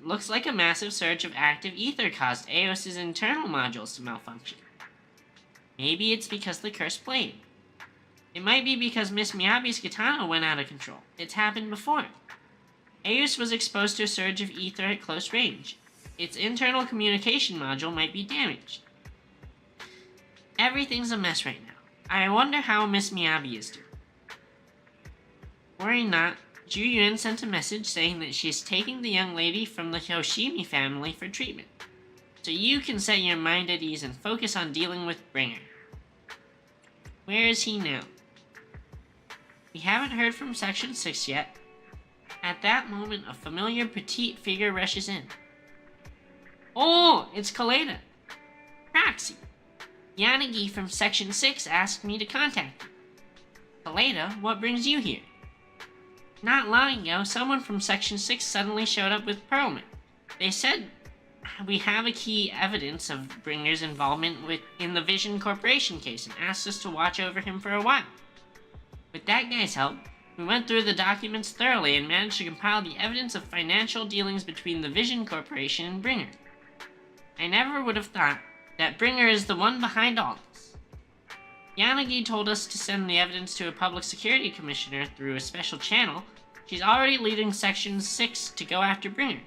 Looks like a massive surge of active ether caused Eos's internal modules to malfunction. Maybe it's because the curse played. It might be because Miss Miyabi's katana went out of control. It's happened before. Eos was exposed to a surge of ether at close range. Its internal communication module might be damaged. Everything's a mess right now. I wonder how Miss Miyabi is doing. Worry not, Ju Yuan sent a message saying that she's taking the young lady from the Hoshimi family for treatment. So you can set your mind at ease and focus on dealing with Bringer. Where is he now? We haven't heard from Section 6 yet. At that moment, a familiar petite figure rushes in. Oh, it's Kaleda. Proxy. Yanagi from Section 6 asked me to contact you. Kaleda, what brings you here? Not long ago, someone from Section 6 suddenly showed up with Perlman. They said we have a key evidence of Bringer's involvement in the Vision Corporation case and asked us to watch over him for a while. With that guy's help, we went through the documents thoroughly and managed to compile the evidence of financial dealings between the Vision Corporation and Bringer. I never would have thought that Bringer is the one behind all this. Yanagi told us to send the evidence to a public security commissioner through a special channel. She's already leading Section 6 to go after Bringer.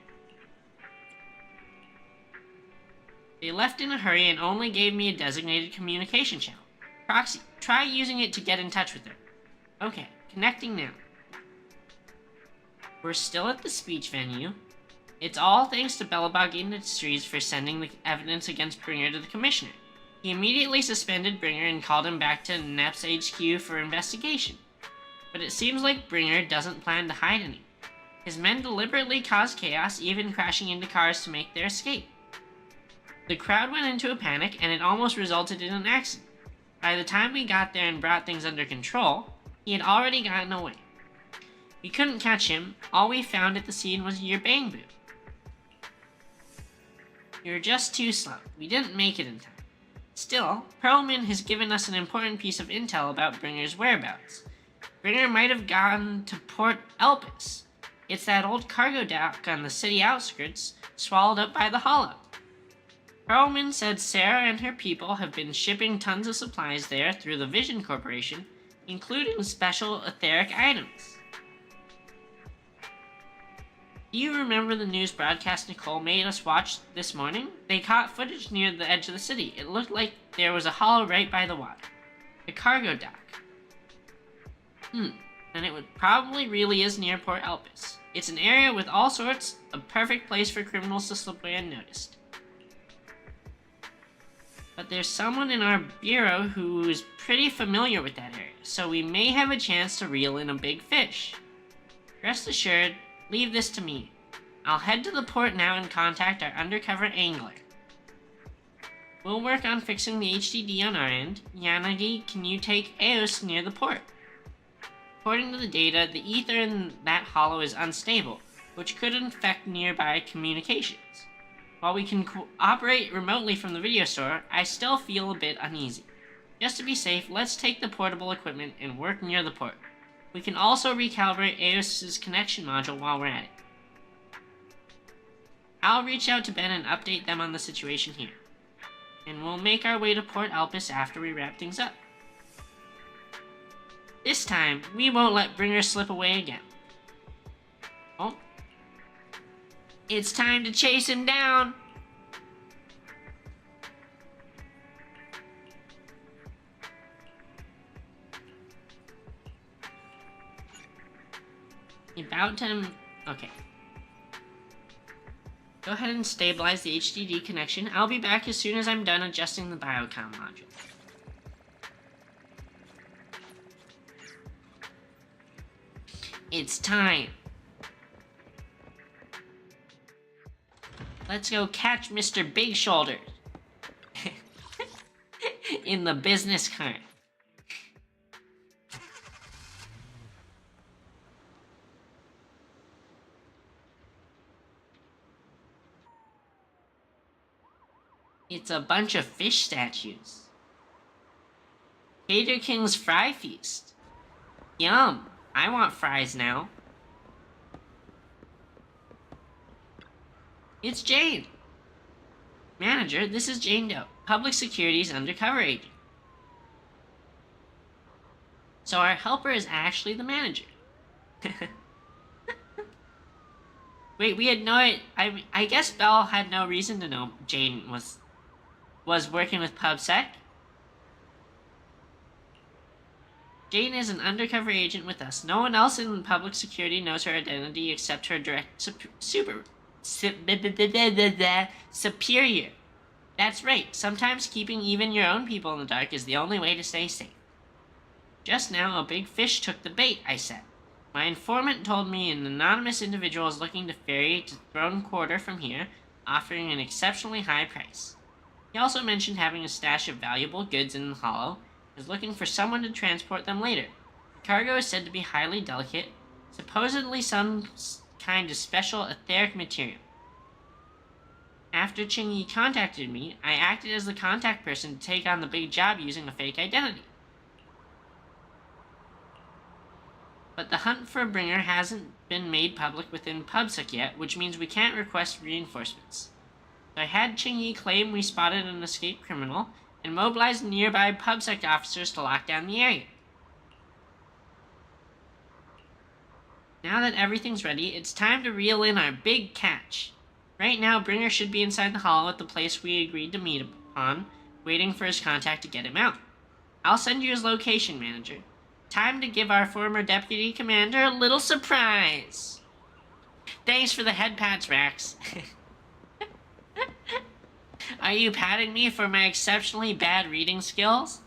They left in a hurry and only gave me a designated communication channel. Proxy, try using it to get in touch with her. Okay, connecting now. We're still at the speech venue. It's all thanks to Belobog Industries for sending the evidence against Bringer to the commissioner. He immediately suspended Bringer and called him back to NEP's HQ for investigation. But it seems like Bringer doesn't plan to hide any. His men deliberately caused chaos, even crashing into cars to make their escape. The crowd went into a panic, and it almost resulted in an accident. By the time we got there and brought things under control, he had already gotten away. We couldn't catch him. All we found at the scene was your bang boot. You were just too slow. We didn't make it in time. Still, Perlman has given us an important piece of intel about Bringer's whereabouts. Bringer might have gone to Port Elpis. It's that old cargo dock on the city outskirts, swallowed up by the Hollow. Perlman said Sarah and her people have been shipping tons of supplies there through the Vision Corporation, including special etheric items. Do you remember the news broadcast Nicole made us watch this morning? They caught footage near the edge of the city. It looked like there was a hollow right by the water. A cargo dock. And it probably really is near Port Elpis. It's an area with all sorts, a perfect place for criminals to slip away unnoticed. But there's someone in our bureau who is pretty familiar with that area, so we may have a chance to reel in a big fish. Rest assured, leave this to me. I'll head to the port now and contact our undercover angler. We'll work on fixing the HDD on our end. Yanagi, can you take Eos near the port? According to the data, the ether in that hollow is unstable, which could infect nearby communications. While we can operate remotely from the video store, I still feel a bit uneasy. Just to be safe, let's take the portable equipment and work near the port. We can also recalibrate Eos's connection module while we're at it. I'll reach out to Ben and update them on the situation here. And we'll make our way to Port Elpis after we wrap things up. This time, we won't let Bringer slip away again. Oh. It's time to chase him down! About to... Okay. Go ahead and stabilize the HDD connection. I'll be back as soon as I'm done adjusting the biocom module. It's time. Let's go catch Mr. Big Shoulder. In the business cart. It's a bunch of fish statues. Gator King's Fry Feast. Yum! I want fries now. It's Jane! Manager, this is Jane Doe, Public Security's undercover agent. So our helper is actually the manager. Wait, we had no... I guess Belle had no reason to know Jane was working with PubSec. Jane is an undercover agent with us. No one else in public security knows her identity except her direct superior. That's right. Sometimes keeping even your own people in the dark is the only way to stay safe. Just now, a big fish took the bait, I said. My informant told me an anonymous individual is looking to ferry to Throne Quarter from here, offering an exceptionally high price. He also mentioned having a stash of valuable goods in the hollow, is looking for someone to transport them later. The cargo is said to be highly delicate, supposedly some kind of special etheric material. After Qingyi contacted me, I acted as the contact person to take on the big job using a fake identity. But the hunt for a bringer hasn't been made public within PubSec yet, which means we can't request reinforcements. So I had Qingyi claim we spotted an escaped criminal, and mobilized nearby PubSec officers to lock down the area. Now that everything's ready, it's time to reel in our big catch. Right now, Bringer should be inside the hollow at the place we agreed to meet upon, waiting for his contact to get him out. I'll send you his location, Manager. Time to give our former deputy commander a little surprise. Thanks for the head pats, Rax. Are you patting me for my exceptionally bad reading skills?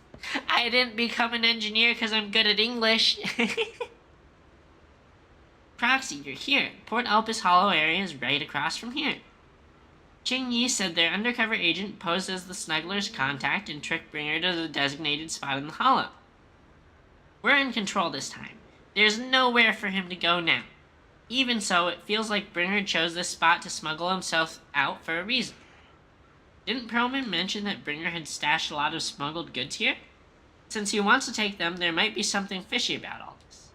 I didn't become an engineer because I'm good at English. Proxy, you're here. Port Elpis Hollow area is right across from here. Qingyi said their undercover agent posed as the smuggler's contact and tricked Bringer to the designated spot in the hollow. We're in control this time. There's nowhere for him to go now. Even so, it feels like Bringer chose this spot to smuggle himself out for a reason. Didn't Perlman mention that Bringer had stashed a lot of smuggled goods here? Since he wants to take them, there might be something fishy about all this.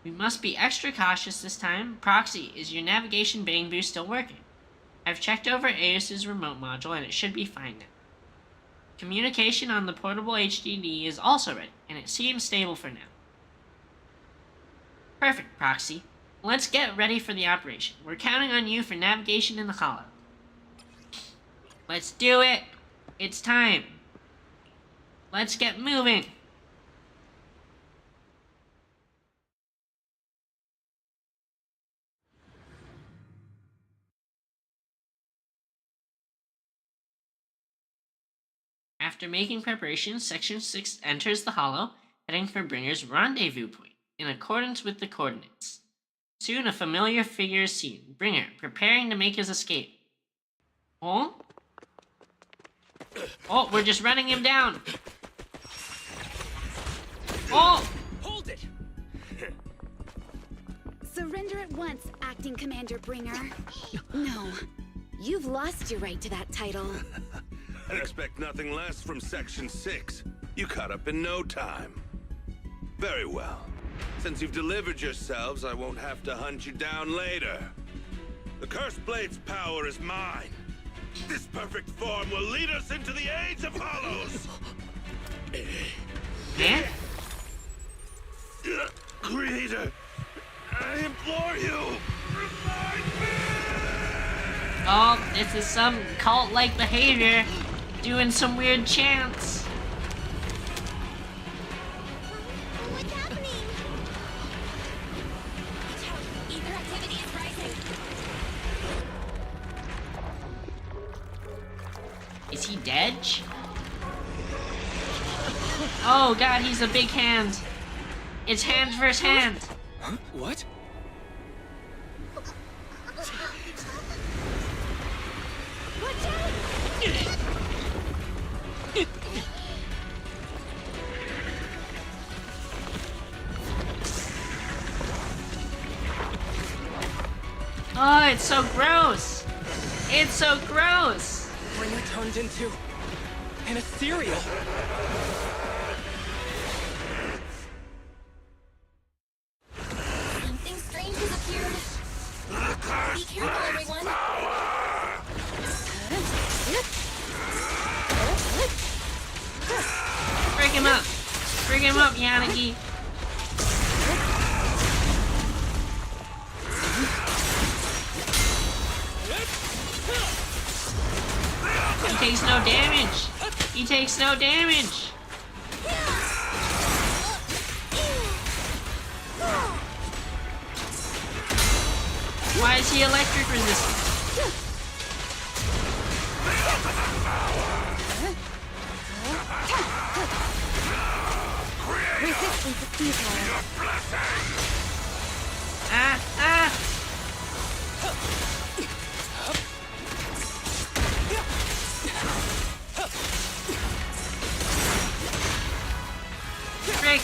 We must be extra cautious this time. Proxy, is your navigation bang boost still working? I've checked over Aeos's remote module and it should be fine now. Communication on the portable HDD is also ready, and it seems stable for now. Perfect, Proxy. Let's get ready for the operation. We're counting on you for navigation in the hollow. Let's do it! It's time! Let's get moving! After making preparations, Section 6 enters the hollow, heading for Bringer's rendezvous point, in accordance with the coordinates. Soon a familiar figure is seen, Bringer, preparing to make his escape. Oh? Oh, we're just running him down! Oh! Hold it! Surrender at once, Acting Commander Bringer. No, you've lost your right to that title. I'd expect nothing less from Section 6. You caught up in no time. Very well. Since you've delivered yourselves, I won't have to hunt you down later. The Cursed Blade's power is mine. This perfect form will lead us into the age of hollows! Yeah? Creator, I implore you! Revive me! Oh, this is some cult-like behavior. Doing some weird chants. What's happening? Is he dead? Oh god, he's a big hand. It's hand versus hand. Huh? What? Oh, it's so gross. It's so gross. Bringer turned into an ethereal. Something strange has appeared. Be careful, everyone. Break him up. Bring him up, Yanagi. He takes no damage. He takes no damage. Why is he electric resistant? Resistance is futile. Ah, ah! Frick!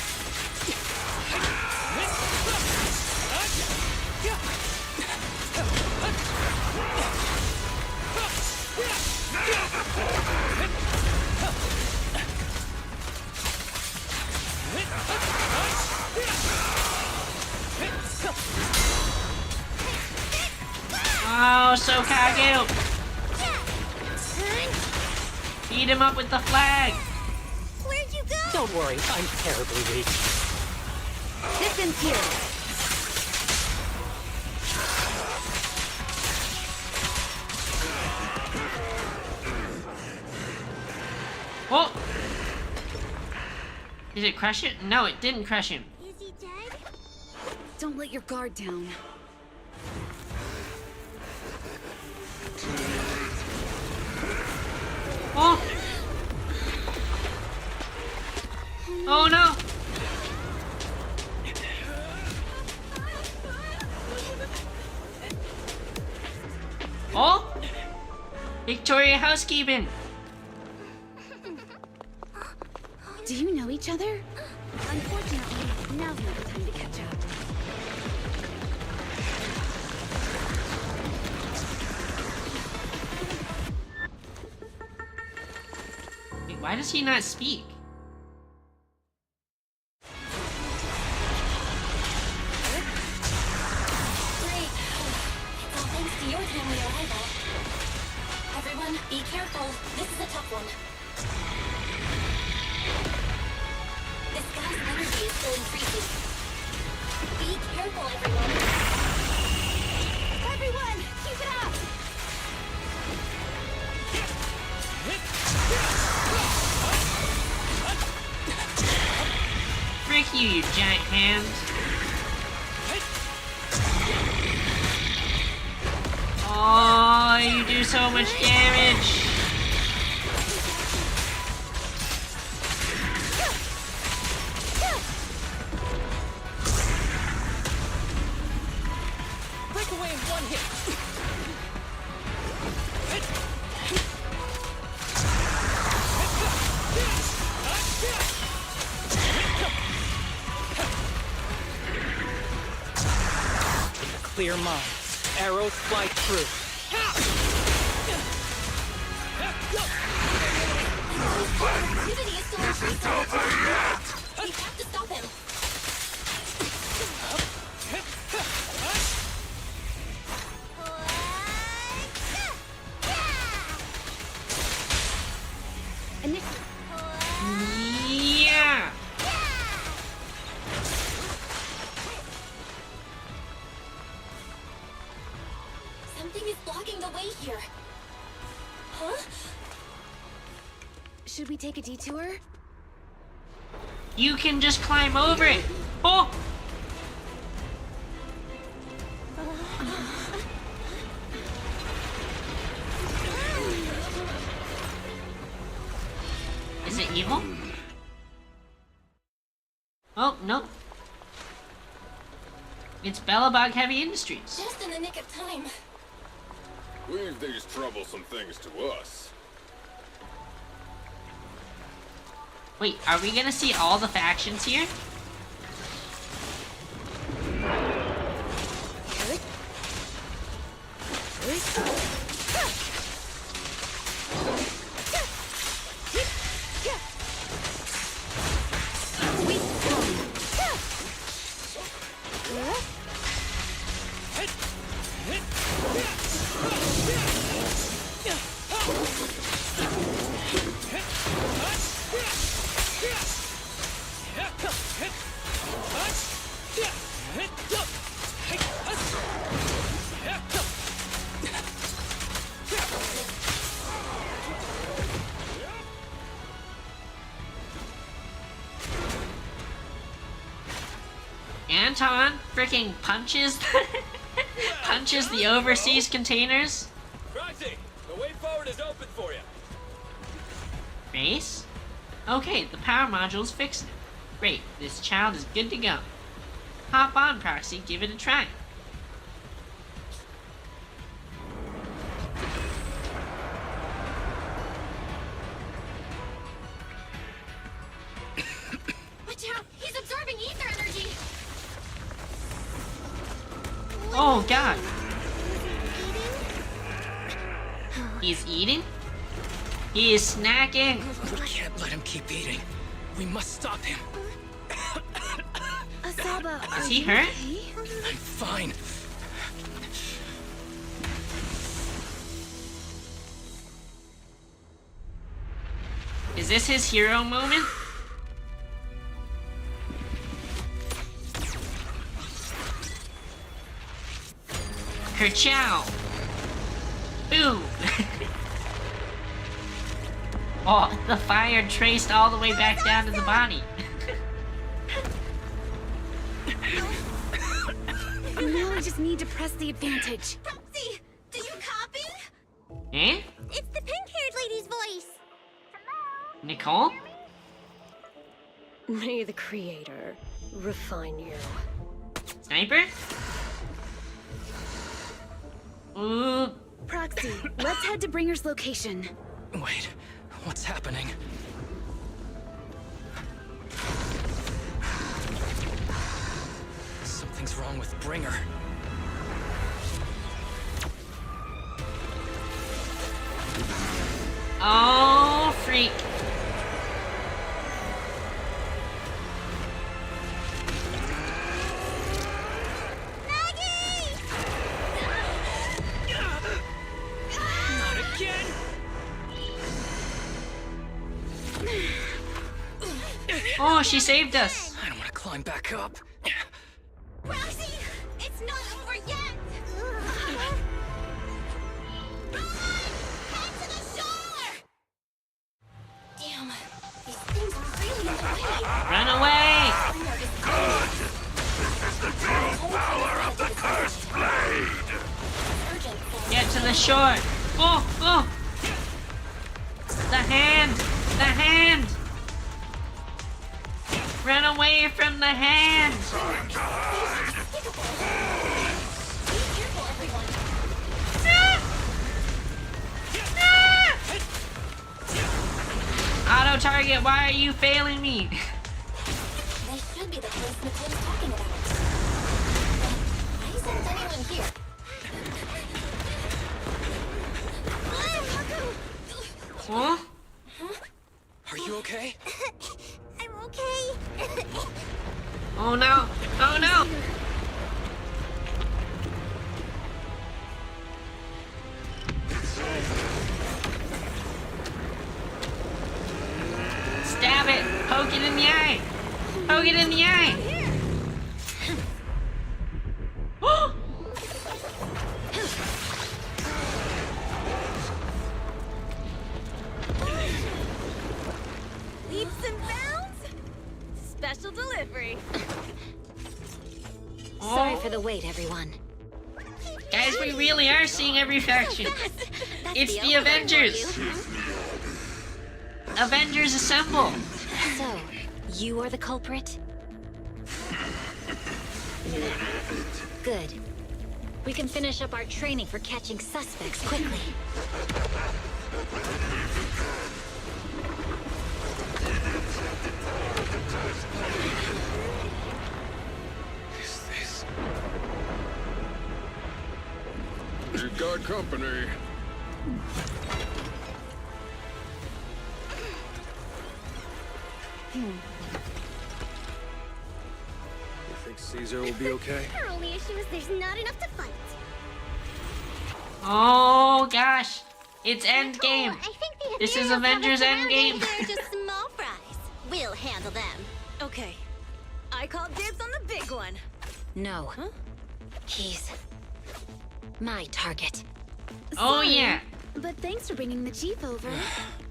Oh, so Kage! Beat him up with the flag! Where'd you go? Don't worry, I'm terribly weak. Distance here. Oh! Did it crush it? No, it didn't crush him. Is he dead? Don't let your guard down. Oh! Oh no! Oh! Victoria housekeeping! Do you know each other? Unfortunately, now's not the time to catch up. Wait, why does he not speak? Great. It's all thanks to your timely arrival. Everyone, be careful. This is a tough one. This guy's energy is still increasing. Be careful, everyone. Everyone, keep it up! Frick you, you giant hand! Oh, you do so much damage! Break away in one hit. Clear mind. Arrows fly through. Activity is still increasing. We have to stop him. Yeah! Something is blocking the way here. Huh? Should we take a detour? You can just climb over it! Oh! evil? Oh, no. It's Bellabog Heavy Industries. Just in the nick of time. Leave these troublesome things to us. Wait, are we gonna see all the factions here? Anton freaking punches punches the overseas containers. Roxy, the way forward is open for you. Base? Okay, the power module's fixing it. Great, this child is good to go. Hop on, Proxy, give it a try. Watch out! He's absorbing ether energy! Oh, God. He's eating? He is snacking. We can't let him keep eating. We must stop him. Asaba, Is he hurt? I'm fine. Is this his hero moment? Kerchow! Boom! Oh, the fire traced all the way back down to the body. Now I just need to press the advantage. Proxy, do you copy? Eh? It's the pink-haired lady's voice. Nicole? May the Creator refine you. Sniper? Ooh. Proxy, let's head to Bringer's location. Wait, what's happening? Something's wrong with Bringer. Oh, freak. Not again! Oh, she saved us. I don't want to climb back up. Roxy, it's not over yet. Head to the shore. Damn, these things are really in the way. Run away! Good! This is the true power of the cursed blade! Get to the shore! Oh, oh! The hand! The hand! Run away from the hand! Time to hide! Auto target, why are you failing me? They should be the place Nicole's talking about. Why isn't anyone here? Huh? Are you okay? I'm okay. Oh no! Oh no! Stab it! Poke it in the eye! Poke it in the eye! Leaps and bounds. Special delivery. Sorry for the wait, everyone. Guys, we really are seeing every faction. It's the Avengers. Avengers assemble! So, you are the culprit? Good. We can finish up our training for catching suspects quickly. You've got company. You think Caesar will be okay? Our only issue is there's not enough to fight. Oh gosh, it's Endgame. I think the This is Imperials Avengers have us surrounded. Endgame. They're just small fries. We'll handle them. Okay. I call dibs on the big one. No. He's my target. Oh Sorry, yeah. But thanks for bringing the chief over.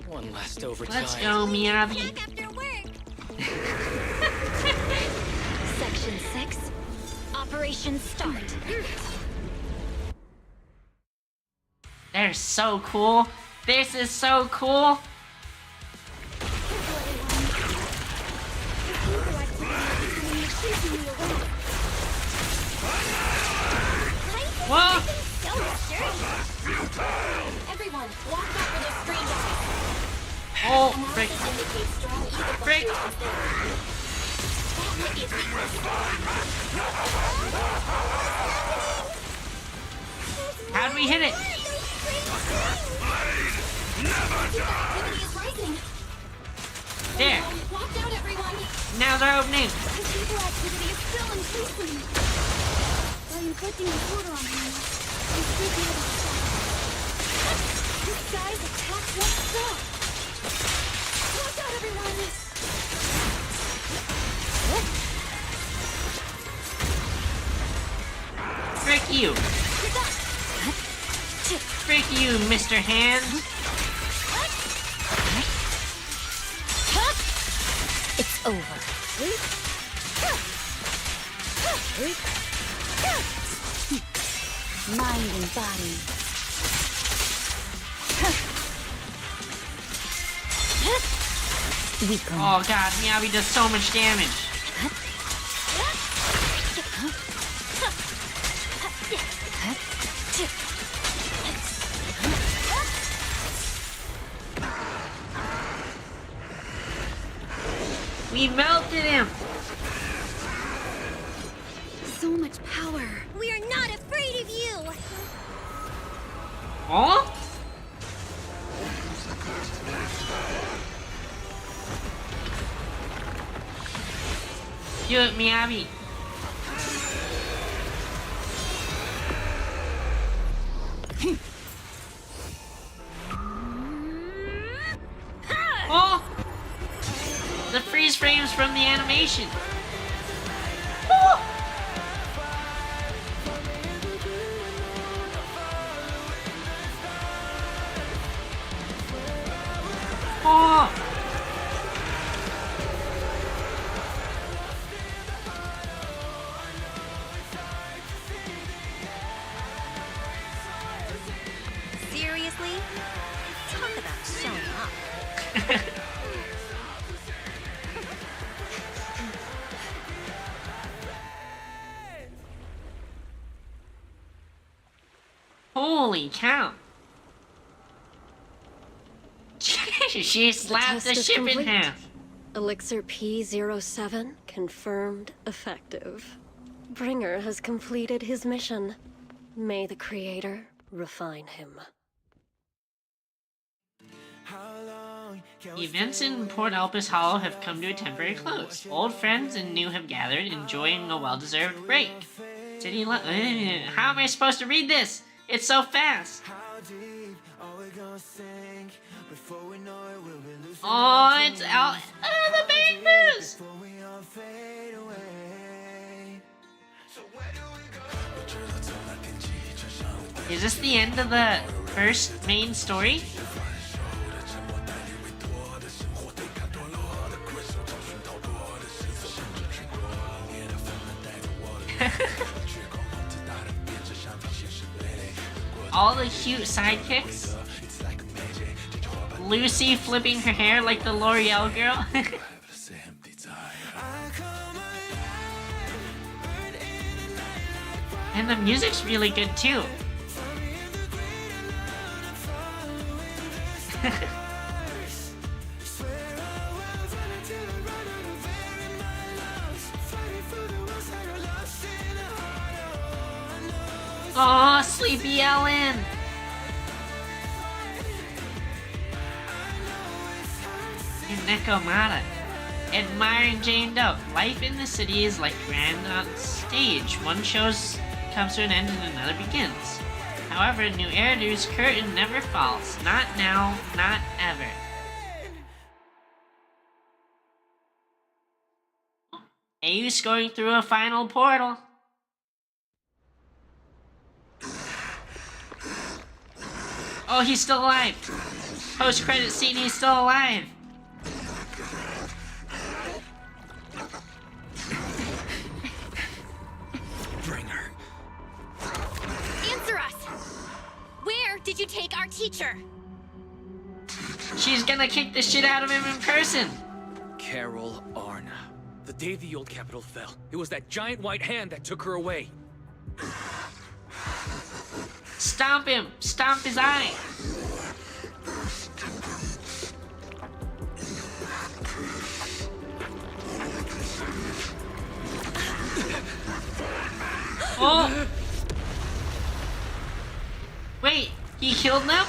One last overtime. Let's go, Miyabi. After work. Section 6. Operation start. They're so cool. This is so cool. Whoa! Everyone, watch out for those screen guys. Oh, frick. Frick. How'd we hit it? There. Watch out, everyone. Now they're opening. The people activity is still increasing. By inflicting a quarter on him, we should be able to stop. This guy's attack won't stop. Watch out, everyone. Frick you. Frick you, Mr. Hands. It's over. Mind and body. Oh god, Miyabi does so much damage. We melted him! So much power. We are not afraid of you. Huh? Do it, Miyabi. Oh! The freeze frames from the animation. Oh! Oh! Seriously? Talk about showing up. Holy cow. She slapped the test is ship in complete. half. Elixir P07 confirmed effective. Bringer has completed his mission. May the Creator refine him. Events in Port Elpis Hollow have come to a temporary close. Old friends and new have gathered, enjoying a well-deserved break. How am I supposed to read this? It's so fast. Oh, it's out. Oh, the bangers! Is this the end of the first main story? All the cute sidekicks? Lucy flipping her hair like the L'Oreal girl. And the music's really good too. Aw, Sleepy Ellen! And Nekomata. Admiring Jane Doe. Life in the city is like grand on stage. One show comes to an end and another begins. However, New Eridu's curtain never falls. Not now, not ever. Ayu's going through a final portal. Oh, he's still alive. Post-credit scene, he's still alive. Bring her. Answer us! Where did you take our teacher? She's gonna kick the shit out of him in person. Carol Arna. The day the old capital fell, it was that giant white hand that took her away. Stomp him! Stomp his eye! Oh! Wait, he killed them?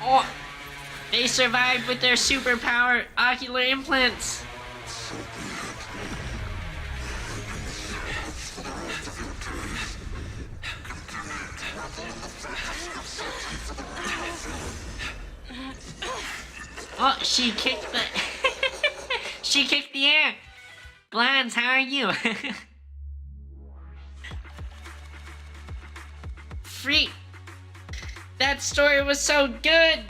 Oh! They survived with their superpower ocular implants. Oh, she kicked the... she kicked the air. Glans, how are you? Freak. That story was so good.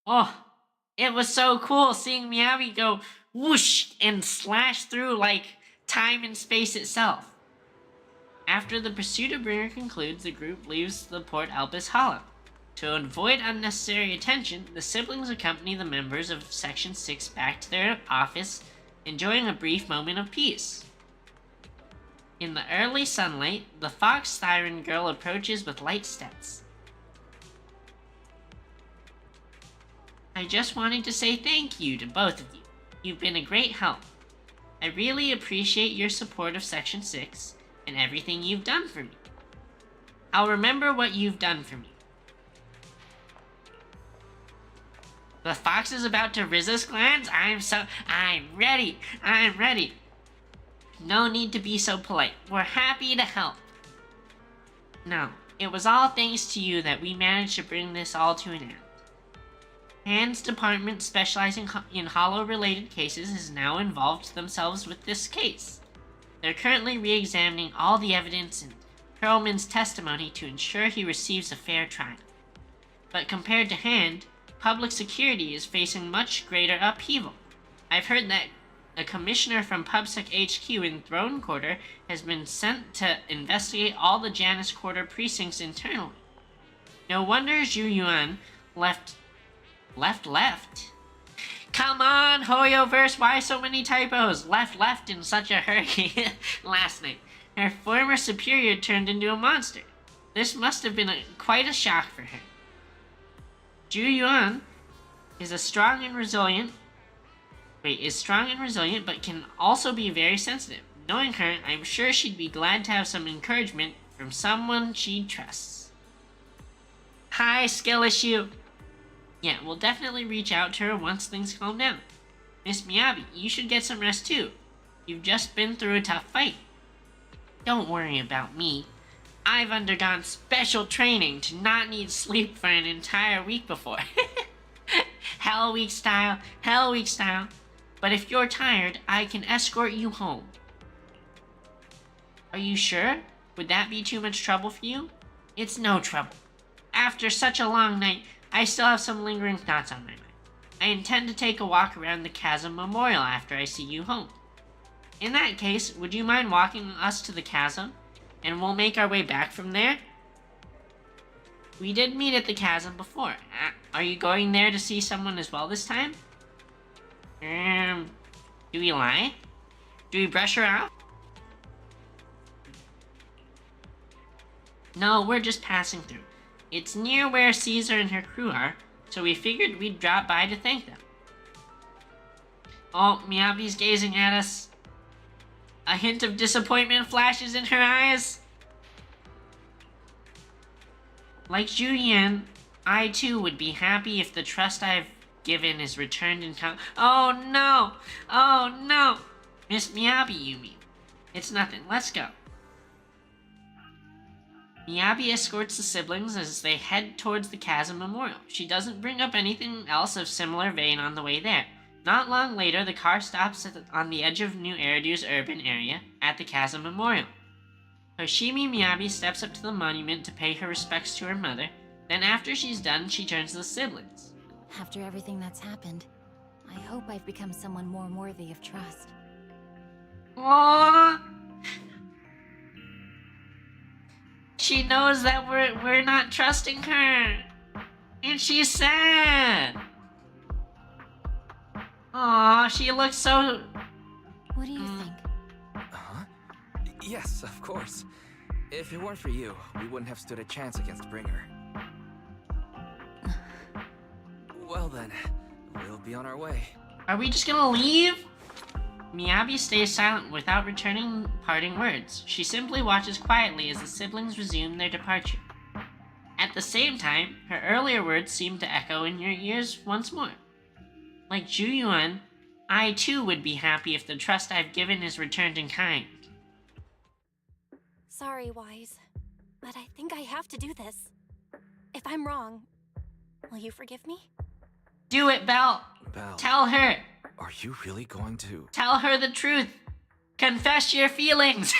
Oh, it was so cool seeing Miyabi go whoosh and slash through like time and space itself. After the pursuit of Bringer concludes, the group leaves the Port Elpis Hollow. To avoid unnecessary attention, the siblings accompany the members of Section 6 back to their office, enjoying a brief moment of peace. In the early sunlight, the Fox Siren Girl approaches with light steps. I just wanted to say thank you to both of you. You've been a great help. I really appreciate your support of Section 6 and everything you've done for me. I'll remember what you've done for me. The fox is about to rizz us, Glans? I'm ready. I'm ready. No need to be so polite. We're happy to help. No, it was all thanks to you that we managed to bring this all to an end. Hand's department, specializing in Hollow-related cases, has now involved themselves with this case. They're currently re-examining all the evidence and Perlman's testimony to ensure he receives a fair trial. But compared to Hand, public security is facing much greater upheaval. I've heard that a commissioner from PubSec HQ in Throne Quarter has been sent to investigate all the Janus Quarter precincts internally. No wonder Zhu Yuan left? Come on, Hoyoverse, why so many typos? Left in such a hurry last night. Her former superior turned into a monster. This must have been quite a shock for her. Zhu Yuan is strong and resilient, but can also be very sensitive. Knowing her, I'm sure she'd be glad to have some encouragement from someone she trusts. Hi, skill issue. Yeah, we'll definitely reach out to her once things calm down. Miss Miyabi, you should get some rest too. You've just been through a tough fight. Don't worry about me. I've undergone special training to not need sleep for an entire week before. Hell week style. But if you're tired, I can escort you home. Are you sure? Would that be too much trouble for you? It's no trouble. After such a long night, I still have some lingering thoughts on my mind. I intend to take a walk around the chasm memorial after I see you home. In that case, would you mind walking us to the chasm? And we'll make our way back from there? We did meet at the chasm before. Are you going there to see someone as well this time? Do we lie? Do we brush her off? No, we're just passing through. It's near where Caesar and her crew are, so we figured we'd drop by to thank them. Oh, Miyabi's gazing at us. A hint of disappointment flashes in her eyes. Like Julian, I too would be happy if the trust I've given is returned in kind. Oh no! Oh no! Miss Miyabi, you mean? It's nothing. Let's go. Miyabi escorts the siblings as they head towards the chasm memorial. She doesn't bring up anything else of similar vein on the way there. Not long later, the car stops on the edge of New Eridu's urban area at the chasm memorial. Hoshimi Miyabi steps up to the monument to pay her respects to her mother. Then after she's done, she turns to the siblings. After everything that's happened, I hope I've become someone more worthy of trust. Aww! She knows that we're not trusting her. And she's sad. Aw, she looks so... What do you think? Huh? Yes, of course. If it weren't for you, we wouldn't have stood a chance against Bringer. Well then, we'll be on our way. Are we just gonna leave? Miyabi stays silent without returning parting words. She simply watches quietly as the siblings resume their departure. At the same time, her earlier words seem to echo in your ears once more. Like Juyuan, I too would be happy if the trust I've given is returned in kind. Sorry, Wise, but I think I have to do this. If I'm wrong, will you forgive me? Do it, Belle! Belle. Tell her! Are you really going to... Tell her the truth! Confess your feelings!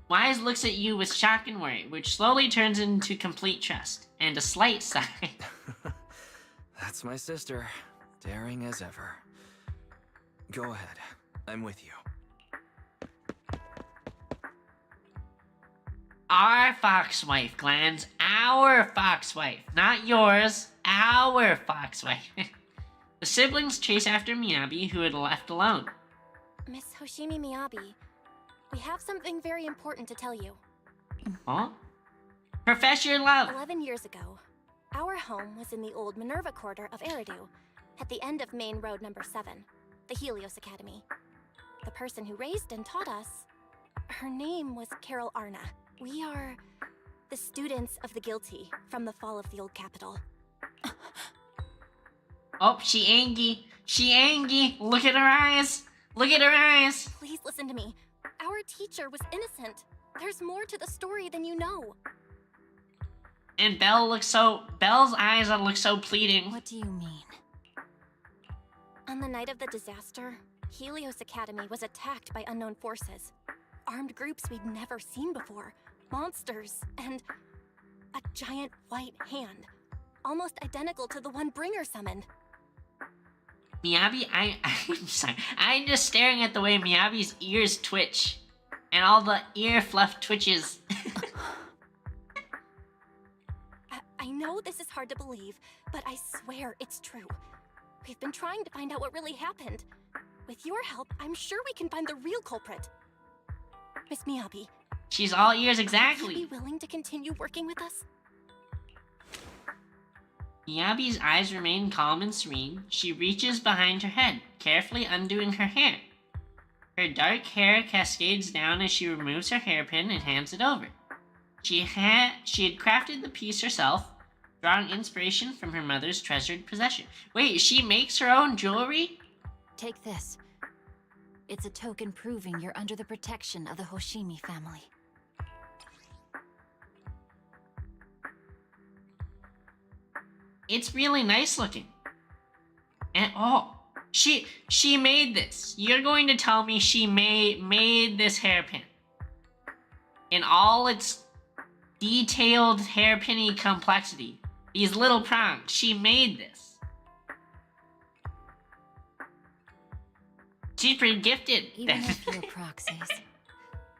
Wise looks at you with shock and worry, which slowly turns into complete trust, and a slight sigh. That's my sister, daring as ever. Go ahead, I'm with you. Our foxwife, Glans. Our foxwife. Not yours. Our foxwife. The siblings chase after Miyabi, who had left alone. Miss Hoshimi Miyabi, we have something very important to tell you. Huh? Profess your love. 11 years ago, our home was in the old Minerva quarter of Eridu, at the end of Main Road number 7, the Helios Academy. The person who raised and taught us, her name was Carol Arna. We are the students of the guilty from the fall of the old capital. Oh, she angry. She angry. Look at her eyes. Look at her eyes. Please listen to me. Our teacher was innocent. There's more to the story than you know. And Bell's eyes look so pleading. What do you mean? On the night of the disaster, Helios Academy was attacked by unknown forces. Armed groups we'd never seen before. Monsters, and a giant white hand. Almost identical to the one Bringer summoned. Miyabi, I'm sorry. I'm just staring at the way Miyabi's ears twitch. And all the ear fluff twitches. I know this is hard to believe, but I swear it's true. We've been trying to find out what really happened. With your help, I'm sure we can find the real culprit. Miss Miyabi. She's all ears exactly. Would you be willing to continue working with us? Miyabi's eyes remain calm and serene. She reaches behind her head, carefully undoing her hair. Her dark hair cascades down as she removes her hairpin and hands it over. She had crafted the piece herself, drawing inspiration from her mother's treasured possession. Wait, she makes her own jewelry? Take this. It's a token proving you're under the protection of the Hoshimi family. It's really nice looking. And oh, she made this. You're going to tell me she made this hairpin in all its detailed hairpinny complexity. These little prongs. She made this. She's pretty gifted. Even if you're proxies,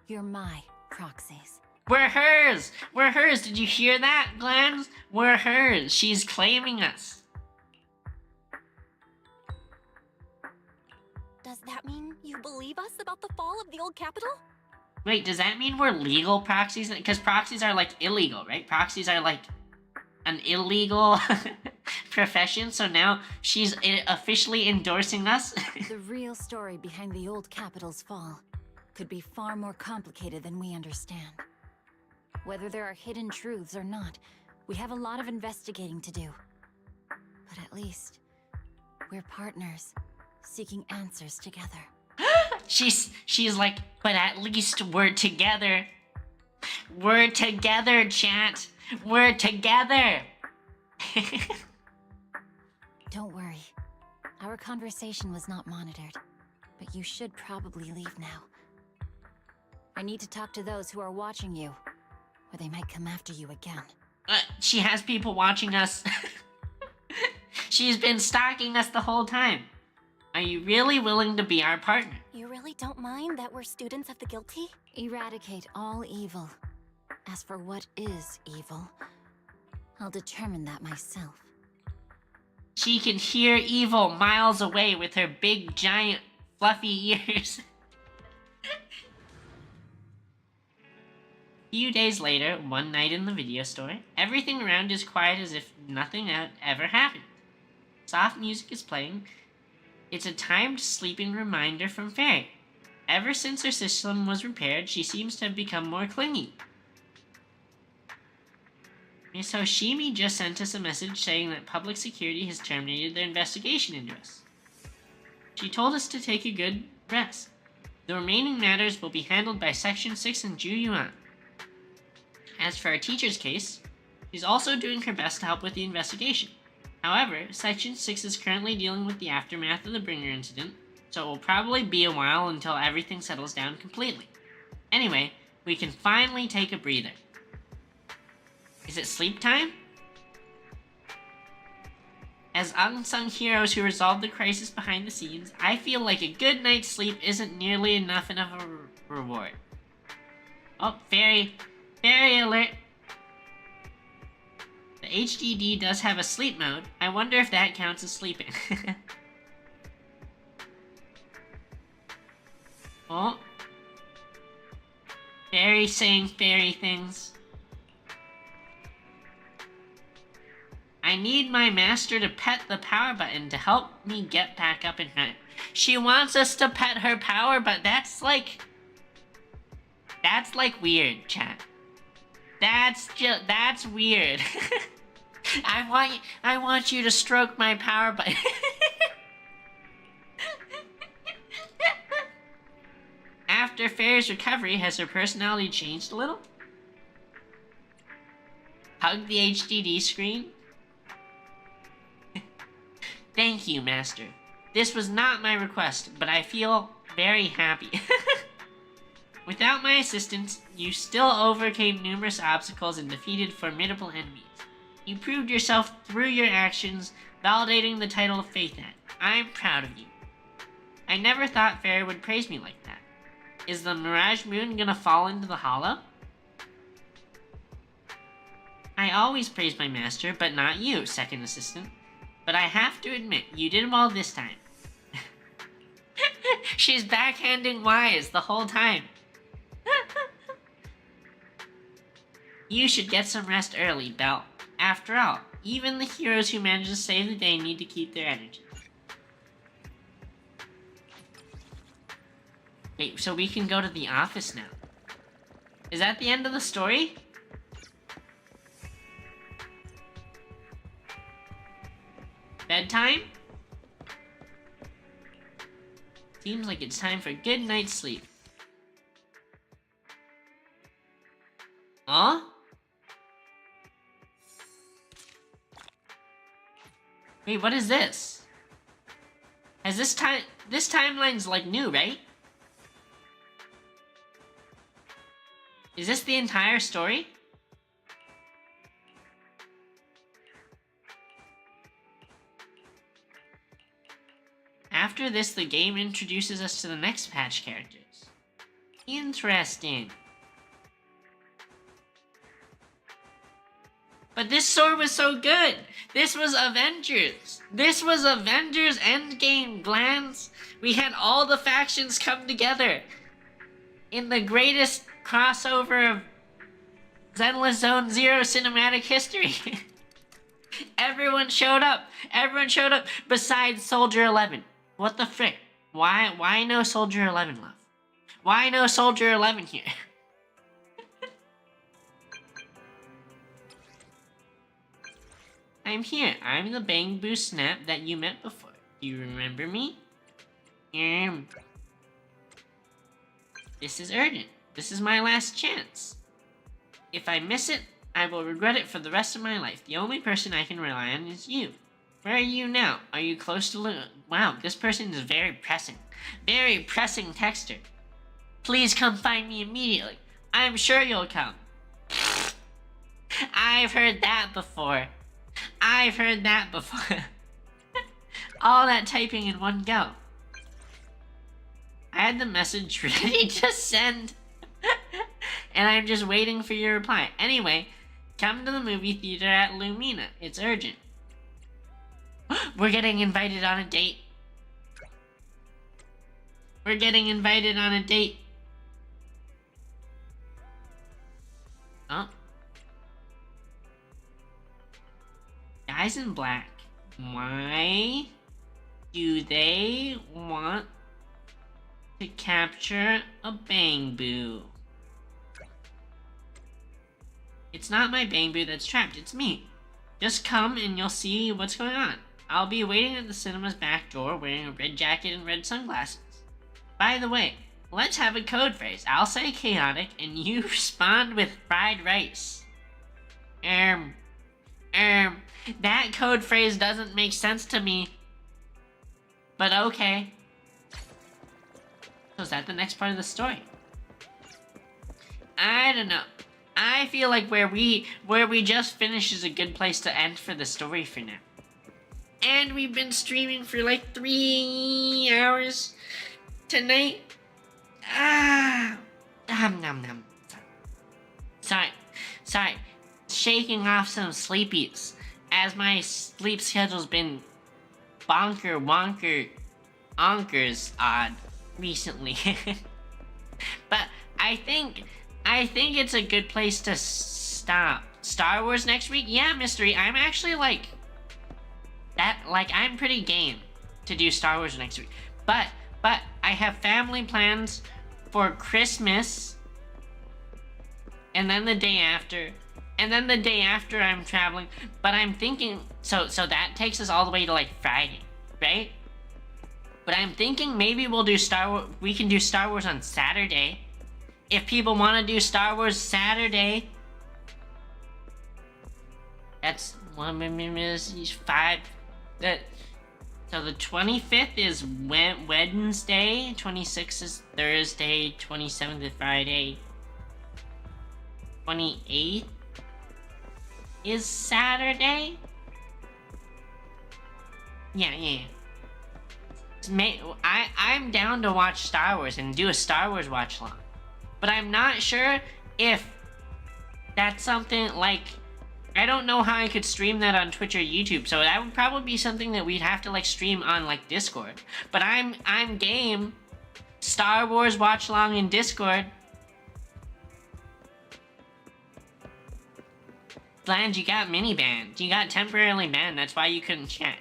you're my proxies. We're hers! We're hers! Did you hear that, Glens? We're hers. She's claiming us. Does that mean you believe us about the fall of the old capital? Wait, does that mean we're legal proxies? Because proxies are like illegal, right? Proxies are like an illegal profession, so now she's officially endorsing us? The real story behind the old capital's fall could be far more complicated than we understand. Whether there are hidden truths or not, we have a lot of investigating to do. But at least, we're partners, seeking answers together. She's like, but at least we're together. We're together, chat. We're together. Don't worry. Our conversation was not monitored, but you should probably leave now. I need to talk to those who are watching you, or they might come after you again. She has people watching us. She's been stalking us the whole time. Are you really willing to be our partner? You really don't mind that we're students of the guilty? Eradicate all evil. As for what is evil, I'll determine that myself. She can hear evil miles away with her big, giant, fluffy ears. A few days later, one night in the video store, everything around is quiet as if nothing ever happened. Soft music is playing. It's a timed sleeping reminder from Fairy. Ever since her system was repaired, she seems to have become more clingy. Miss Hoshimi just sent us a message saying that public security has terminated their investigation into us. She told us to take a good rest. The remaining matters will be handled by Section 6 and Ju Yuan. As for our teacher's case, she's also doing her best to help with the investigation. However, Section 6 is currently dealing with the aftermath of the Bringer incident, so it will probably be a while until everything settles down completely. Anyway, we can finally take a breather. Is it sleep time? As unsung heroes who resolve the crisis behind the scenes, I feel like a good night's sleep isn't nearly enough of a reward. Oh, fairy alert! The HDD does have a sleep mode. I wonder if that counts as sleeping. Oh. Fairy saying fairy things. I need my master to pet the power button to help me get back up in time. She wants us to pet her power button. That's like weird, chat. That's weird. I want you to stroke my power button. After Fairy's recovery, has her personality changed a little? Hug the HDD screen? Thank you, Master. This was not my request, but I feel very happy. Without my assistance, you still overcame numerous obstacles and defeated formidable enemies. You proved yourself through your actions, validating the title of Faith Act. I'm proud of you. I never thought Fairy would praise me like that. Is the Mirage Moon gonna fall into the hollow? I always praise my master, but not you, second assistant. But I have to admit, you did well this time. She's backhanding Wise the whole time. You should get some rest early, Belle. After all, even the heroes who manage to save the day need to keep their energy. Wait, so we can go to the office now. Is that the end of the story? Bedtime? Seems like it's time for a good night's sleep. Huh? Wait, what is this? Has this timeline's like new, right? Is this the entire story? after this, the game introduces us to the next patch characters. Interesting. But this sword was so good. This was Avengers. This was Avengers Endgame, Glance. We had all the factions come together in the greatest crossover of Zenless Zone Zero cinematic history. Everyone showed up. Everyone showed up besides Soldier 11. What the frick? Why no Soldier 11 left? Why no Soldier 11 here? I'm here. I'm the Bang Boo Snap that you met before. Do you remember me? This is urgent. This is my last chance. If I miss it, I will regret it for the rest of my life. The only person I can rely on is you. Where are you now? Are you close to Wow, this person is very pressing. Very pressing texter. Please come find me immediately. I'm sure you'll come. I've heard that before. I've heard that before. All that typing in one go. I had the message ready to send. And I'm just waiting for your reply. Anyway, come to the movie theater at Lumina. It's urgent. We're getting invited on a date. We're getting invited on a date. Oh. Guys in black. Why do they want to capture a Bang Boo? It's not my Bang Boo that's trapped, it's me. Just come and you'll see what's going on. I'll be waiting at the cinema's back door wearing a red jacket and red sunglasses. By the way, let's have a code phrase. I'll say chaotic and you respond with fried rice. That code phrase doesn't make sense to me. But okay. So is that the next part of the story? I don't know. I feel like where we just finished is a good place to end for the story for now. And we've been streaming for like 3 hours tonight. Sorry. Shaking off some sleepies as my sleep schedule's been onkers odd recently. But I think it's a good place to stop. Star Wars next week? Yeah, Mystery. I'm actually I'm pretty game to do Star Wars next week. But I have family plans for Christmas. And then the day after. And then the day after I'm traveling. But I'm thinking, so that takes us all the way to like Friday, right? But I'm thinking maybe we can do Star Wars on Saturday. If people want to do Star Wars Saturday, that's 5. So the 25th is Wednesday, 26th is Thursday, 27th is Friday, 28th is Saturday. Yeah. I'm down to watch Star Wars and do a Star Wars watch along. But I'm not sure if that's something like... I don't know how I could stream that on Twitch or YouTube, so that would probably be something that we'd have to like stream on like Discord. But I'm game. Star Wars watch along in Discord. Bland, you got mini banned. You got temporarily banned, that's why you couldn't chat.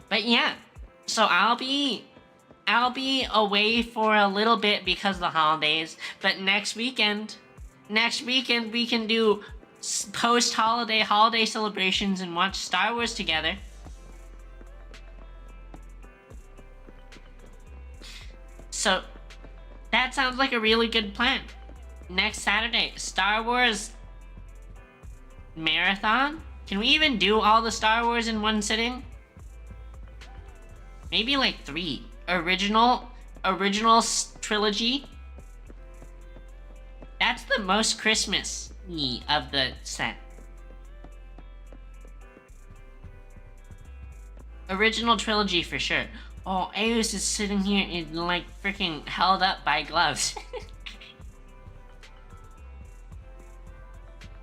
But yeah, so I'll be away for a little bit because of the holidays, but next weekend we can do post-holiday holiday celebrations and watch Star Wars together. So that sounds like a really good plan. Next Saturday, Star Wars marathon? Can we even do all the Star Wars in one sitting? Maybe like 3. Original trilogy. That's the most Christmas-y of the set. Original trilogy for sure. Oh, Aeus is sitting here and like freaking held up by gloves.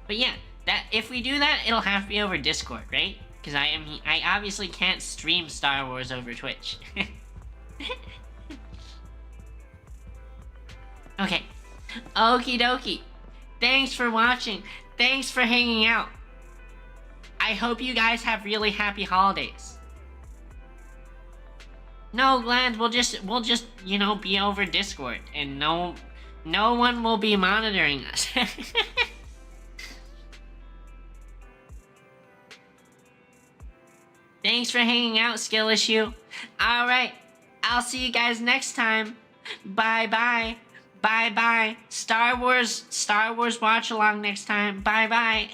But yeah, that if we do that, it'll have to be over Discord, right? Because I obviously can't stream Star Wars over Twitch. Okay. Okie dokie. Thanks for watching. Thanks for hanging out. I hope you guys have really happy holidays. No, Gland, we'll just, you know, be over Discord and no one will be monitoring us. Thanks for hanging out, Skill Issue. Alright, I'll see you guys next time. Bye-bye. Bye-bye. Star Wars watch along next time. Bye-bye.